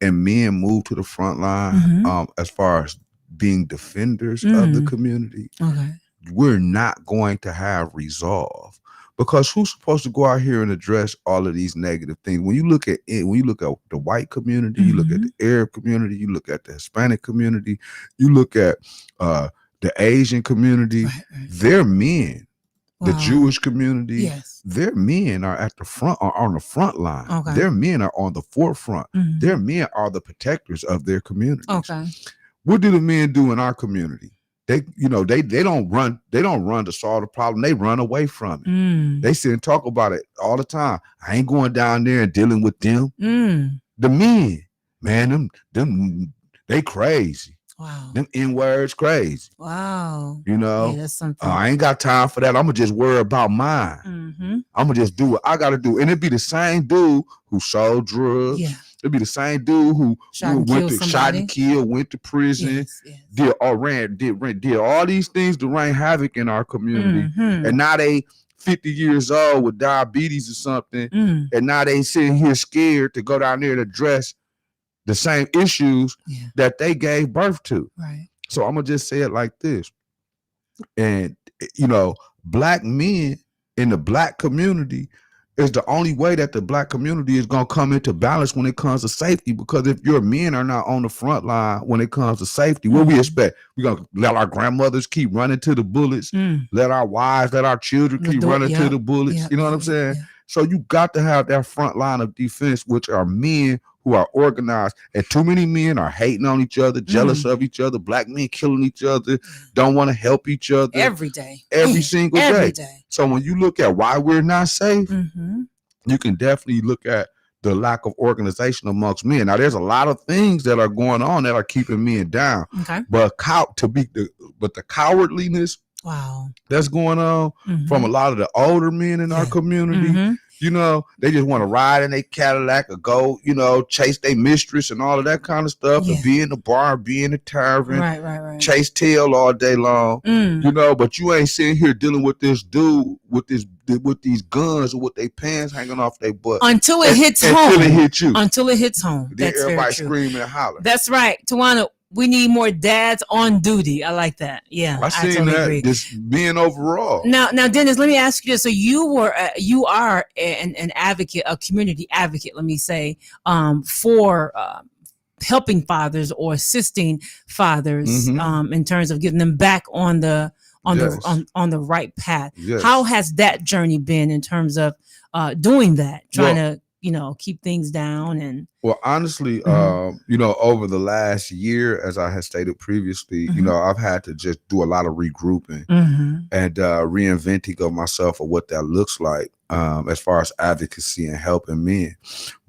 and men move to the front line as far as being defenders of the community, we're not going to have resolve. Because who's supposed to go out here and address all of these negative things? When you look at it, when you look at the white community, you look at the Arab community, you look at the Hispanic community, you look at the Asian community, they're men. The Jewish community, their men are at the front, are on the front line. Their men are on the forefront. Their men are the protectors of their communities. What do the men do in our community? They don't run to solve the problem. They run away from it. They sit and talk about it all the time. I ain't going down there and dealing with them. The men, man, them they crazy. Wow. Them N-words crazy. Wow. That's something. I ain't got time for that. I'm going to just worry about mine. I'm going to just do what I got to do. And it'd be the same dude who sold drugs. Yeah. It'd be the same dude who shot and killed, went to prison, did all these things to wreak havoc in our community. And now they 50 years old with diabetes or something. And now they sitting here scared to go down there and address the same issues that they gave birth to. Right. So I'm going to just say it like this. And, black men in the black community is the only way that the black community is going to come into balance when it comes to safety. Because if your men are not on the front line when it comes to safety, what we expect? We're going to let our grandmothers keep running to the bullets, let our wives, let our children keep running to the bullets. You know what I'm saying? Yeah. So you got to have that front line of defense, which are men who are organized. And too many men are hating on each other, jealous of each other, black men killing each other, don't want to help each other. Every day. Every single day. So when you look at why we're not safe, you can definitely look at the lack of organization amongst men. Now, there's a lot of things that are going on that are keeping men down. Okay. But the cowardliness that's going on from a lot of the older men in our community, you know, they just want to ride in their Cadillac or go, you know, chase their mistress and all of that kind of stuff, and be in the bar, be in the tavern, chase tail all day long, you know, but you ain't sitting here dealing with this dude with these guns or with their pants hanging off their butt. Until it hits home. Until it hits you. Until it hits home. Then everybody screaming and hollering. That's right. Tawana, we need more dads on duty. I like that. Yeah, I seen totally that. Agree. Just being overall. Now, Dennis, let me ask you this. So you are an advocate, a community advocate, let me say, for helping fathers or assisting fathers in terms of getting them back on the right path. Yes. How has that journey been in terms of doing that, trying to, you know, keep things down? And well, honestly, you know, over the last year, as I had stated previously, you know, I've had to just do a lot of regrouping and reinventing of myself of what that looks like as far as advocacy and helping men.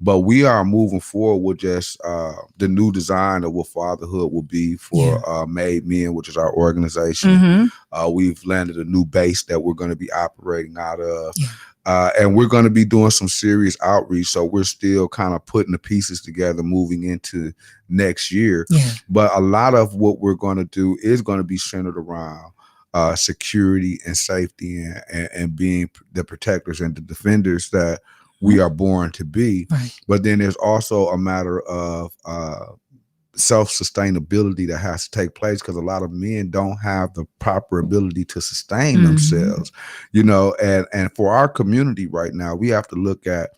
But we are moving forward with just the new design of what fatherhood will be for Made Men, which is our organization. We've landed a new base that we're going to be operating out of. And we're going to be doing some serious outreach. So we're still kind of putting the pieces together moving into next year. But a lot of what we're going to do is going to be centered around security and safety and being the protectors and the defenders that we are born to be. But then there's also a matter of self-sustainability that has to take place, because a lot of men don't have the proper ability to sustain themselves, you know, and for our community right now, we have to look at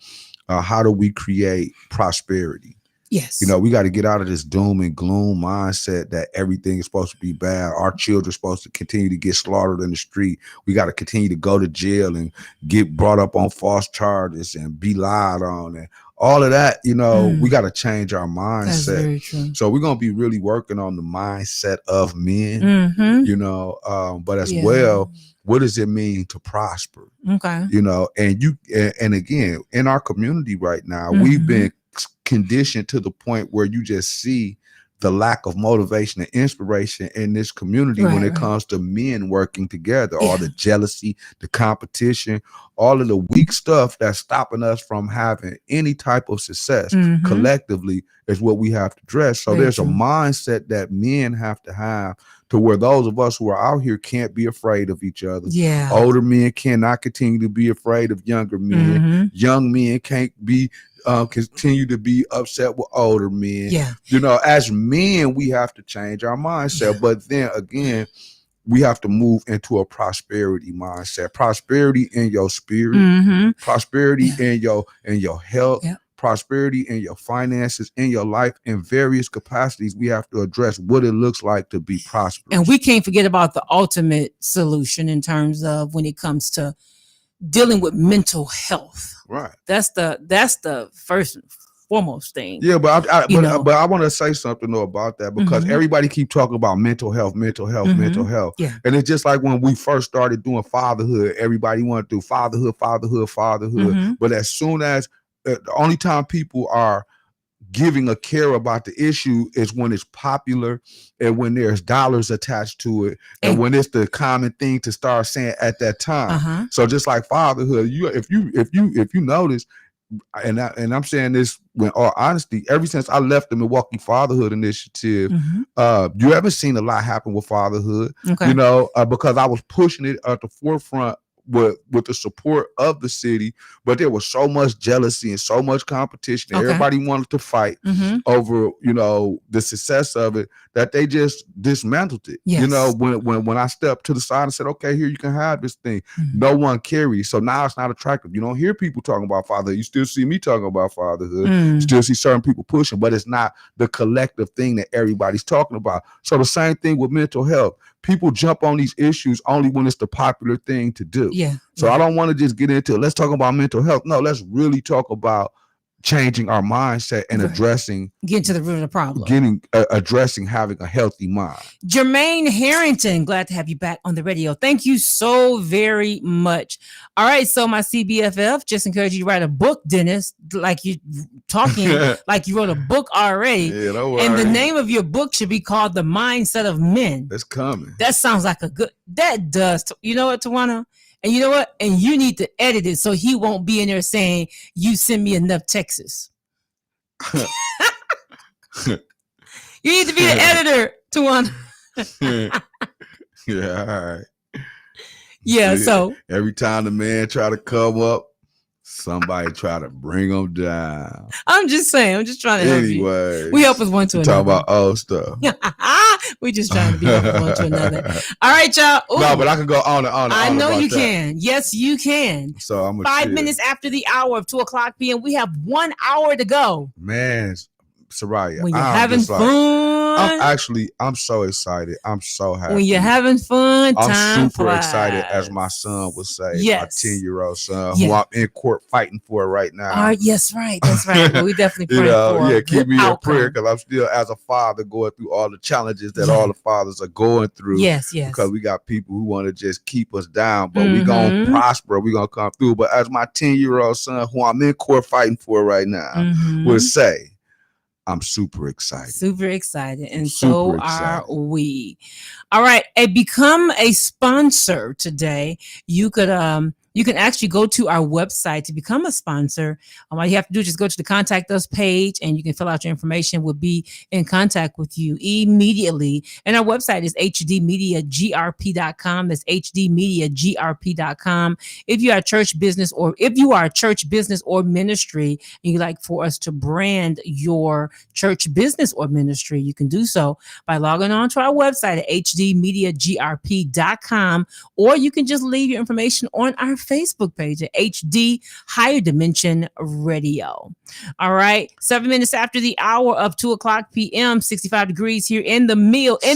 how do we create prosperity. Yes. You know, we got to get out of this doom and gloom mindset that everything is supposed to be bad. Our children are supposed to continue to get slaughtered in the street. We got to continue to go to jail and get brought up on false charges and be lied on and all of that. You know, we got to change our mindset. That's very true. So we're going to be really working on the mindset of men, you know, but as well, what does it mean to prosper? Okay. You know, and again, in our community right now, we've been conditioned to the point where you just see the lack of motivation and inspiration in this community when it comes to men working together. All the jealousy, the competition, all of the weak stuff that's stopping us from having any type of success collectively is what we have to address. So there's a mindset that men have to where those of us who are out here can't be afraid of each other. Older men cannot continue to be afraid of younger men. Young men can't be continue to be upset with older men. You know, as men, we have to change our mindset. But then again, we have to move into a prosperity mindset. Prosperity in your spirit, prosperity in your health, prosperity in your finances, in your life, in various capacities. We have to address what it looks like to be prosperous. And we can't forget about the ultimate solution in terms of when it comes to dealing with mental health. That's the first and foremost thing. But I want to say something though about that, because everybody keep talking about mental health. And it's just like when we first started doing fatherhood, everybody wanted to do fatherhood. But as soon as the only time people are giving a care about the issue is when it's popular and when there's dollars attached to it and when it's the common thing to start saying at that time. So just like fatherhood, if you notice, and I'm saying this with all honesty, ever since I left the Milwaukee Fatherhood Initiative, you haven't seen a lot happen with fatherhood, you know, because I was pushing it at the forefront with the support of the city, but there was so much jealousy and so much competition. Everybody wanted to fight over, you know, the success of it, that they just dismantled it. You know, when I stepped to the side and said, okay, here, you can have this thing. No one carries. So now it's not attractive. You don't hear people talking about fatherhood. You still see me talking about fatherhood. You still see certain people pushing, but it's not the collective thing that everybody's talking about. So the same thing with mental health. People jump on these issues only when it's the popular thing to do. So I don't want to just get into, let's talk about mental health. No, let's really talk about changing our mindset and addressing, getting to the root of the problem, addressing having a healthy mind. Jermaine Harrington, glad to have you back on the radio. Thank you so very much. All right, so my CBFF, just encourage you to write a book, Dennis, like you talking like you wrote a book already. Yeah, don't worry. And the name of your book should be called The Mindset of Men. That's coming. That sounds like that does. You know what, Tawana? And you know what? And you need to edit it so he won't be in there saying, you send me enough Texas. You need to be the editor, Tawana. Yeah, all right. Yeah, so every time the man try to come up, somebody try to bring him down. I'm just saying. I'm just trying to help you. We help us one to another. Talk about old stuff. We just trying to be helpful one to another. All right, y'all. Ooh. No, but I can go on and on. I know you can. Yes, you can. So I'm 5 minutes after the hour of 2:00 p.m. We have 1 hour to go. Man, Soraya, when you're having fun, I'm so excited. I'm so happy. When you're having fun, I'm super flies. excited, as my son would say. Yes. My 10-year-old son, who I'm in court fighting for right now. Yes, right. That's right. Well, we definitely pray for. Yeah, keep me in prayer, because I'm still, as a father, going through all the challenges that all the fathers are going through. Yes. Because we got people who want to just keep us down, but we're going to prosper. We're going to come through. But as my 10-year-old son, who I'm in court fighting for right now, would say, I'm super excited. Super excited. And so are we. All right. Become a sponsor today. You can actually go to our website to become a sponsor. All you have to do is just go to the Contact Us page, and you can fill out your information. We'll be in contact with you immediately. And our website is hdmediagrp.com. That's hdmediagrp.com. If you are a church business, or ministry, and you'd like for us to brand your church business or ministry, you can do so by logging on to our website at hdmediagrp.com, or you can just leave your information on our Facebook page at HD Higher Dimension Radio. All right. 7 minutes after the hour of 2:00 p.m., 65 degrees here in the Milwaukee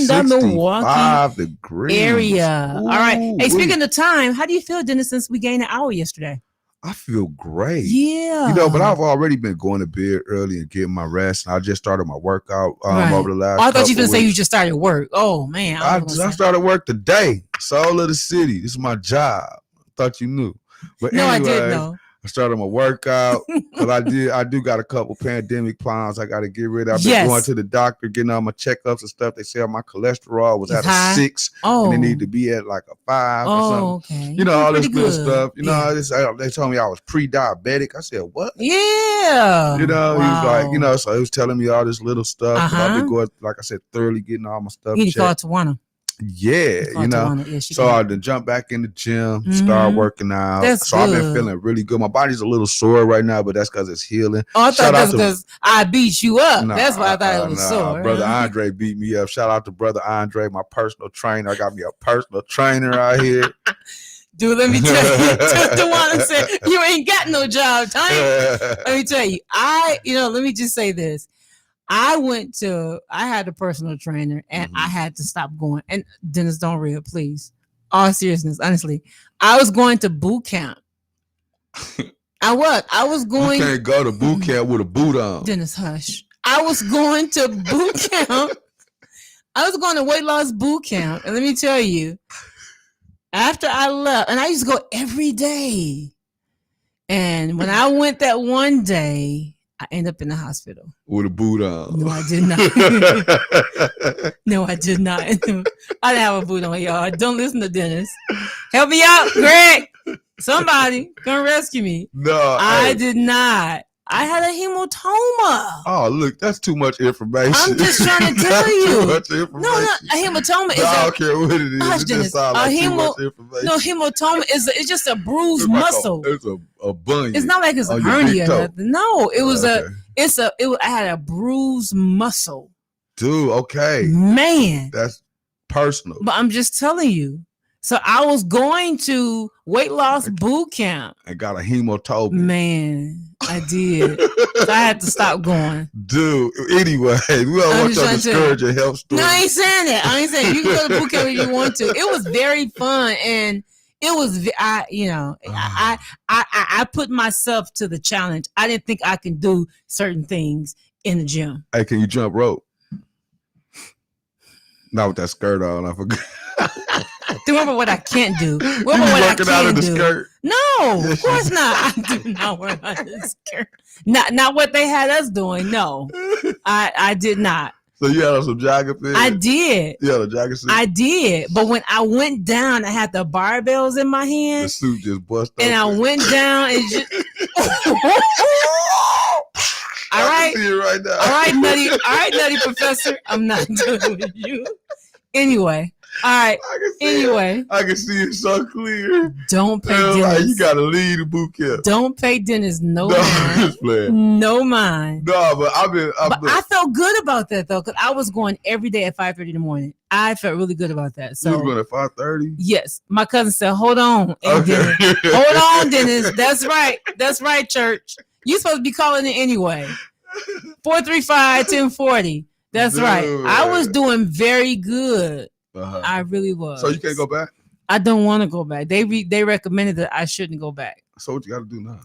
area. Ooh, all right. Hey, speaking of time, how do you feel, Dennis, since we gained an hour yesterday? I feel great. Yeah. But I've already been going to bed early and getting my rest. And I just started my workout over the last I thought you were going to say you just started work. Oh, man. I started work today. Soul of the city. This is my job. Thought you knew. But no, anyway, I did know. I started my workout, but I do got a couple pandemic plans I got to get rid of. I've been going to the doctor, getting all my checkups and stuff. They say my cholesterol was at a 6, and it need to be at like a 5 or something. Okay. All this good stuff. They told me I was pre-diabetic. I said, what? Yeah. He was like, so he was telling me all this little stuff. I've been going, like I said, thoroughly getting all my stuff. You need to call Tawana. Yeah, so I then jump back in the gym, start working out. I've been feeling really good. My body's a little sore right now, but that's because it's healing. Oh, I thought that's because I beat you up. That's why I thought it was sore. Brother Andre beat me up. Shout out to Brother Andre, my personal trainer. I got me a personal trainer out here. Dude, let me tell you, Tawana said, you ain't got no job, Tony. Let me tell you, let me just say this. I had a personal trainer, and I had to stop going. And Dennis, don't reel, please. All seriousness, honestly. I was going to boot camp. I was going. You can't go to boot camp with a boot on. Dennis, hush. I was going to boot camp. I was going to weight loss boot camp. And let me tell you, after I left, and I used to go every day. And when I went that one day, I ended up in the hospital. With a boot on. No, I did not. No, I did not. I didn't have a boot on, y'all. Don't listen to Dennis. Help me out, Greg. Somebody come rescue me. No, I did not. I had a hematoma. Oh, look, that's too much information. I'm just trying to tell you. Too much information. No, a hematoma is I don't care what it is. It just sounds like too much information. No, hematoma it's just a bruised muscle. It's a bunion. It's not like it's a hernia or nothing. No, it was I had a bruised muscle. Dude, okay. Man. That's personal. But I'm just telling you. So I was going to weight loss boot camp. I got a hematoma. Man, I did. So I had to stop going. Dude, anyway, we don't want you to discourage your health story. No, I ain't saying that. You can go to boot camp if you want to. It was very fun. And It was, I put myself to the challenge. I didn't think I can do certain things in the gym. Hey, can you jump rope? Not with that skirt on. I forgot. Remember what I can't do. Remember you what working out in the skirt? No, of course not. I do not work out in the skirt. Not what they had us doing. No, I did not. So you had on some jogging pants? I did. You had a jogging suit? I did. But when I went down, I had the barbells in my hand. The suit just busted. And I went down and just... All right. See it right now. All right, nutty professor. I'm not doing with you. Anyway. All right. Anyway. I can see it so clear. Don't pay Dennis. Like, you got to leave the boot camp. Don't pay Dennis no mind. No mind. No, but I felt good about that, though, because I was going every day at 5:30 in the morning. I felt really good about that. So you was going at 5:30? Yes. My cousin said, hold on. Okay. Hold on, Dennis. That's right. That's right, church. You're supposed to be calling it anyway. 435-1040. That's right. I was doing very good. I really was. So you can't go back? I don't want to go back. They recommended that I shouldn't go back. So what you got to do now?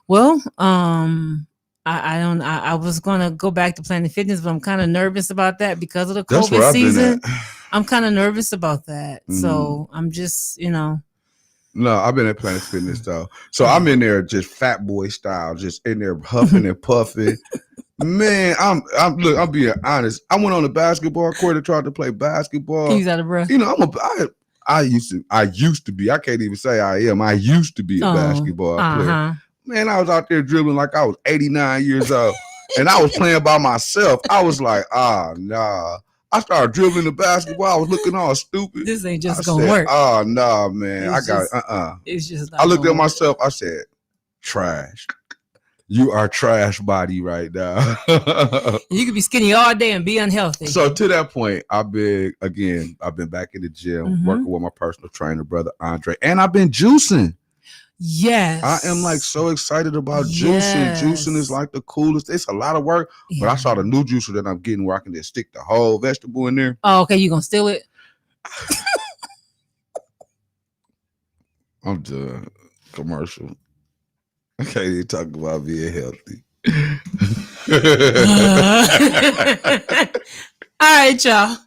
Well, I was gonna go back to Planet Fitness, but I'm kind of nervous about that because of the COVID season. I'm kind of nervous about that. So I'm just, No, I've been at Planet Fitness though. So I'm in there just fat boy style, just in there huffing and puffing. Man, I'm being honest. I went on the basketball court and tried to play basketball. He's out of breath. I used to be. I can't even say I am. I used to be a basketball player. Man, I was out there dribbling like I was 89 years old, and I was playing by myself. I was like, nah. I started dribbling the basketball. I was looking all stupid. This ain't just gonna work. Oh no, man. It's just. I looked at myself. I said, trash. You are trash body right now. You could be skinny all day and be unhealthy. So to that point, I've been back in the gym working with my personal trainer, brother Andre, and I've been juicing. Yes. I am like so excited about juicing. Juicing is like the coolest. It's a lot of work, but I saw the new juicer that I'm getting where I can just stick the whole vegetable in there. Oh, okay. You gonna steal it? I'm done. Commercial. I can't even talk about being healthy. All right, y'all.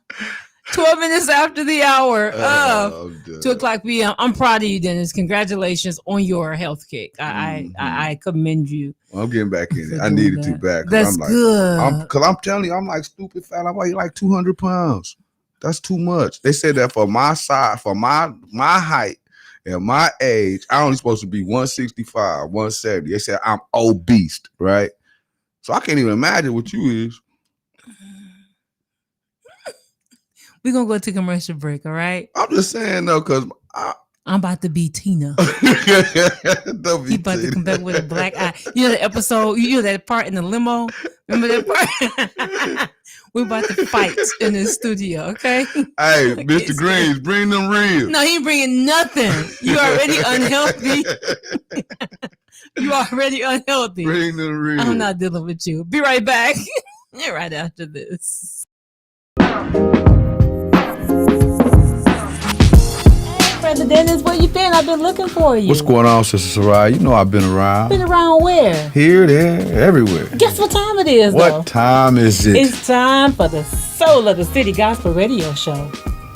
12 minutes after the hour of 2:00 p.m. I'm proud of you, Dennis. Congratulations on your health kick. I commend you. I'm getting back in it. I needed to back. That's good. Because I'm telling you, I'm like stupid fat. I'm like 200 pounds. That's too much. They said that for my size, for my height, at my age, I only supposed to be 165, 170. They said I'm obese, right? So I can't even imagine what you is. We're going to go to commercial break, all right? I'm just saying, though, because I'm about to be Tina. He about to come back with a black eye. You know the episode, you know that part in the limo? Remember that part? We're about to fight in the studio, okay? Hey, Mr. Greens, bring them real. No, he ain't bringing nothing. You already unhealthy. You already unhealthy. Bring them real. I'm not dealing with you. Be right back. Right after this. Brother Dennis, where you been? I've been looking for you. What's going on, Sister Sarai? You know I've been around. Been around where? Here, there, everywhere. Guess what time it is, What time is it? It's time for the Soul of the City Gospel Radio Show.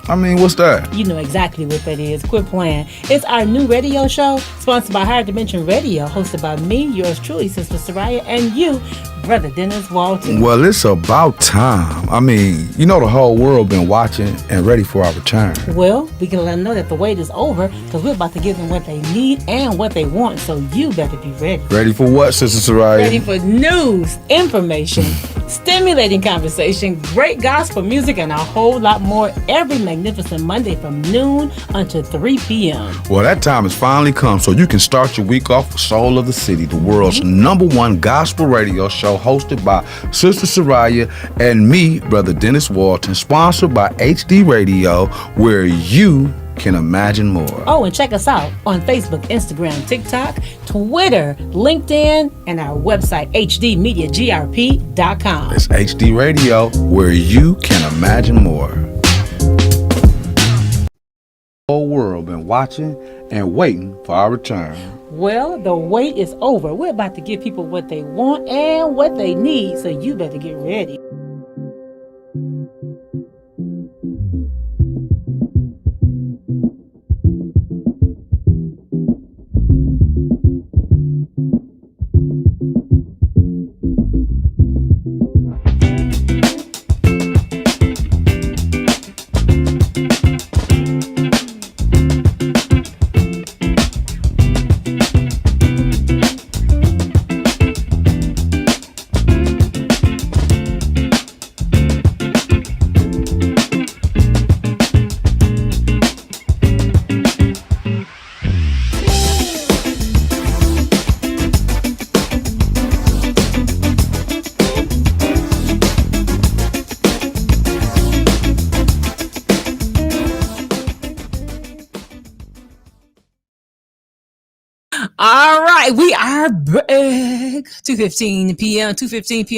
I mean, what's that? You know exactly what that is. Quit playing. It's our new radio show, sponsored by Higher Dimension Radio, hosted by me, yours truly, Sister Soraya, and you, Brother Dennis Walton. Well, it's about time. I mean, you know the whole world been watching and ready for our return. Well, we can let them know that the wait is over, because we're about to give them what they need and what they want, so you better be ready. Ready for what, Sister Soraya? Ready for news, information, stimulating conversation, great gospel music, and a whole lot more every magnificent Monday from noon until 3 p.m. Well, that time has finally come, so you can start your week off with Soul of the City, the world's #1 gospel radio show, hosted by Sister Soraya and me, Brother Dennis Walton, sponsored by HD Radio, where you can imagine more. Oh, and check us out on Facebook, Instagram, TikTok, Twitter, LinkedIn, and our website, hdmediagrp.com. It's HD Radio, where you can imagine more. The whole world have been watching and waiting for our return. Well, the wait is over. We're about to give people what they want and what they need, so you better get ready. All right, we are back. 2:15 p.m.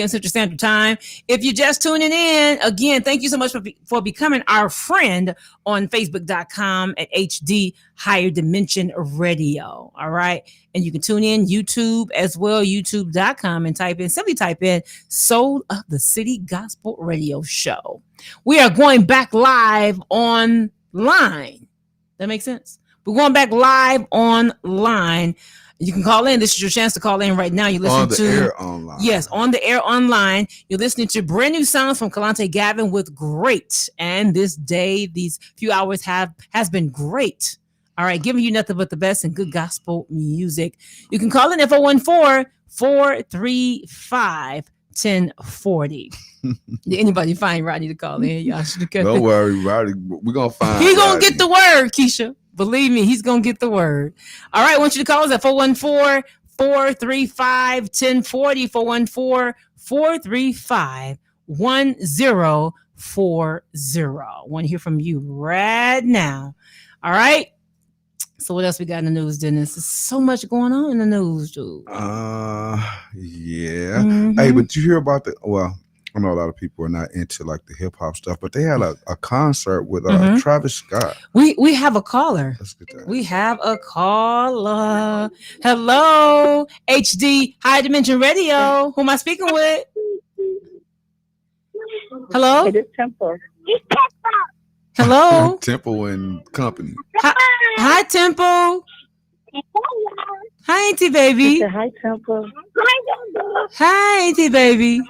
Central Standard Time. If you're just tuning in, again, thank you so much for becoming our friend on Facebook.com at HD Higher Dimension Radio. All right, and you can tune in YouTube as well, YouTube.com, and simply type in Soul of the City Gospel Radio Show. We are going back live online. That makes sense. We're going back live online. You can call in. This is your chance to call in right now. You're listening on the air online. Yes, on the air online. You're listening to brand new songs from Kalante Gavin with Great. And this day, these few hours has been great. All right, giving you nothing but the best and good gospel music. You can call in at 414-435-1040. Did anybody find Rodney to call in? Y'all should have Don't worry, Rodney. We're going to find He's going to get the word, Keisha. Believe me, he's going to get the word. All right, I want you to call us at 414-435-1040, 414-435-1040. Want to hear from you right now. All right. So what else we got in the news, Dennis? There's so much going on in the news, dude. Yeah. Mm-hmm. Hey, but you hear about I know a lot of people are not into like the hip hop stuff, but they had a concert with Travis Scott. We have a caller. Let's get that. We have a caller. Hello, HD High Dimension Radio. Who am I speaking with? Hello? It is Temple. Hello? Temple and Company. Hi, Temple. Hi, Auntie Baby. Hi, Temple. Hi, Auntie Baby.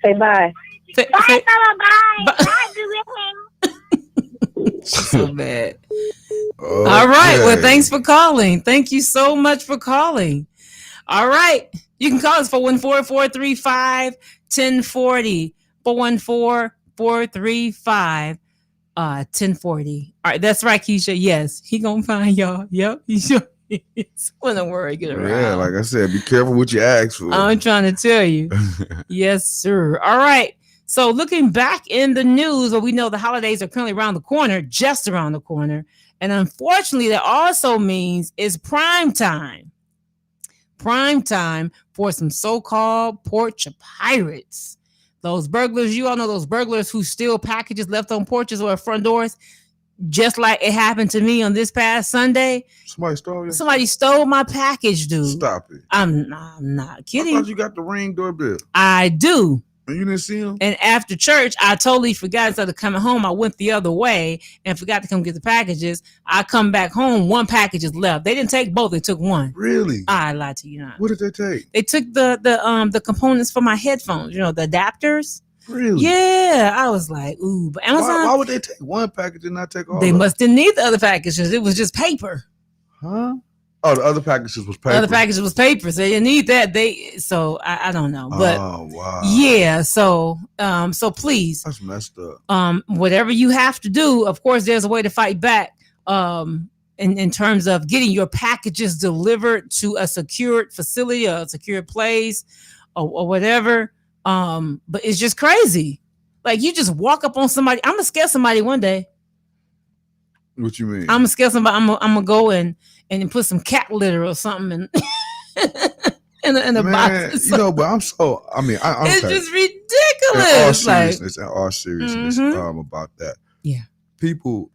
Say bye. Bye. So bad. Okay. All right. Well, thanks for calling. Thank you so much for calling. All right. You can call us 414-435-1040. 414-435-1040. 1040. All right. That's right, Keisha. Yes. He gonna find y'all. Yep. He sure is. Wouldn't worry. Get around. Yeah, like I said, be careful what you ask for. I'm trying to tell you. Yes, sir. All right. So looking back in the news, where we know the holidays are currently around the corner, just around the corner. And unfortunately, that also means it's prime time. Prime time for some so-called porch pirates. Those burglars, you all know those burglars who steal packages left on porches or front doors. Just like it happened to me on this past Sunday. Somebody stole my package, dude. Stop it. I'm not kidding. I thought you got the Ring doorbell. I do. And you didn't see him? And after church, I totally forgot. Instead of coming home, I went the other way and forgot to come get the packages. I come back home, one package is left. They didn't take both, they took one. Really? I lied to you not. What did they take? They took the components for my headphones, the adapters. Really? Yeah. I was like, ooh, but Amazon. Why would they take one package and not take all? They must didn't need the other packages. It was just paper. Huh? Oh, the other packages was paper. The other packages was paper, so they didn't need that. So I don't know, but wow. Yeah. So please, that's messed up. Whatever you have to do, of course, there's a way to fight back. In terms of getting your packages delivered to a secured facility, or a secured place, or whatever. But it's just crazy. Like you just walk up on somebody. I'm gonna scare somebody one day. What you mean? I'm gonna scare somebody. I'm gonna go and put some cat litter or something in a box. But I'm so. I mean, it's just ridiculous. still is. In all seriousness, about that. Yeah. People,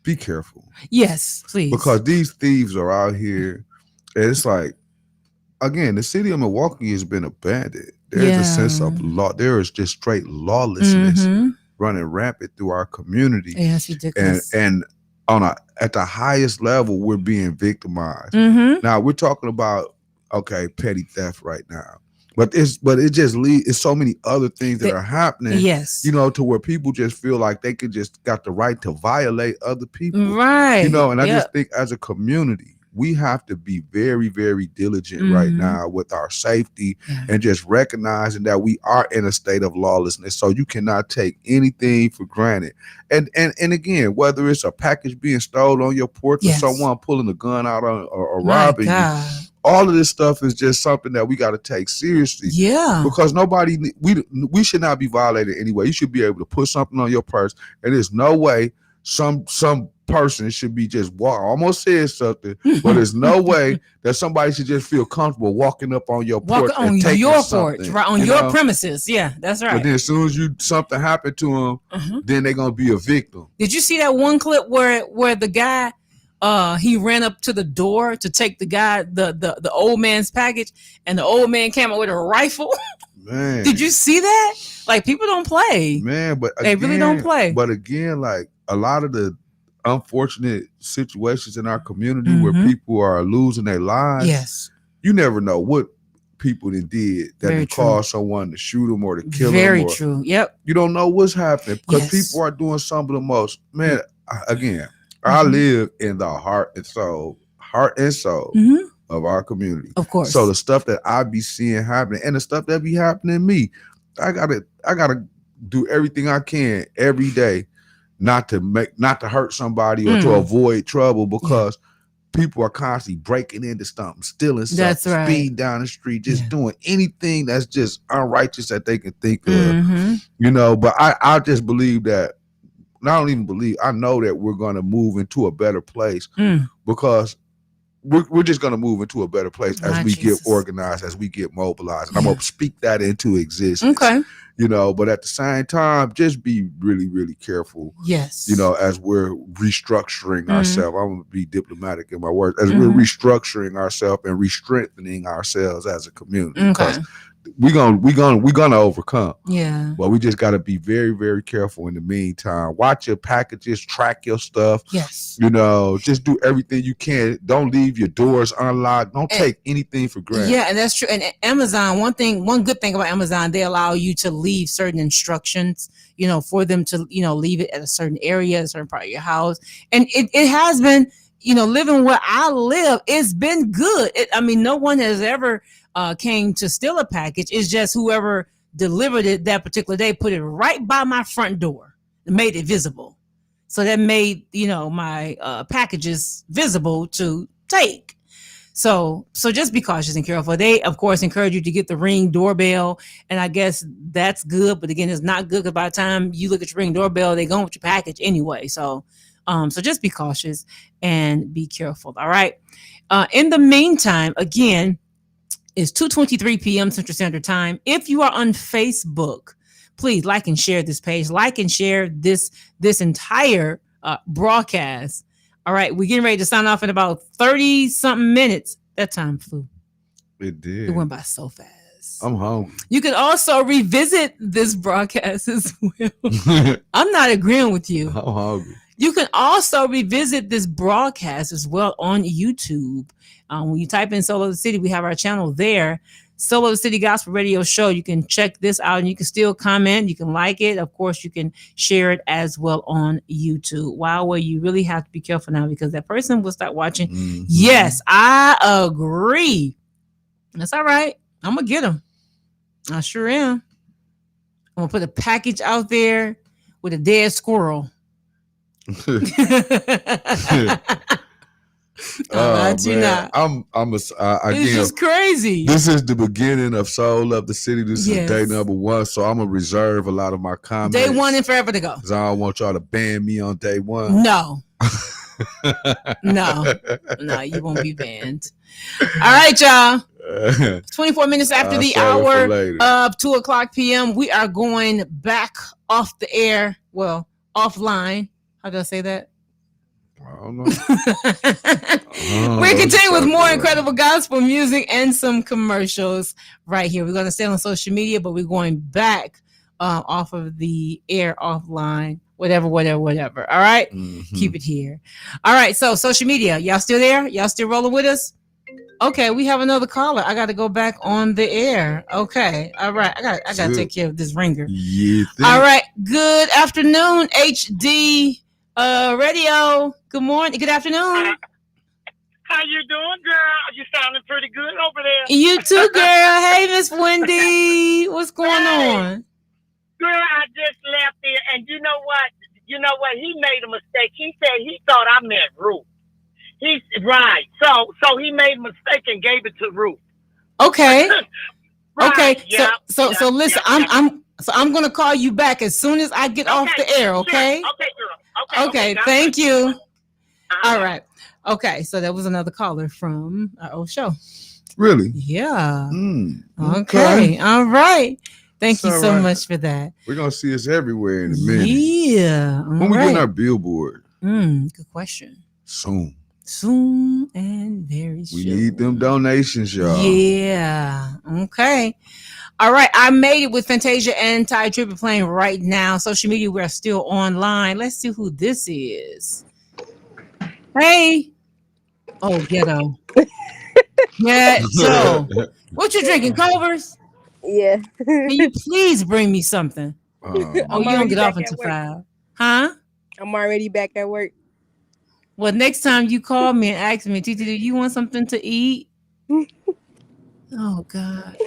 be careful. Yes, please. Because these thieves are out here. And it's like, again, the city of Milwaukee has been abandoned. There's a sense of law. There is just straight lawlessness running rampant through our community. Yeah, it's ridiculous. And at the highest level, we're being victimized. Now we're talking about petty theft right now, but it just leads. It's so many other things that are happening. Yes, to where people just feel like they could just got the right to violate other people. Right. And I just think as a community, we have to be very, very diligent right now with our safety and just recognizing that we are in a state of lawlessness. So you cannot take anything for granted. And again, whether it's a package being stolen on your porch or someone pulling a gun out or robbing you, all of this stuff is just something that we got to take seriously. Yeah. Because we should not be violated anyway. You should be able to put something on your purse, and there's no way some person should be just I almost said something, but there's no way that somebody should just feel comfortable walking up on your porch and taking your porch, right on your premises. Yeah, that's right. But then as soon as something happened to them, then they're gonna be a victim. Did you see that one clip where the guy he ran up to the door to take the old man's package, and the old man came out with a rifle? Man, did you see that? Like, people don't play, man, but they really don't play. But again, like a lot of the unfortunate situations in our community where people are losing their lives. Yes, you never know what people did that caused someone to shoot them or to kill them. Very true. Yep. You don't know what's happening because people are doing some of the most. Man, again, I live in the heart and soul of our community. Of course. So the stuff that I be seeing happening and the stuff that be happening to me, I gotta do everything I can every day not to hurt somebody or to avoid trouble, because people are constantly breaking into something, stealing something, speeding down the street, just doing anything that's just unrighteous that they can think of. But I just believe that, I don't even believe, I know that we're going to move into a better place because we're just going to move into a better place as we get organized, as we get mobilized. And I'm going to speak that into existence. Okay. But at the same time, just be really, really careful. Yes. As we're restructuring ourselves. I'm going to be diplomatic in my words. As we're restructuring ourselves and re-strengthening ourselves as a community. Because we're gonna overcome. Yeah. But we just got to be very, very careful in the meantime. Watch your packages, track your stuff. Yes. Just do everything you can. Don't leave your doors unlocked. Don't take anything for granted. Yeah, and that's true. And Amazon, one good thing about Amazon, they allow you to leave certain instructions, for them to, leave it at a certain area, a certain part of your house. And it has been, living where I live, it's been good. No one has ever came to steal a package. It's just whoever delivered it that particular day put it right by my front door and made it visible. So that made, my packages visible to take. So just be cautious and careful. They, of course, encourage you to get the Ring doorbell. And I guess that's good. But again, it's not good because by the time you look at your Ring doorbell, they're going with your package anyway. So just be cautious and be careful. All right. In the meantime, again, it's 2:23 p.m. Central Standard Time. If you are on Facebook, please like and share this page. Like and share this entire broadcast. All right, we're getting ready to sign off in about 30-something minutes. That time flew. It did. It went by so fast. I'm hungry. You can also revisit this broadcast as well. I'm not agreeing with you. I'm hungry. You can also revisit this broadcast as well on YouTube. When you type in Soul of the City, we have our channel there. Soul of the City Gospel Radio Show. You can check this out and you can still comment. You can like it. Of course, you can share it as well on YouTube. Wow, well, you really have to be careful now because that person will start watching. Mm-hmm. Yes, I agree. That's all right. I'm going to get them. I sure am. I'm going to put a package out there with a dead squirrel. Again, it's just crazy. This is the beginning of Soul of the City. This is day number 1, so I'm gonna reserve a lot of my comments. Day 1 and forever to go. Because I don't want y'all to ban me on day 1. No, no, you won't be banned. All right, y'all. 24 minutes after the hour of 2:00 p.m. We are going back off the air. Well, offline. How do I say that? I don't know. We continue with more incredible gospel music and some commercials right here. We're going to stay on social media, but we're going back off of the air offline. Whatever. All right. Mm-hmm. Keep it here. All right. So social media, y'all still there? Y'all still rolling with us? Okay. We have another caller. I got to go back on the air. Okay. All right. I got to take care of this ringer. All right. Good afternoon, HD Radio. Good morning. Good afternoon. How you doing, girl? You sounding pretty good over there. You too, girl. Hey, Miss Wendy. What's going on? Girl, I just left there, and you know what? He made a mistake. He said he thought I meant Ruth. He's right. So he made a mistake and gave it to Ruth. Okay. Right. Okay. So listen, I'm gonna call you back as soon as I get off the air. Okay. Sure. Okay, girl. Okay. Thank you. All right. Okay. So that was another caller from our old show. Really? Yeah. Okay. All right. Thank you so much for that. We're going to see us everywhere in a minute. Yeah. When we get our billboard? Good question. Soon and very soon. We need them donations, y'all. Yeah. Okay. All right. I made it with Fantasia and Ty Trippett playing right now. Social media, we're still online. Let's see who this is. Hey. Oh, ghetto. So what you drinking, Culver's? Yeah. Can you please bring me something? You don't get off until 5. Huh? I'm already back at work. Well, next time you call me and ask me, Titi, do you want something to eat? Oh, God.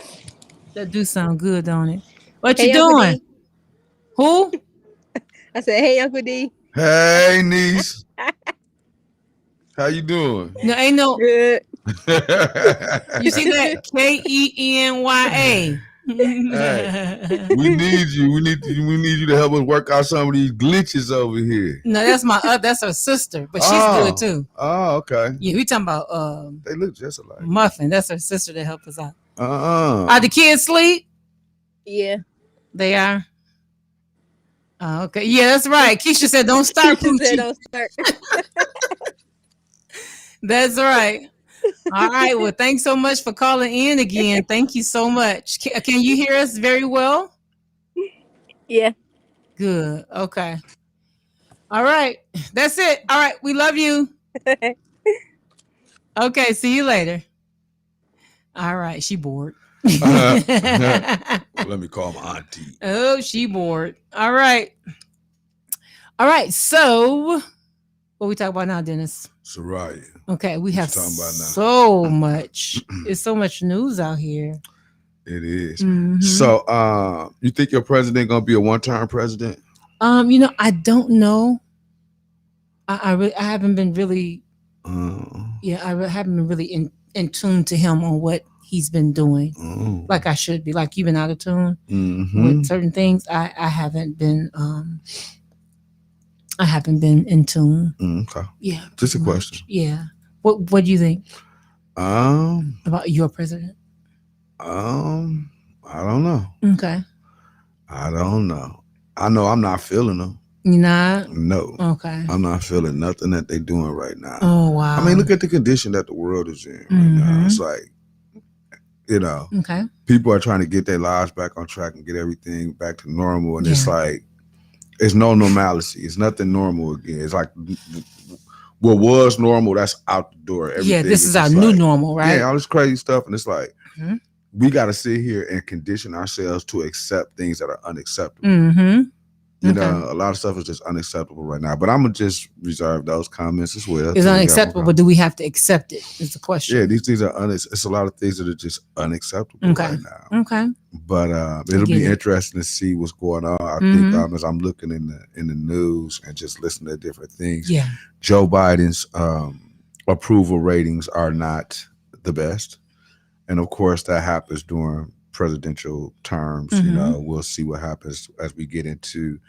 That do sound good, don't it? What you doing? Who? I said, hey, Uncle D. Hey, niece. How you doing? No, ain't no. Good. You see that? Kenya. Hey, we need you. We need you to help us work out some of these glitches over here. No, that's her sister, but she's good too. Oh, okay. Yeah, we talking about they look just alike. Muffin. That's her sister that helped us out. Are the kids asleep? Yeah. They are. Oh, okay. Yeah, that's right. Keisha said, "Don't start." Keisha said, "Don't start." That's right. All right. Well, thanks so much for calling in again. Thank you so much. Can you hear us very well? Yeah. Good. Okay. All right. That's it. All right. We love you. Okay. See you later. All right. She bored. Let me call my auntie. Oh, she bored. All right. So what we talk about now, Dennis? Soraya. Okay, we have so much. It's so much news out here. It is. Mm-hmm. So, you think your president gonna be a one-term president? I don't know. I haven't been really. I haven't been really in tune to him on what he's been doing, like I should be. Like you've been out of tune with certain things. I haven't been. I haven't been in tune. Okay. Yeah. Just a question. Yeah. What do you think? About your president? I don't know. Okay. I don't know. I know I'm not feeling them. You're not? No. Okay. I'm not feeling nothing that they're doing right now. Oh, wow. I mean, look at the condition that the world is in right now. It's like, okay. People are trying to get their lives back on track and get everything back to normal. And it's like, it's no normalcy. It's nothing normal again. It's like what was normal, that's out the door. Everything this is our new normal, right? Yeah, all this crazy stuff. And it's like, we got to sit here and condition ourselves to accept things that are unacceptable. You know, a lot of stuff is just unacceptable right now. But I'm going to just reserve those comments as well. It's unacceptable, but do we have to accept it? Is the question. Yeah, these things are it's a lot of things that are just unacceptable right now. Okay. But it'll be interesting to see what's going on. I think as I'm looking in the news and just listening to different things, Joe Biden's approval ratings are not the best. And of course, that happens during presidential terms. You know, we'll see what happens as we get into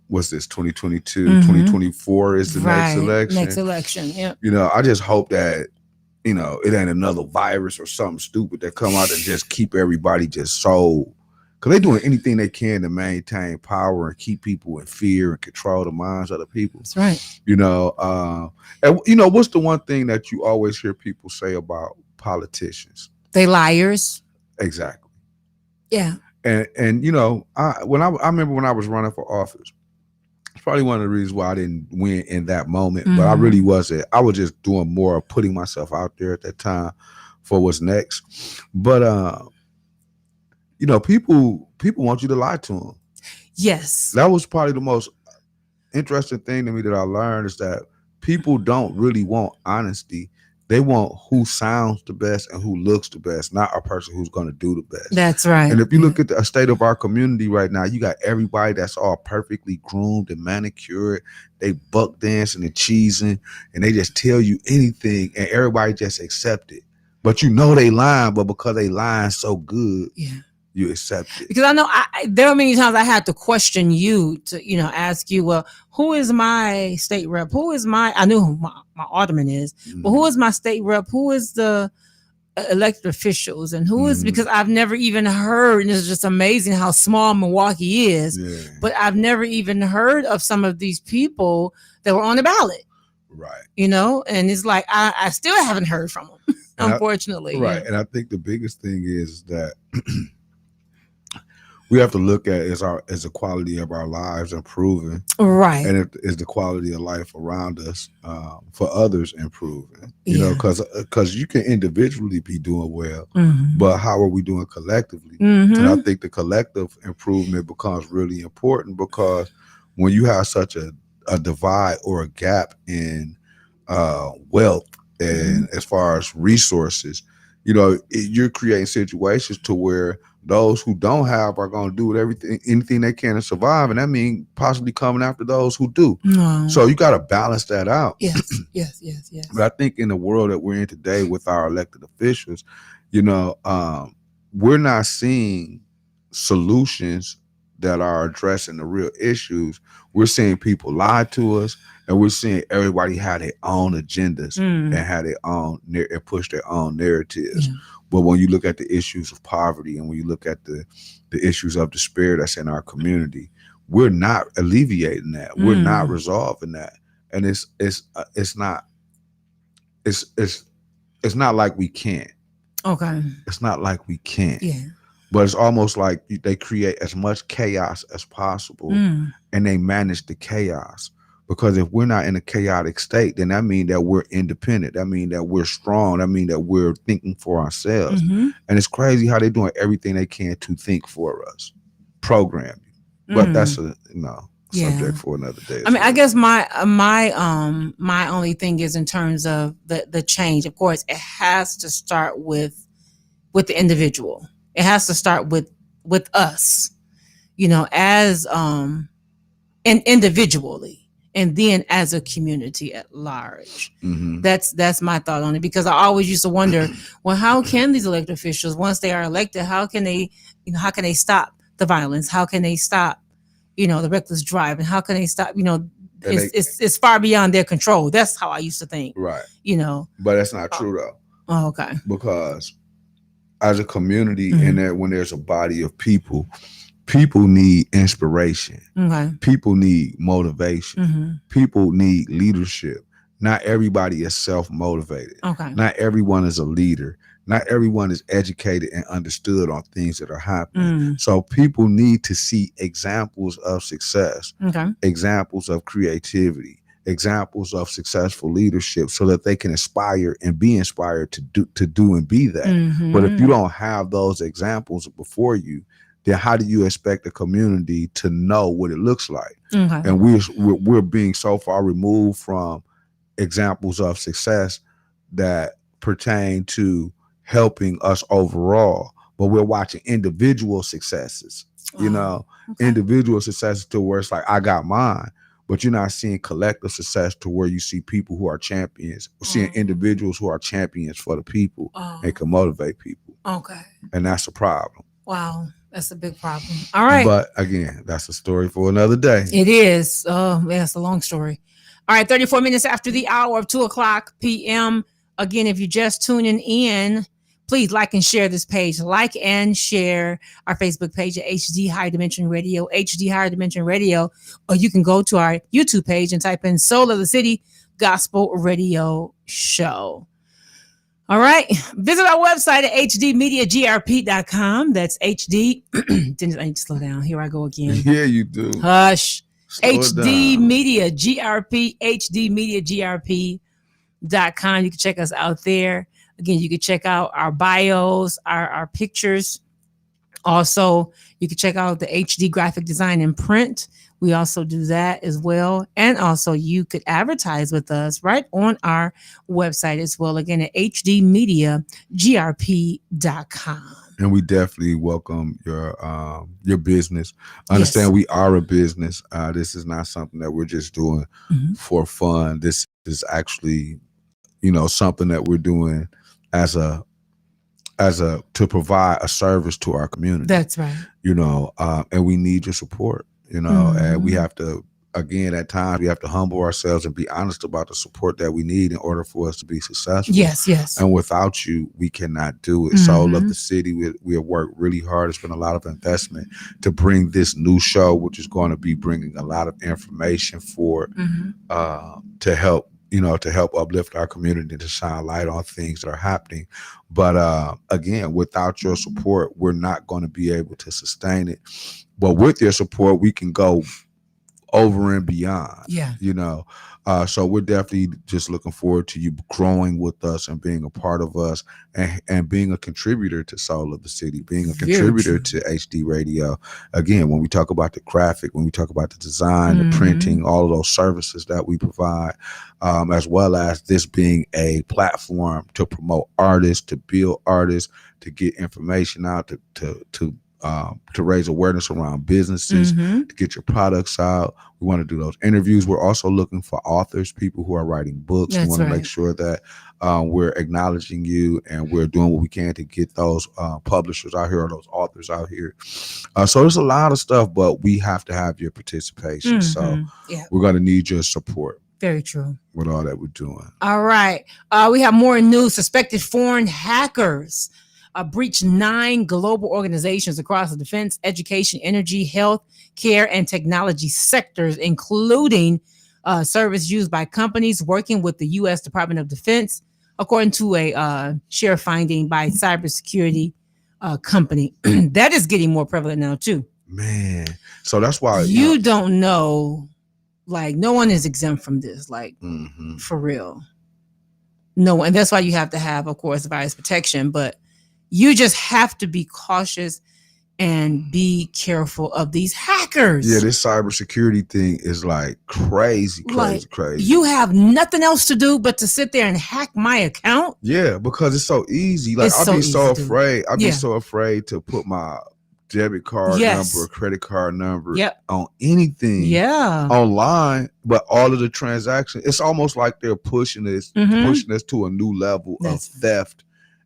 what's this 2022 2024 is the next election. Yeah. You know, I just hope that you know, it ain't another virus or something stupid that come out and just keep everybody just so, because they're doing anything they can to maintain power and keep people in fear and control the minds of the people. That's right. You know, and you know, what's the one thing that you always hear people say about politicians? They liars. Exactly. Yeah. And you know, I remember when I was running for office, it's probably one of the reasons why I didn't win in that moment, but I really wasn't. I was just doing more of putting myself out there at that time for what's next. But you know, people want you to lie to them. Yes. That was probably the most interesting thing to me that I learned, is that people don't really want honesty. They want who sounds the best and who looks the best, not a person who's going to do the best. That's right. And if you look at the state of our community right now, you got everybody that's all perfectly groomed and manicured. They buck dancing and cheesing, and they just tell you anything, and everybody just accept it. But you know they lying, but because they lying so good, you accept it. Because I know there are many times I had to question you to, you know, ask you, well, who is my state rep? Who is I knew who my alderman is, but who is my state rep? Who is the elected officials? And who is, because I've never even heard, and it's just amazing how small Milwaukee is, but I've never even heard of some of these people that were on the ballot. Right. You know, and it's like, I still haven't heard from them, unfortunately. Right. And I think the biggest thing is that we have to look at is the quality of our lives improving, right? And is the quality of life around us for others improving? You know, because you can individually be doing well, but how are we doing collectively? And I think the collective improvement becomes really important, because when you have such a divide or a gap in wealth and as far as resources, you know, you're creating situations to where those who don't have are going to do anything they can to survive, and that means possibly coming after those who do. So you got to balance that out. Yes. But I think in the world that we're in today with our elected officials, you know, we're not seeing solutions that are addressing the real issues. We're seeing people lie to us, and we're seeing everybody have their own agendas and have their own and push their own narratives. But when you look at the issues of poverty, and when you look at the issues of despair that's in our community, we're not alleviating that. We're not resolving that. And it's not like we can't. Okay. It's not like we can't. Yeah. But it's almost like they create as much chaos as possible, and they manage the chaos. Because if we're not in a chaotic state, then that means that we're independent. That means that we're strong. That means that we're thinking for ourselves. And it's crazy how they're doing everything they can to think for us, program you. But that's a subject for another day. I mean, I guess my only thing is in terms of the change. Of course, it has to start with the individual. It has to start with us, you know, as and individually. And then as a community at large. That's my thought on it, because I always used to wonder, well, how can these elected officials, once they are elected, how can they stop the violence? How can they stop, you know, the reckless driving? How can they stop, you know, it's far beyond their control. That's how I used to think. Right. You know. But that's not true though. Oh, okay. Because as a community, and when there's a body of people need inspiration. Okay. People need motivation. People need leadership. Not everybody is self-motivated. Okay. Not everyone is a leader. Not everyone is educated and understood on things that are happening. So people need to see examples of success, examples of creativity, examples of successful leadership, so that they can aspire and be inspired to do and be that. But if you don't have those examples before you, then how do you expect the community to know what it looks like? And we're being so far removed from examples of success that pertain to helping us overall, but we're watching individual successes, individual successes to where it's like, I got mine, but you're not seeing collective success to where you see people who are champions. We're seeing individuals who are champions for the people and can motivate people. Okay. And that's a problem. Wow. That's a big problem. All right. But again, that's a story for another day. It is. Oh, yeah, it's a long story. All right. 34 minutes after the hour of 2:00 p.m. again, if you're just tuning in, please like and share this page. Like and share our Facebook page at HD Higher Dimension Radio, HD Higher Dimension Radio, or you can go to our YouTube page and type in Soul of the City Gospel Radio Show. All right. Visit our website at hdmediagrp.com. That's HD. Dennis, I need to slow down. Here I go again. Yeah, you do. Hush. Slow HD down. Media GRP, hdmediagrp.com. You can check us out there. Again, you can check out our bios, our pictures. Also, you can check out the HD graphic design and print. We also do that as well. And also you could advertise with us right on our website as well. Again, at hdmediagrp.com. And we definitely welcome your business. Understand we are a business. This is not something that we're just doing for fun. This is actually, something that we're doing as a to provide a service to our community. That's right. And we need your support. And we have to, again, at times we have to humble ourselves and be honest about the support that we need in order for us to be successful. Yes. And without you, we cannot do it. Soul of the City, we have worked really hard. It's been a lot of investment to bring this new show, which is going to be bringing a lot of information for to help uplift our community, to shine light on things that are happening. But again, without your support, we're not going to be able to sustain it. But with your support, we can go over and beyond. Yeah. So we're definitely just looking forward to you growing with us and being a part of us and being a contributor to Soul of the City, being a contributor to HD Radio. Again, when we talk about the graphic, when we talk about the design, the printing, all of those services that we provide, as well as this being a platform to promote artists, to build artists, to get information out, to raise awareness around businesses, to get your products out. We want to do those interviews. We're also looking for authors, people who are writing books. We want to make sure that we're acknowledging you and we're doing what we can to get those publishers out here or those authors out here. So there's a lot of stuff, but we have to have your participation. So we're going to need your support. Very true. With all that we're doing. All right. We have more news. Suspected foreign hackers breached 9 global organizations across the defense, education, energy, health, care, and technology sectors, including service used by companies working with the U.S. Department of Defense, according to a share finding by cybersecurity company. That is getting more prevalent now, too. Man. So that's why you don't know, like, no one is exempt from this, like, for real. No, and that's why you have to have, of course, virus protection, but you just have to be cautious and be careful of these hackers. Yeah, this cybersecurity thing is like crazy. You have nothing else to do but to sit there and hack my account. Yeah, because it's so easy. Like I'd be so afraid. I'd be so afraid to put my debit card number, credit card number on anything online, but all of the transactions, it's almost like they're pushing us to a new level of theft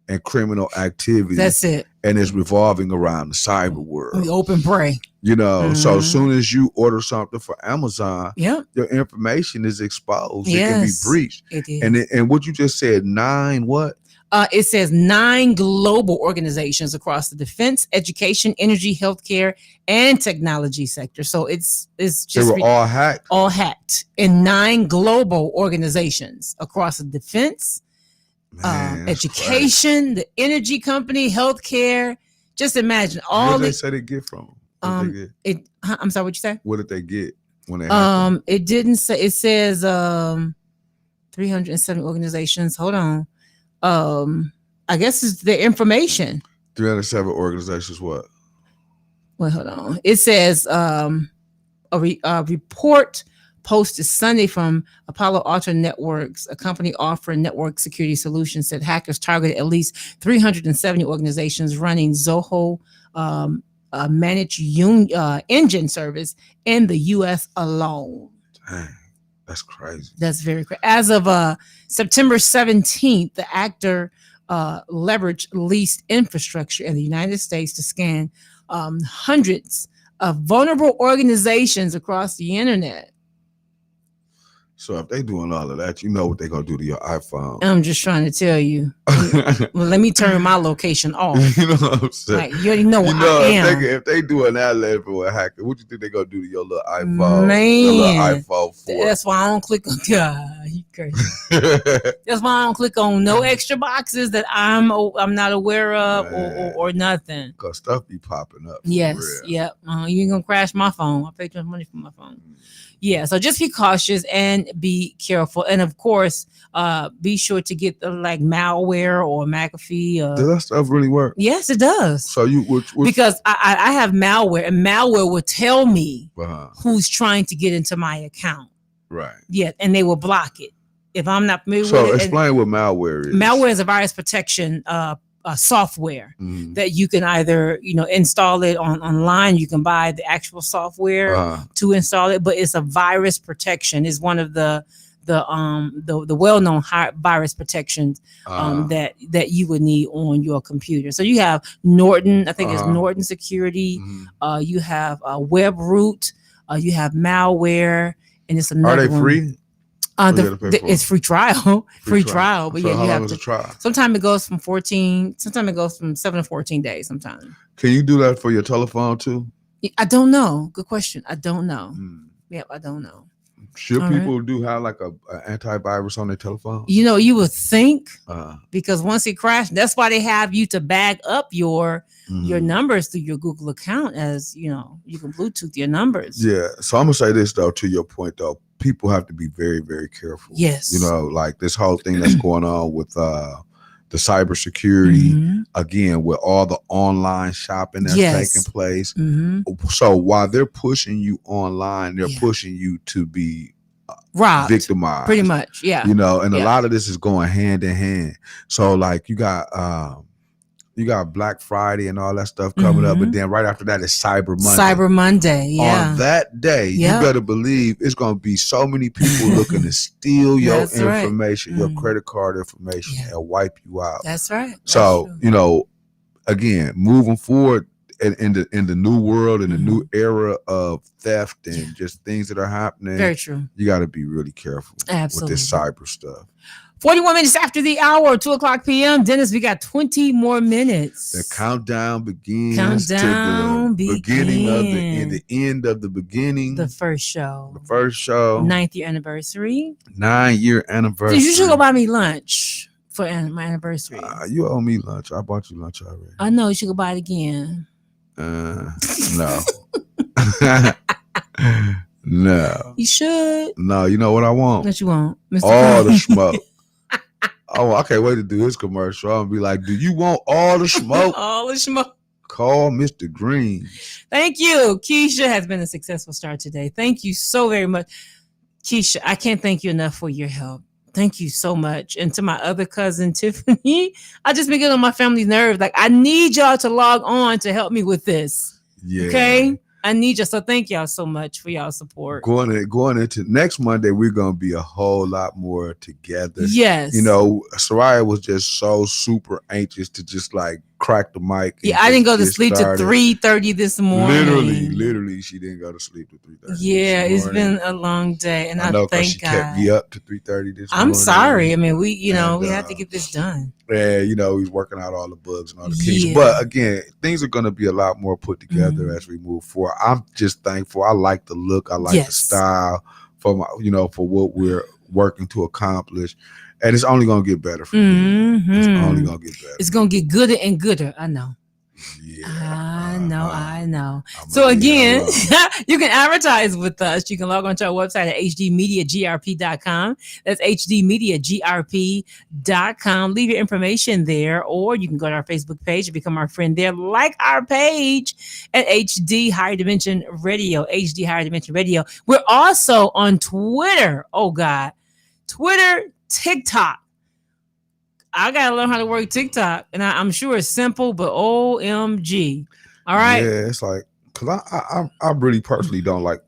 and criminal activity. That's it. And it's revolving around the cyber world. We open pray. So as soon as you order something for Amazon, your information is exposed. It can be breached. It is. And what you just said, 9 what? It says 9 global organizations across the defense, education, energy, healthcare, and technology sector. So it's just they were all hacked. All hacked in 9 global organizations across the defense, education, the energy company, healthcare. Just imagine all. What did they say they get from? I'm sorry, what you say? What did they get when they? It didn't say. It says 307 organizations. Hold on. I guess it's the information. 307 organizations. What? Well, hold on. It says a report posted Sunday from Apollo Alta Networks, a company offering network security solutions, said hackers targeted at least 370 organizations running Zoho managed engine service in the U.S. alone. Dang, that's crazy. That's very crazy. As of September 17th, the actor leveraged leased infrastructure in the United States to scan hundreds of vulnerable organizations across the internet. So if they doing all of that, you know what they're gonna do to your iPhone. I'm just trying to tell you. Well, let me turn my location off. You know what I'm saying? Like, you already know where I am. If they doing that level of hacking, what you think they gonna do to your little iPhone? Man, your little iPhone 4. That's why I don't click on. God, you crazy. That's why I don't click on no extra boxes that I'm not aware of or nothing. Cause stuff be popping up. Yes. Yep. You ain't gonna crash my phone. I pay too much money for my phone. Yeah, so just be cautious and be careful, and of course, be sure to get the like malware or McAfee. Does that stuff really work? Yes, it does. So because I have malware, and malware will tell me who's trying to get into my account. Right. Yeah, and they will block it if I'm not familiar with it. So explain what malware is. Malware is a virus protection software that you can either install it online. You can buy the actual software to install it, but it's a virus protection. It's one of the well-known virus protections that you would need on your computer. So you have Norton, I think it's Norton Security. You have WebRoot. You have malware, and it's another. Are they free? It's free trial, free trial. But so yeah, how you long have to. Trial? Sometimes it goes from 14. Sometimes it goes from 7 to 14 days. Sometimes. Can you do that for your telephone too? I don't know. Good question. I don't know. Yep, I don't know. Should people do have like a antivirus on their telephone? You would think because once it crashed, that's why they have you to back up your numbers through your Google account, as you can Bluetooth your numbers. Yeah. So I'm gonna say this though, to your point though, people have to be very, very careful. Yes. Like this whole thing that's going on with the cybersecurity, again, with all the online shopping that's taking place. So while they're pushing you online, they're pushing you to be robbed, victimized, pretty much. Yeah. And a lot of this is going hand in hand. So like you got Black Friday and all that stuff coming up, but then right after that is Cyber Monday. Cyber Monday, yeah. On that day, you better believe it's going to be so many people looking to steal your information, your credit card information, and wipe you out. That's right. So, again, moving forward in the new world, in the new era of theft and just things that are happening. Very true. You got to be really careful with this cyber stuff. 41 minutes after the hour, 2:00 p.m. Dennis, we got 20 more minutes. The countdown begins to the beginning of the end of the beginning. The first show. 9th year anniversary. 9-year anniversary. You should go buy me lunch for my anniversary. You owe me lunch. I bought you lunch already. I know. You should go buy it again. No. No. You should. No, you know what I want? What you want? Mr. All the smoke. Oh, I can't wait to do his commercial. I'm gonna be like, do you want all the smoke? All the smoke. Call Mr. Green. Thank you. Keisha has been a successful start today. Thank you so very much. Keisha, I can't thank you enough for your help. Thank you so much. And to my other cousin, Tiffany, I just been getting on my family's nerves. Like, I need y'all to log on to help me with this. Yeah. Okay? I need you. So thank y'all so much for y'all support. Going into next Monday, we're going to be a whole lot more together. Yes. Soraya was just so super anxious to just like crack the mic. Yeah, I didn't go to sleep till 3:30 this morning. Literally, she didn't go to sleep till 3:30. Yeah, it's been a long day, and I know thank she God. kept me up to 3:30 this morning. I'm sorry. I mean, we have to get this done. Yeah, he's working out all the bugs and all the kinks. But again, things are going to be a lot more put together as we move forward. I'm just thankful. I like the look. I like the style for for what we're working to accomplish. And it's only going to get better for me. It's only going to get better. It's going to get gooder and gooder. I know. Yeah, I know. So again, you can advertise with us. You can log on to our website at hdmediagrp.com. That's hdmediagrp.com. Leave your information there, or you can go to our Facebook page and become our friend there. Like our page at HD Higher Dimension Radio, HD Higher Dimension Radio. We're also on Twitter. Oh God, Twitter, TikTok. I gotta learn how to work TikTok, and I'm sure it's simple, but OMG. All right. Yeah, it's like, because I really personally don't like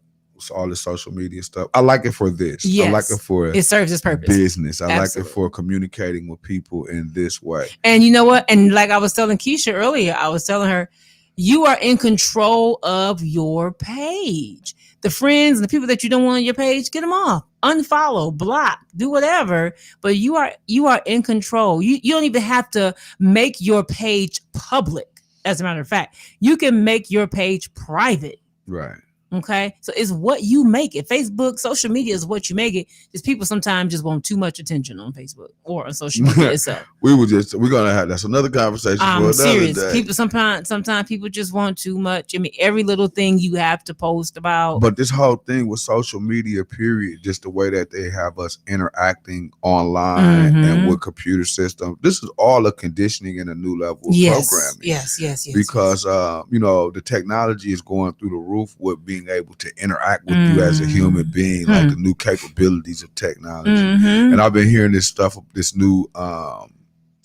all this social media stuff. I like it for this. Yes. I like it for it serves its purpose. Business. I like it for communicating with people in this way. And you know what? And like I was telling Keisha earlier, I was telling her, you are in control of your page. The friends and the people that you don't want on your page, get them off. unfollow, block, do whatever, but you are in control. You don't even have to make your page public. As a matter of fact, you can make your page private. Right. Okay. So it's what you make it. Facebook, social media is what you make it. Just people sometimes just want too much attention on Facebook or on social media itself. We're gonna have that's another conversation for another serious. day. People sometimes people just want too much. I mean, every little thing you have to post about. But this whole thing with social media, period, just the way that they have us interacting online and with computer systems, this is all a conditioning and a new level of programming. Yes. Because the technology is going through the roof with being able to interact with you as a human being, like the new capabilities of technology. And I've been hearing this stuff, this new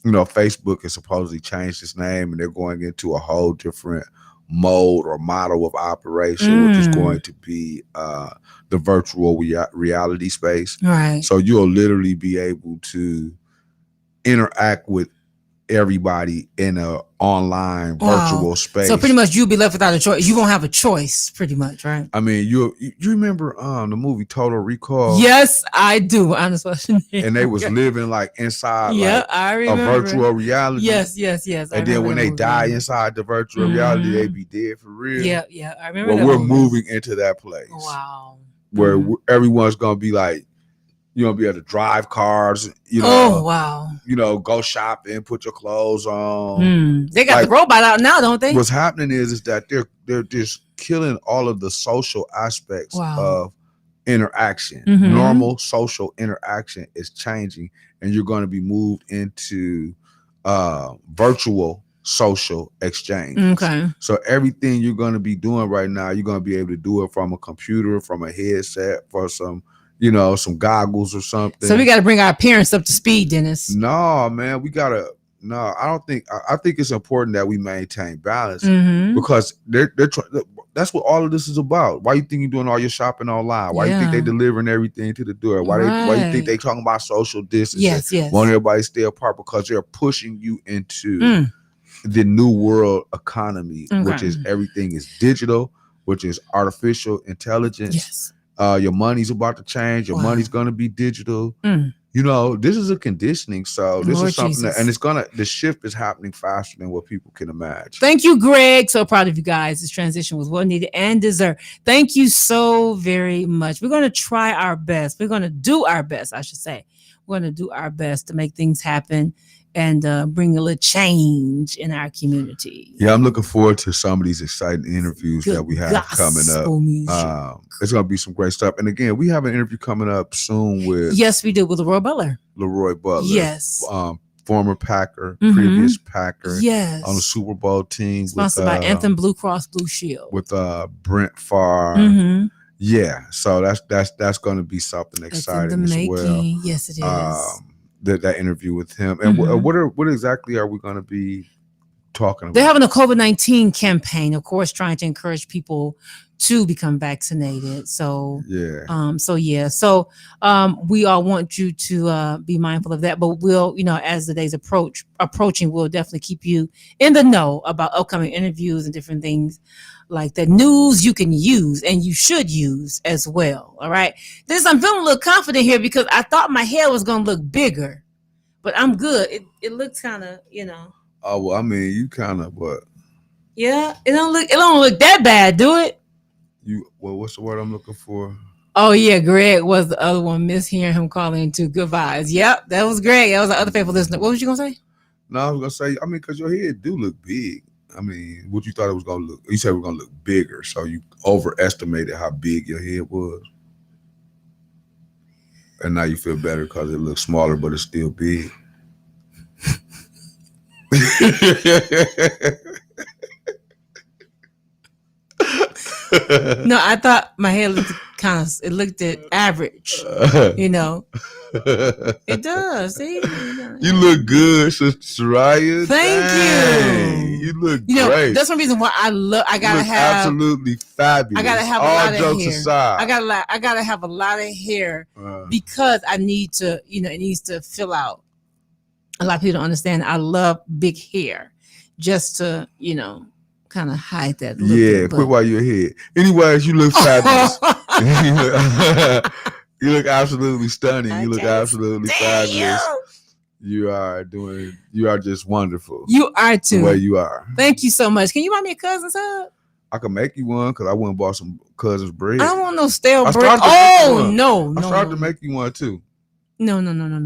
Facebook has supposedly changed its name and they're going into a whole different mode or model of operation, which is going to be the virtual reality space. Right. So you'll literally be able to interact with everybody in a online virtual space. So pretty much you'll be left without a choice. You won't have a choice, pretty much, right? I mean, you remember the movie Total Recall? Yes, I do. Honest question. And they was living like inside I a remember. virtual reality. Yes. And then when they die inside the virtual reality, they be dead for real. Yeah. I remember. Well, we're moving into that place. Wow. Where everyone's gonna be like, be able to drive cars, Oh wow. Go shopping, put your clothes on. They got the robot out now, don't they? What's happening is that they're just killing all of the social aspects of interaction. Normal social interaction is changing, and you're going to be moved into virtual social exchange. Okay. So everything you're going to be doing right now, you're going to be able to do it from a computer, from a headset, for some some goggles or something. So we got to bring our parents up to speed, Dennis. No, man, I think it's important that we maintain balance because that's what all of this is about. Why you think you're doing all your shopping online? Why you think they delivering everything to the door? Why you think they talking about social distancing? Yes. Want everybody to stay apart because they're pushing you into the new world economy, which is everything is digital, which is artificial intelligence. Yes. Your money's about to change. Your money's going to be digital. This is a conditioning. So this is something that, and the shift is happening faster than what people can imagine. Thank you, Greg. So proud of you guys. This transition was well needed and deserved. Thank you so very much. We're going to try our best. We're going to do our best, I should say. We're going to do our best to make things happen and bring a little change in our community. Yeah, I'm looking forward to some of these exciting interviews that we have coming up. It's going to be some great stuff. And again, we have an interview coming up soon with... Yes, we do, with Leroy Butler. Yes. Former Packer, previous Packer. Yes. On the Super Bowl team. Sponsored by Anthem Blue Cross Blue Shield. With Brent Favre. Yeah, so that's going to be something exciting as well. Yes, it is. That interview with him. And what exactly are we going to be talking about? They're having a COVID-19 campaign, of course, trying to encourage people to become vaccinated. So we all want you to be mindful of that. But we'll, as the days approaching, we'll definitely keep you in the know about upcoming interviews and different things like that. News you can use and you should use as well. All right. I'm feeling a little confident here because I thought my hair was going to look bigger, but I'm good. It looks kind of, Oh, well, I mean, you kind of what? Yeah. It don't look that bad, do it? What's the word I'm looking for? Oh yeah, Greg was the other one. Mishearing him calling into good vibes. Yep, that was Greg. That was the other faithful listener. What was you gonna say? No, I was gonna say. I mean, because your head do look big. I mean, what you thought it was gonna look? You said it was gonna look bigger, so you overestimated how big your head was, and now you feel better because it looks smaller, but it's still big. No, I thought my hair looked looked at average. It does. See, you look good, Sister Soraya. Thank you. You look great. That's one reason why I gotta have absolutely fabulous. I gotta have all a lot jokes of hair. Aside. I gotta have a lot of hair because I need to. It needs to fill out. A lot of people don't understand. I love big hair, just to kind of hide that. Quit while you're ahead. Anyways, you look fabulous. You look absolutely stunning. You look absolutely fabulous. You are just wonderful. You are too. The way you are. Thank you so much. Can you buy me a cousin's hug? I can make you one because I went and bought some cousin's bread. I don't want no stale bread. Oh no. I started to make you one too. No.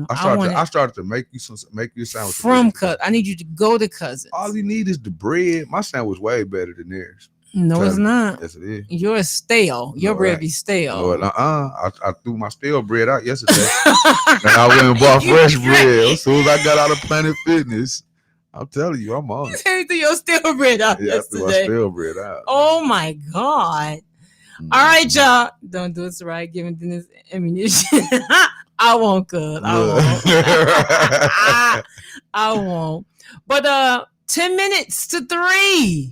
I started to make you a sandwich from cousin. I need you to go to Cousins. All you need is the bread. My sandwich way better than theirs. No, it's not. Yes, it is. Yours stale. Your bread be stale. No, I threw my stale bread out yesterday, and I went and bought fresh bread. As soon as I got out of Planet Fitness, I'm telling you, I'm on it. You threw your stale bread out yesterday. I threw my stale bread out. Oh my God! All right, y'all, don't do it right. Giving Dennis ammunition. I won't, cuz I won't. But 10 minutes to 3.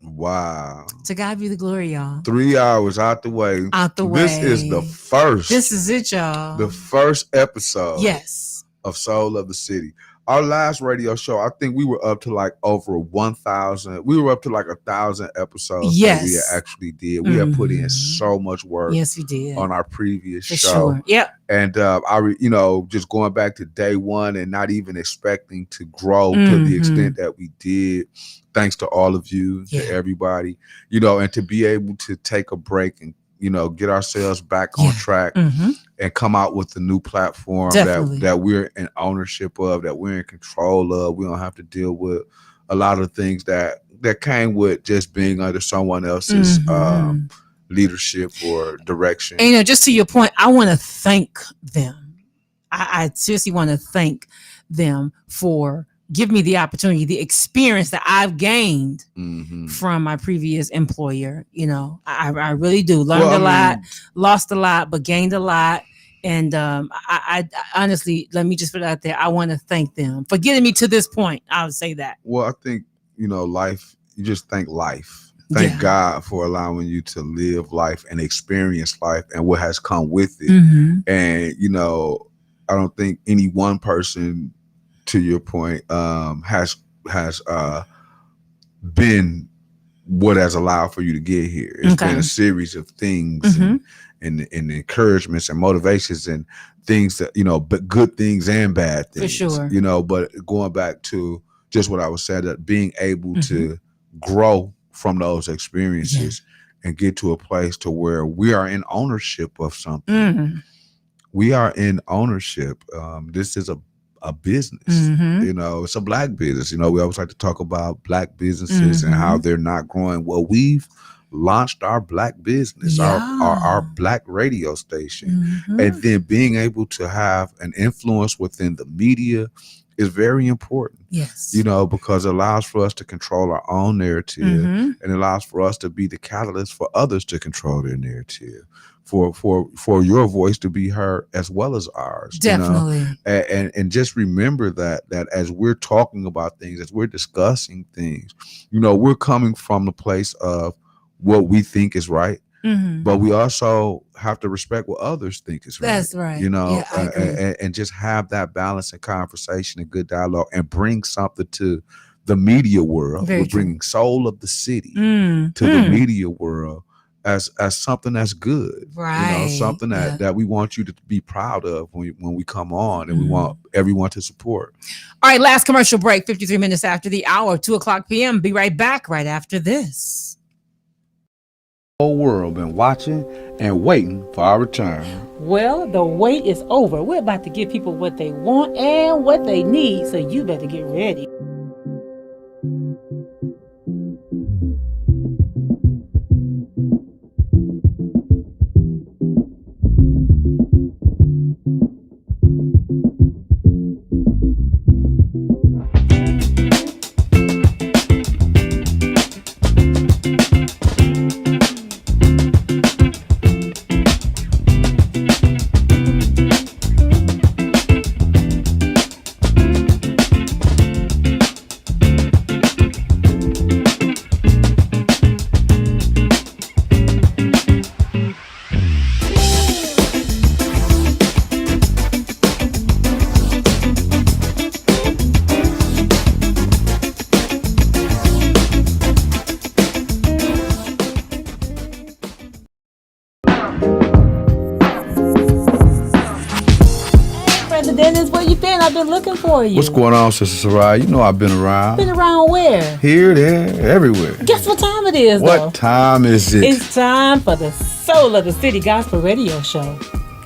Wow. To God be the glory, y'all. 3 hours out the way. This is the first. This is it, y'all. The first episode. Yes. Of Soul of the City. Our last radio show, I think we were up to like over 1,000. We were up to like 1,000 episodes. Yes. That we actually did. We had put in so much work. Yes, we did. On our previous show. Sure. Yep. And just going back to day one and not even expecting to grow to the extent that we did. Thanks to all of you, to everybody, and to be able to take a break and, get ourselves back on track and come out with a new platform that we're in ownership of, that we're in control of. We don't have to deal with a lot of things that came with just being under someone else's leadership or direction. And just to your point, I want to thank them. I seriously want to thank them for giving me the opportunity, the experience that I've gained from my previous employer. I really do. Learned a lot, lost a lot, but gained a lot. And I honestly, let me just put it out there. I want to thank them for getting me to this point. I would say that. Well, I think, life, you just thank life. Thank God for allowing you to live life and experience life and what has come with it. And, I don't think any one person, to your point, has been what has allowed for you to get here. It's been a series of things and encouragements and motivations and things that, but good things and bad things. For sure. But going back to just what I was saying, that being able to grow from those experiences and get to a place to where we are in ownership of something. We are in ownership. This is a business, it's a Black business. We always like to talk about Black businesses and how they're not growing. Well, we've launched our Black business, our Black radio station, and then being able to have an influence within the media is very important. Yes. Because it allows for us to control our own narrative and it allows for us to be the catalyst for others to control their narrative. For your voice to be heard as well as ours. Definitely. And just remember that as we're talking about things, as we're discussing things, we're coming from the place of what we think is right. But we also have to respect what others think is right. That's right. And just have that balance and conversation and good dialogue and bring something to the media world. We're bringing Soul of the City to the media world as something that's good, right? Something that we want you to be proud of when we come on, and we want everyone to support. All right, last commercial break, 53 minutes after the hour, 2:00 p.m. Be right back right after this. The whole world been watching and waiting for our return. Well, the wait is over. We're about to give people what they want and what they need, so you better get ready. Dennis, where you been? I've been looking for you. What's going on, Sister Soraya? You know I've been around. Been around where? Here, there, everywhere. Guess what time it is, What time is it? It's time for the Soul of the City Gospel Radio Show.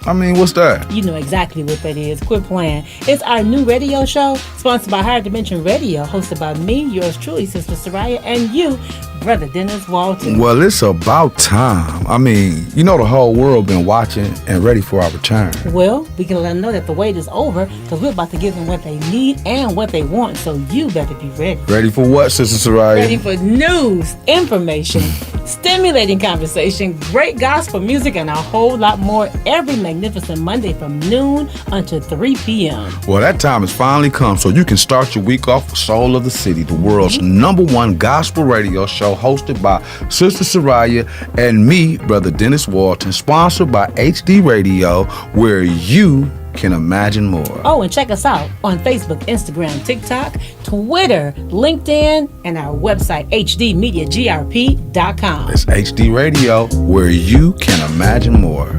I mean, what's that? You know exactly what that is. Quit playing. It's our new radio show, sponsored by Higher Dimension Radio, hosted by me, yours truly, Sister Soraya, and you, Brother Dennis Walton. Well, it's about time. I mean, you know the whole world been watching and ready for our return. Well, we can let them know that the wait is over, because we're about to give them what they need and what they want, so you better be ready. Ready for what, Sister Soraya? Ready for news, information, stimulating conversation, great gospel music, and a whole lot more every magnificent Monday from noon until 3 p.m. Well, that time has finally come, so you can start your week off with Soul of the City, the world's #1 gospel radio show, hosted by Sister Soraya and me, Brother Dennis Walton, sponsored by HD Radio, where you can imagine more. Oh, and check us out on Facebook, Instagram, TikTok, Twitter, LinkedIn, and our website, hdmediagrp.com. It's HD Radio, where you can imagine more.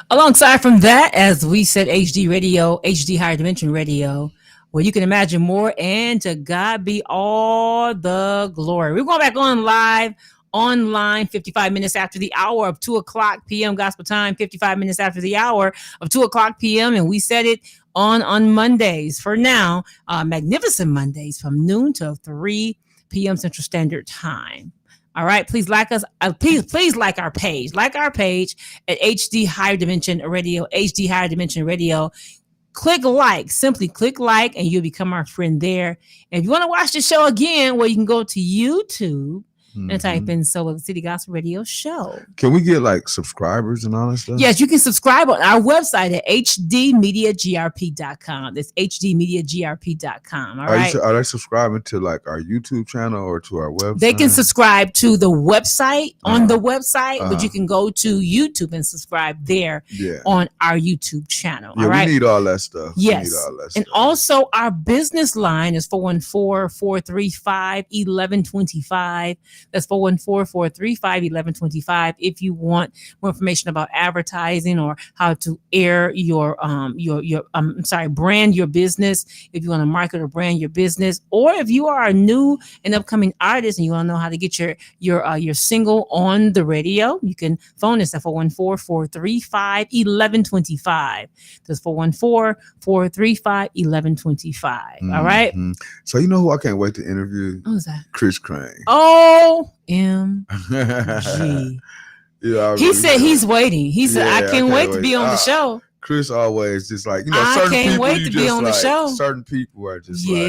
Alongside from that, as we said, HD Radio, HD Higher Dimension Radio, where you can imagine more, and to God be all the glory. We're going back on live, online, 55 minutes after the hour of 2 o'clock p.m. Gospel time, 55 minutes after the hour of 2 o'clock p.m. And we said it on Mondays for now, magnificent Mondays from noon till 3 p.m. Central Standard Time. All right, please like us. Please like our page. Like our page at HD Higher Dimension Radio, HD Higher Dimension Radio. Click like, simply click like, and you'll become our friend there. And if you want to watch the show again, well, you can go to YouTube and type in Soul of the City Gospel Radio Show. Can we get like subscribers and all that stuff? Yes, you can subscribe on our website at hdmediagrp.com. That's hdmediagrp.com. All right. Are they subscribing to like our YouTube channel or to our website? They can subscribe to the website on the website, but you can go to YouTube and subscribe there on our YouTube channel. Yeah, all right. We need all that stuff. Yes. We need all that and stuff. also our business line is 414-435-1125. That's 414-435-1125. If you want more information about advertising or how to air your brand your business, if you want to market or brand your business, or if you are a new and upcoming artist and you want to know how to get your single on the radio, you can phone us at 414-435-1125. That's 414-435-1125. All right. So you know who I can't wait to interview? Who's that? Chris Crane. OMG. Yeah, he said he's waiting. He said, I can't wait to be on the show. Chris always just like, you know, I certain can't people wait to be on the show. Certain people are just like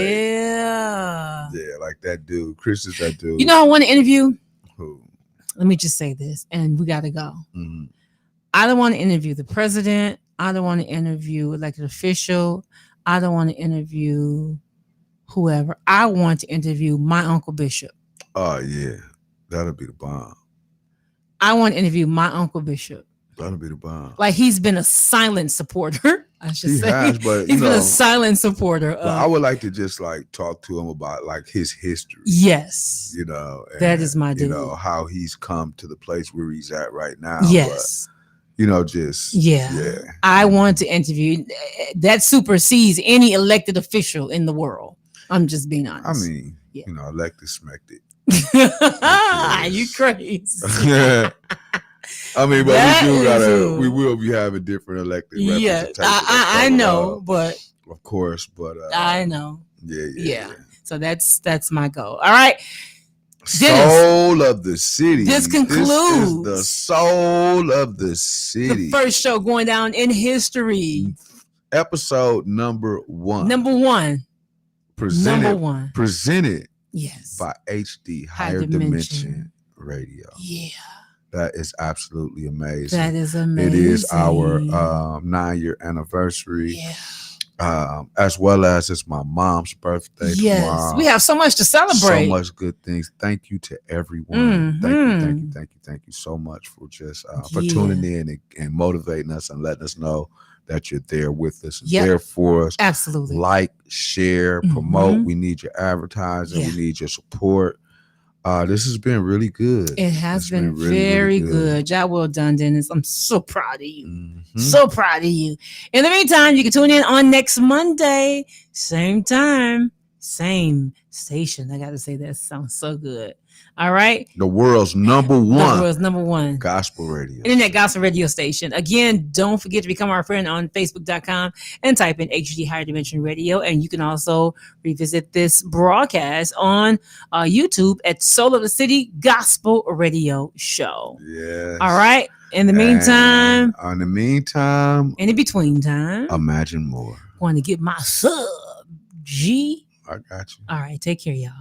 that dude. Chris is that dude. You know, I want to interview. Who? Let me just say this, and we got to go. I don't want to interview the president. I don't want to interview elected official. I don't want to interview whoever. I want to interview my Uncle Bishop. Oh, yeah. That'll be the bomb. I want to interview my Uncle Bishop. That'll be the bomb. Like, he's been a silent supporter, I should say. Has, but he's been a silent supporter. I would like to just like talk to him about like his history. Yes. You know. And, that is my dude. You know, how he's come to the place where he's at right now. Yes. But, you know, just. Yeah. I want to interview. That supersedes any elected official in the world. I'm just being honest. I mean, you know, elected smacked it. You crazy. I mean, but we will be having different elected representation. I know, but of course, but I know. Yeah. So that's my goal. All right. Soul of the City. This concludes the Soul of the City. The first show going down in history. Episode number 1. Presented by HD Higher Dimension Radio. Yeah. That is absolutely amazing. That is amazing. It is our 9-year anniversary. Yeah. As well as it's my mom's birthday tomorrow. We have so much to celebrate. So much good things. Thank you to everyone. Thank you so much for just for tuning in and motivating us and letting us know that you're there with us and there for us. Absolutely. Like, share, promote. We need your advertising. We need your support. This has been really good. It has been really, very good. Job well done, Dennis. I'm so proud of you. Mm-hmm. So proud of you. In the meantime, you can tune in on next Monday, same time, same station. I got to say that sounds so good. All right. The world's number one gospel radio. Internet gospel radio station. Again, don't forget to become our friend on Facebook.com and type in HD Higher Dimension Radio. And you can also revisit this broadcast on YouTube at Soul of the City Gospel Radio Show. Yes. All right. In the meantime. And in between time. Imagine more. Want to get my sub, G. I got you. All right. Take care, y'all.